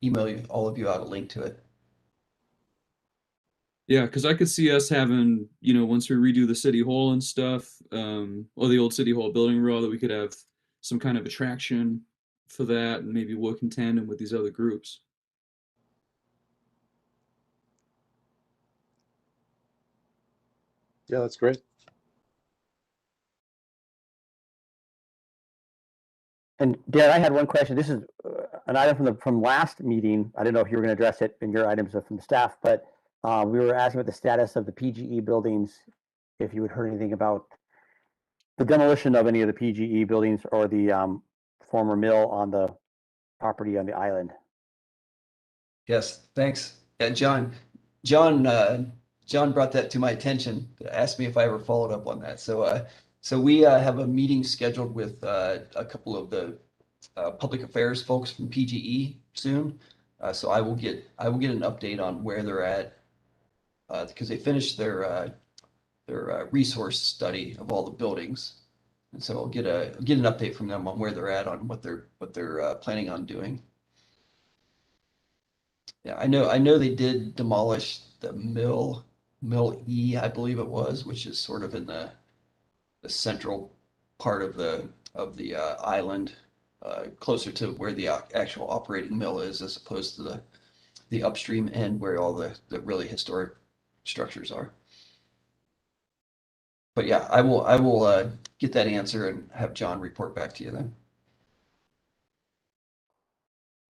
email you, all of you out a link to it. Yeah, because I could see us having, you know, once we redo the city hall and stuff, or the old city hall building rather, we could have some kind of attraction for that and maybe work in tandem with these other groups. Yeah, that's great. And Dan, I had one question. This is an item from last meeting. I don't know if you were going to address it in your items from the staff, but we were asking about the status of the PGE buildings, if you had heard anything about the demolition of any of the PGE buildings or the former mill on the property on the island. Yes, thanks. Yeah, John brought that to my attention, asked me if I ever followed up on that. So we have a meeting scheduled with a couple of the public affairs folks from PGE soon. So I will get an update on where they're at because they finished their resource study of all the buildings, and so I'll get an update from them on where they're at on what they're planning on doing. Yeah, I know they did demolish the mill E, I believe it was, which is sort of in the central part of the island, closer to where the actual operating mill is, as opposed to the upstream end where all the really historic structures are. But yeah, I will get that answer and have John report back to you then.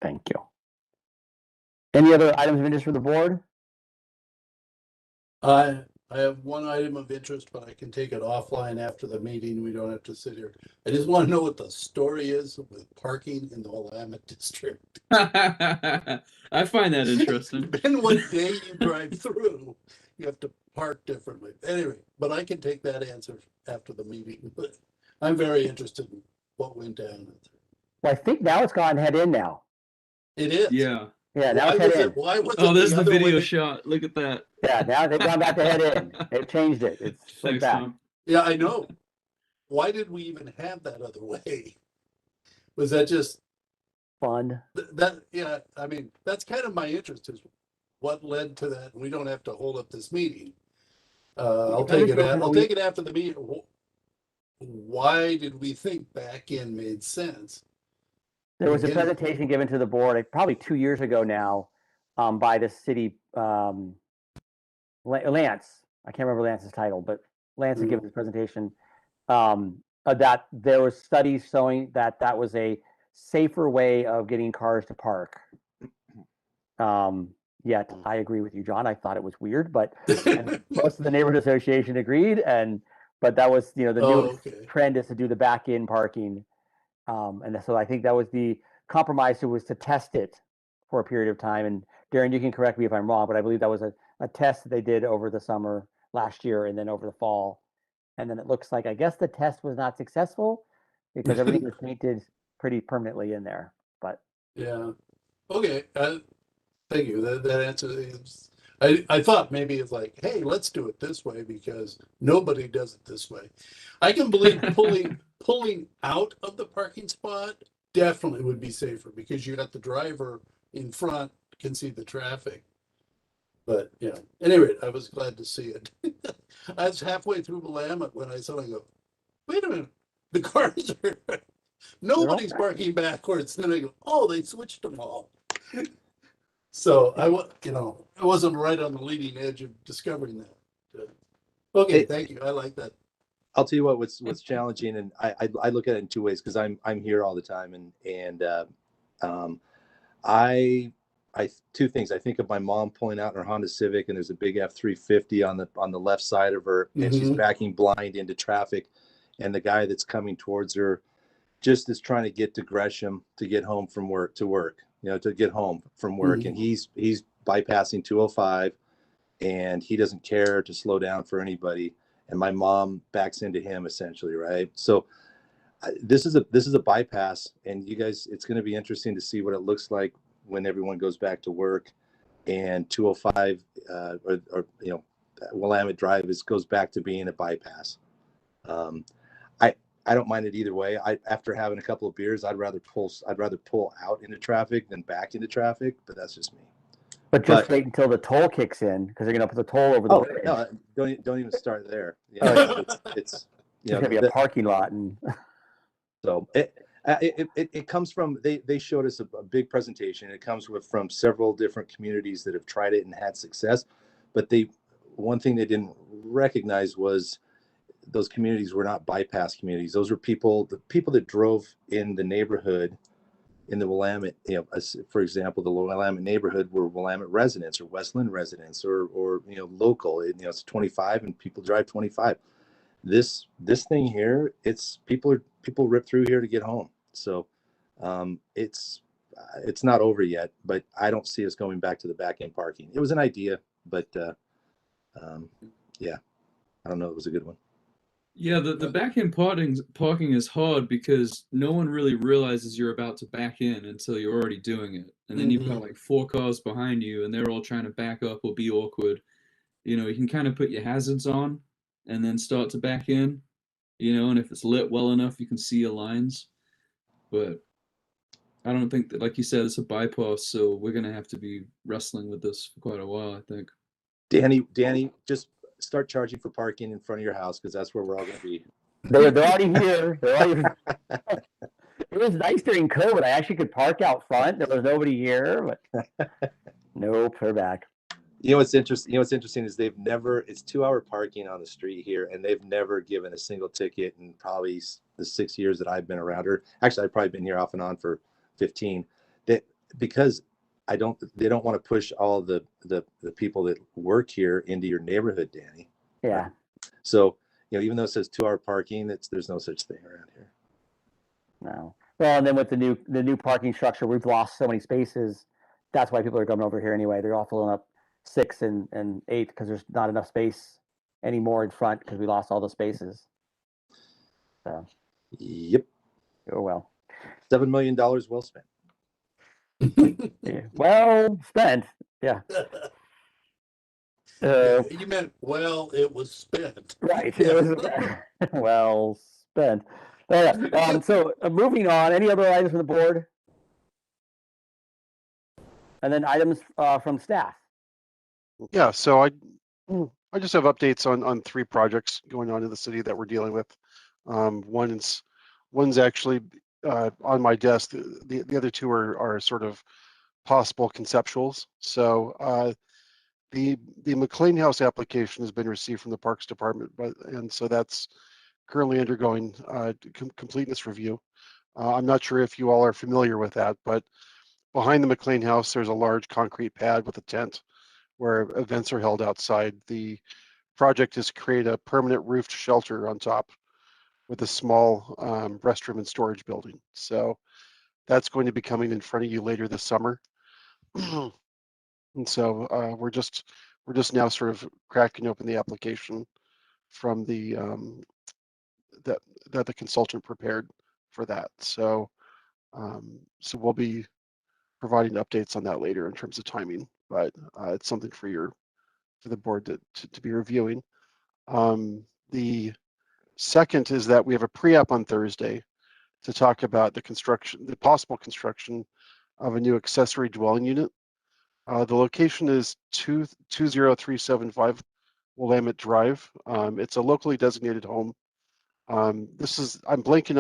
Thank you. Any other items of interest for the board? I have one item of interest, but I can take it offline after the meeting. We don't have to sit here. I just want to know what the story is with parking in the Willamette district. I find that interesting. Then one day you drive through, you have to park differently. Anyway, but I can take that answer after the meeting. But I'm very interested in what went down. Well, I think now it's gone head in now. It is. Yeah. Yeah, now Why it's head was in. it? Why was Oh, it there's the other video way? shot. Look at that. Yeah, now they've gone back to head in. They've changed it. It's went Thanks, back. Tom. Yeah, I know. Why did we even have that other way? Was that just Fun. that? Yeah, I mean, that's kind of my interest is what led to that. We don't have to hold up this meeting. I'll take it after the meeting. Why did we think back in made sense? There was a Again. presentation given to the board probably 2 years ago now by the city, Lance. I can't remember Lance's title, but Lance had given this presentation that there was studies showing that that was a safer way of getting cars to park. Yet I agree with you, John. I thought it was weird, but most of the neighborhood association agreed. But that was, the new trend is to do the back in parking. And so I think that was the compromise, was to test it for a period of time. And Darren, you can correct me if I'm wrong, but I believe that was a test that they did over the summer last year and then over the fall. And then it looks like, I guess the test was not successful because everything was painted pretty permanently in there. But yeah, okay. Thank you. That answer is. I thought maybe it's like, hey, let's do it this way because nobody does it this way. I can believe pulling out of the parking spot definitely would be safer because you got the driver in front can see the traffic. But yeah, anyway, I was glad to see it. I was halfway through Willamette when I suddenly go, wait a minute, the cars are nobody's parking backwards. Then I go, oh, they switched them all. So I wasn't right on the leading edge of discovering that. Okay, thank you. I like that. I'll tell you what's challenging, and I look at it in two ways because I'm here all the time, and I two things. I think of my mom pulling out in her Honda Civic, and there's a big F-350 on the left side of her, and she's backing blind into traffic, and the guy that's coming towards her just is trying to get to Gresham to get home from work to get home from work, and he's bypassing 205, and he doesn't care to slow down for anybody, and my mom backs into him essentially, right? So this is a bypass, and you guys, it's going to be interesting to see what it looks like when everyone goes back to work, and 205 or Willamette Drive goes back to being a bypass. I don't mind it either way. After having a couple of beers, I'd rather pull out into traffic than back into traffic, but that's just me. But wait until the toll kicks in because they're going to put the toll over the bridge. No, don't even start there. It's going to be a parking lot, and so it comes from they showed us a big presentation. It comes from several different communities that have tried it and had success, but one thing they didn't recognize was those communities were not bypass communities. Those were the people that drove in the neighborhood in the Willamette, for example, the Willamette neighborhood were Willamette residents or West Linn residents or local. It's 25 and people drive 25. this thing here, it's people rip through here to get home. So it's not over yet, but I don't see us going back to the back end parking. It was an idea, but yeah, I don't know. It was a good one. Yeah, the back end parking is hard because no one really realizes you're about to back in until you're already doing it. And then you've got like 4 cars behind you and they're all trying to back up or be awkward. You know, you can kind of put your hazards on and then start to back in, you know, and if it's lit well enough, you can see your lines. But I don't think that, like you said, it's a bypass, so we're going to have to be wrestling with this for quite a while, I think. Danny, just start charging for parking in front of your house because that's where we're all going to be. They're already here. It was nice during COVID. I actually could park out front. There was nobody here, but nope, they're back. You know what's interesting? Is it's 2-hour parking on the street here, and they've never given a single ticket in probably the 6 years that I've been around her. Actually, I've probably been here off and on for 15. Because they don't want to push all the people that work here into your neighborhood, Danny. Yeah. So, you know, even though it says 2-hour parking, there's no such thing around here. No. Well, and then with the new parking structure, we've lost so many spaces. That's why people are coming over here anyway. They're all filling up 6 and 8 because there's not enough space anymore in front because we lost all the spaces. So. Yep. Oh well. $7 million well spent. Yeah, well spent. Yeah. You meant, well, it was spent. Right. Yeah. It was well spent. So moving on, any other items from the board? And then items from staff. Yeah, so I just have updates on 3 projects going on in the city that we're dealing with. One's actually on my desk. The other 2 are sort of possible conceptuals. So the McLean House application has been received from the Parks Department, and so that's currently undergoing completeness review. I'm not sure if you all are familiar with that, but behind the McLean House, there's a large concrete pad with a tent where events are held outside. The project is to create a permanent roofed shelter on top with a small restroom and storage building. So that's going to be coming in front of you later this summer. And so we're just now sort of cracking open the application from the that the consultant prepared for that. So so we'll be providing updates on that later in terms of timing, but it's something for the board to be reviewing. The second is that we have a pre-app on Thursday to talk about the possible construction of a new accessory dwelling unit. The location is 20375 Willamette Drive. It's a locally designated home. I'm blanking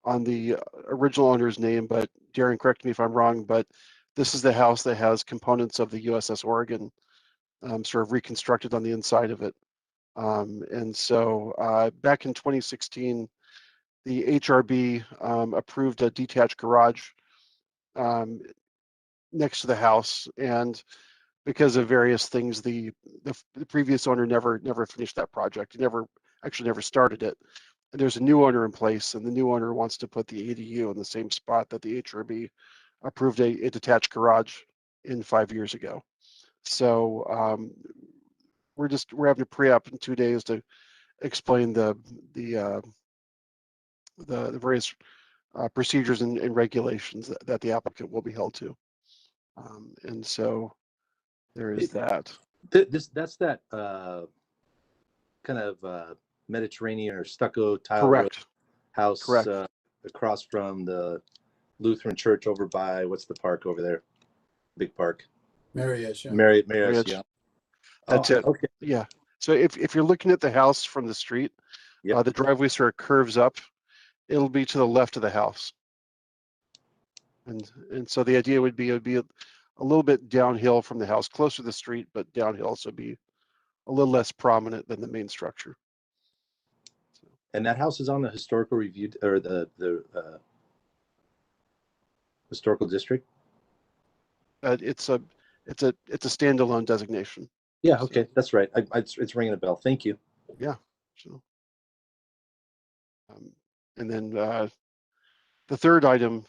on the original owner's name, but Darren, correct me if I'm wrong, but this is the house that has components of the USS Oregon sort of reconstructed on the inside of it. And so back in 2016, the HRB approved a detached garage next to the house, and because of various things, the previous owner never finished that project. He never started it. And there's a new owner in place, and the new owner wants to put the ADU in the same spot that the HRB approved a detached garage in 5 years ago. So we're having a pre-app in 2 days to explain the various procedures and regulations that the applicant will be held to. And so there is that. That's that kind of Mediterranean or stucco tile Correct. house. Correct. Across from the Lutheran church over by, what's the park over there? Big park. Marriott, yeah. Marriott, yeah. That's it. Okay. Yeah. So if you're looking at the house from the street, Yep. the driveway sort of curves up. It'll be to the left of the house. And so the idea would be it would be a little bit downhill from the house, closer to the street, but downhill, so be a little less prominent than the main structure. And that house is on the historical review or the historical district. It's a standalone designation. Yeah. Okay, that's right. It's ringing a bell. Thank you. Yeah, So, and then the third item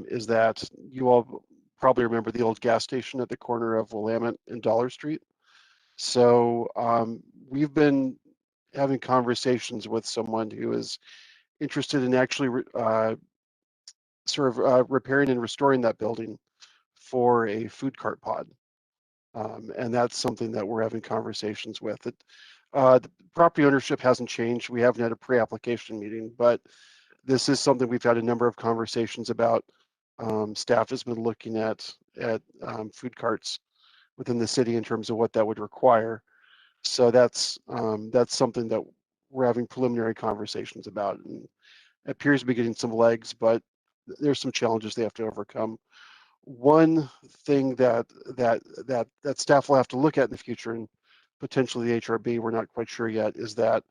is that you all probably remember the old gas station at the corner of Willamette and Dollar Street. So we've been having conversations with someone who is interested in actually repairing and restoring that building for a food cart pod. And that's something that we're having conversations with. The property ownership hasn't changed. We haven't had a pre-application meeting, but this is something we've had a number of conversations about. Staff has been looking at food carts within the city in terms of what that would require. So that's something that we're having preliminary conversations about, and it appears to be getting some legs, but there's some challenges they have to overcome. One thing that staff will have to look at in the future, and potentially the HRB, we're not quite sure yet, is that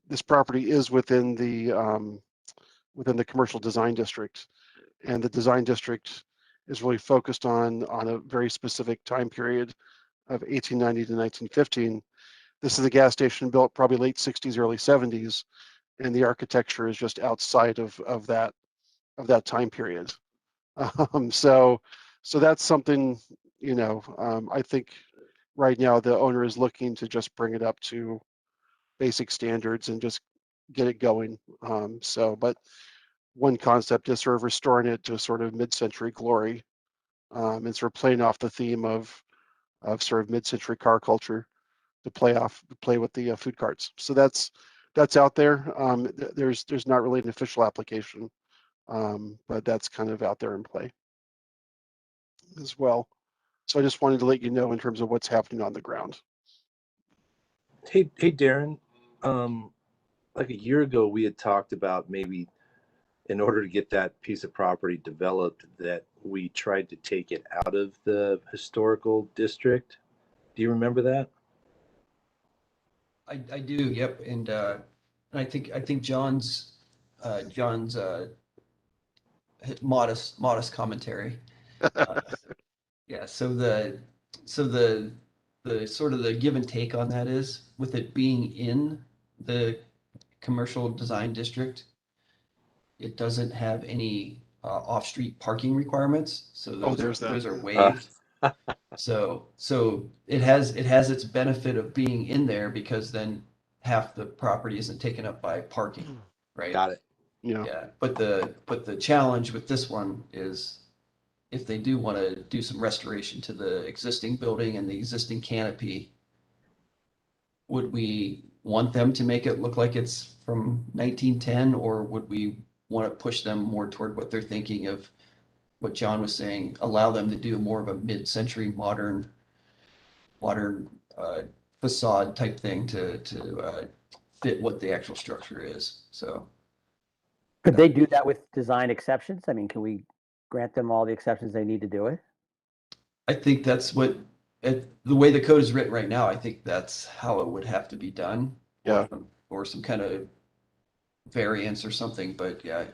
this property is within the commercial design district, and the design district is really focused on a very specific time period of 1890 to 1915. This is a gas station built probably late 60s, early 70s, and the architecture is just outside of that time period. So that's something, I think right now the owner is looking to just bring it up to basic standards and just get it going. But one concept is sort of restoring it to sort of mid-century glory, and sort of playing off the theme of sort of mid-century car culture to play with the food carts. So that's out there. There's not really an official application, but that's kind of out there in play as well. So I just wanted to let you know in terms of what's happening on the ground. Hey, Darren. Like a year ago, we had talked about maybe in order to get that piece of property developed, that we tried to take it out of the historical district. Do you remember that? I do, yep, and I think John's modest commentary. Yeah, so the sort of the give and take on that is, with it being in the commercial design district, it doesn't have any off-street parking requirements, so those are waived. So it has its benefit of being in there, because then half the property isn't taken up by parking, right? Got it. Yeah, but the challenge with this one is, if they do want to do some restoration to the existing building and the existing canopy, would we want them to make it look like it's from 1910, or would we want to push them more toward what they're thinking of, what John was saying, allow them to do more of a mid-century modern facade type thing to fit what the actual structure is? So Could they do that with design exceptions? I mean, can we grant them all the exceptions they need to do it? I think that's what, the way the code is written right now, I think that's how it would have to be done. Yeah. Or some kind of variance or something, but yeah.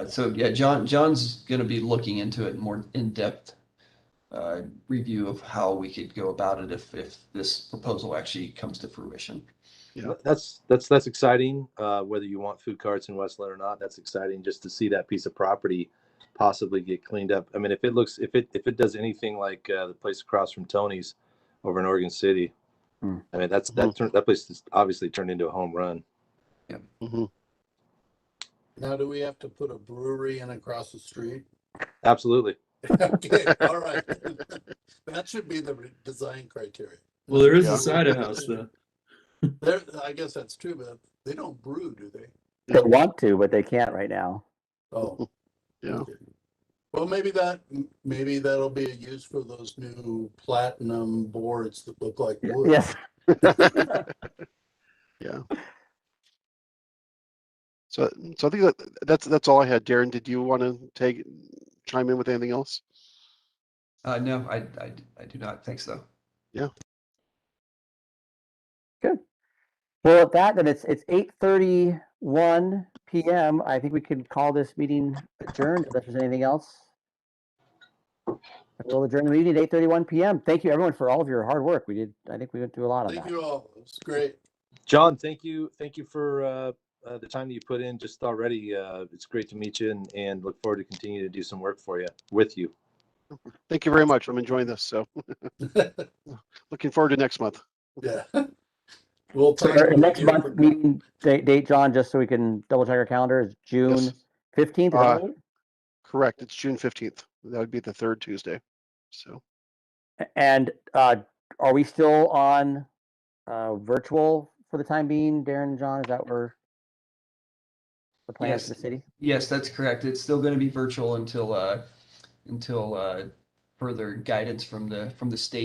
So yeah, John's going to be looking into it more in-depth review of how we could go about it if this proposal actually comes to fruition. Yeah, that's exciting. Whether you want food carts in Westland or not, that's exciting just to see that piece of property possibly get cleaned up. I mean, if it does anything like the place across from Tony's over in Oregon City, I mean, that place is obviously turned into a home run. Yeah. Mm-hmm. Now, do we have to put a brewery in across the street? Absolutely. Okay, all right. That should be the design criteria. Well, there is a cider house there. I guess that's true, but they don't brew, do they? They want to, but they can't right now. Oh, Yeah. okay. Well, maybe that'll be a use for those new platinum boards that look like wood. Yes. Yeah. So I think that's all I had. Darren, did you want to chime in with anything else? No, I do not think so. Yeah. Good. Well, at that, then it's 8:31 p.m. I think we could call this meeting adjourned unless there's anything else. We'll adjourn the meeting at 8:31 p.m. Thank you, everyone, for all of your hard work. I think we went through a lot on Thank that. you all. It was great. John, thank you for the time that you put in just already. It's great to meet you, and look forward to continue to do some work with you. Thank you very much. I'm enjoying this. So looking forward to next month. Yeah. We'll So talk our when we next hear month from you. meeting date, John, just so we can double check our calendar, is June Yes. 15th. Is that right? Correct. It's June 15th. That would be the third Tuesday. So And are we still on virtual for the time being, Darren and John? Is that where the plans Yes. for the city? Yes, that's correct. It's still going to be virtual until further guidance from the state.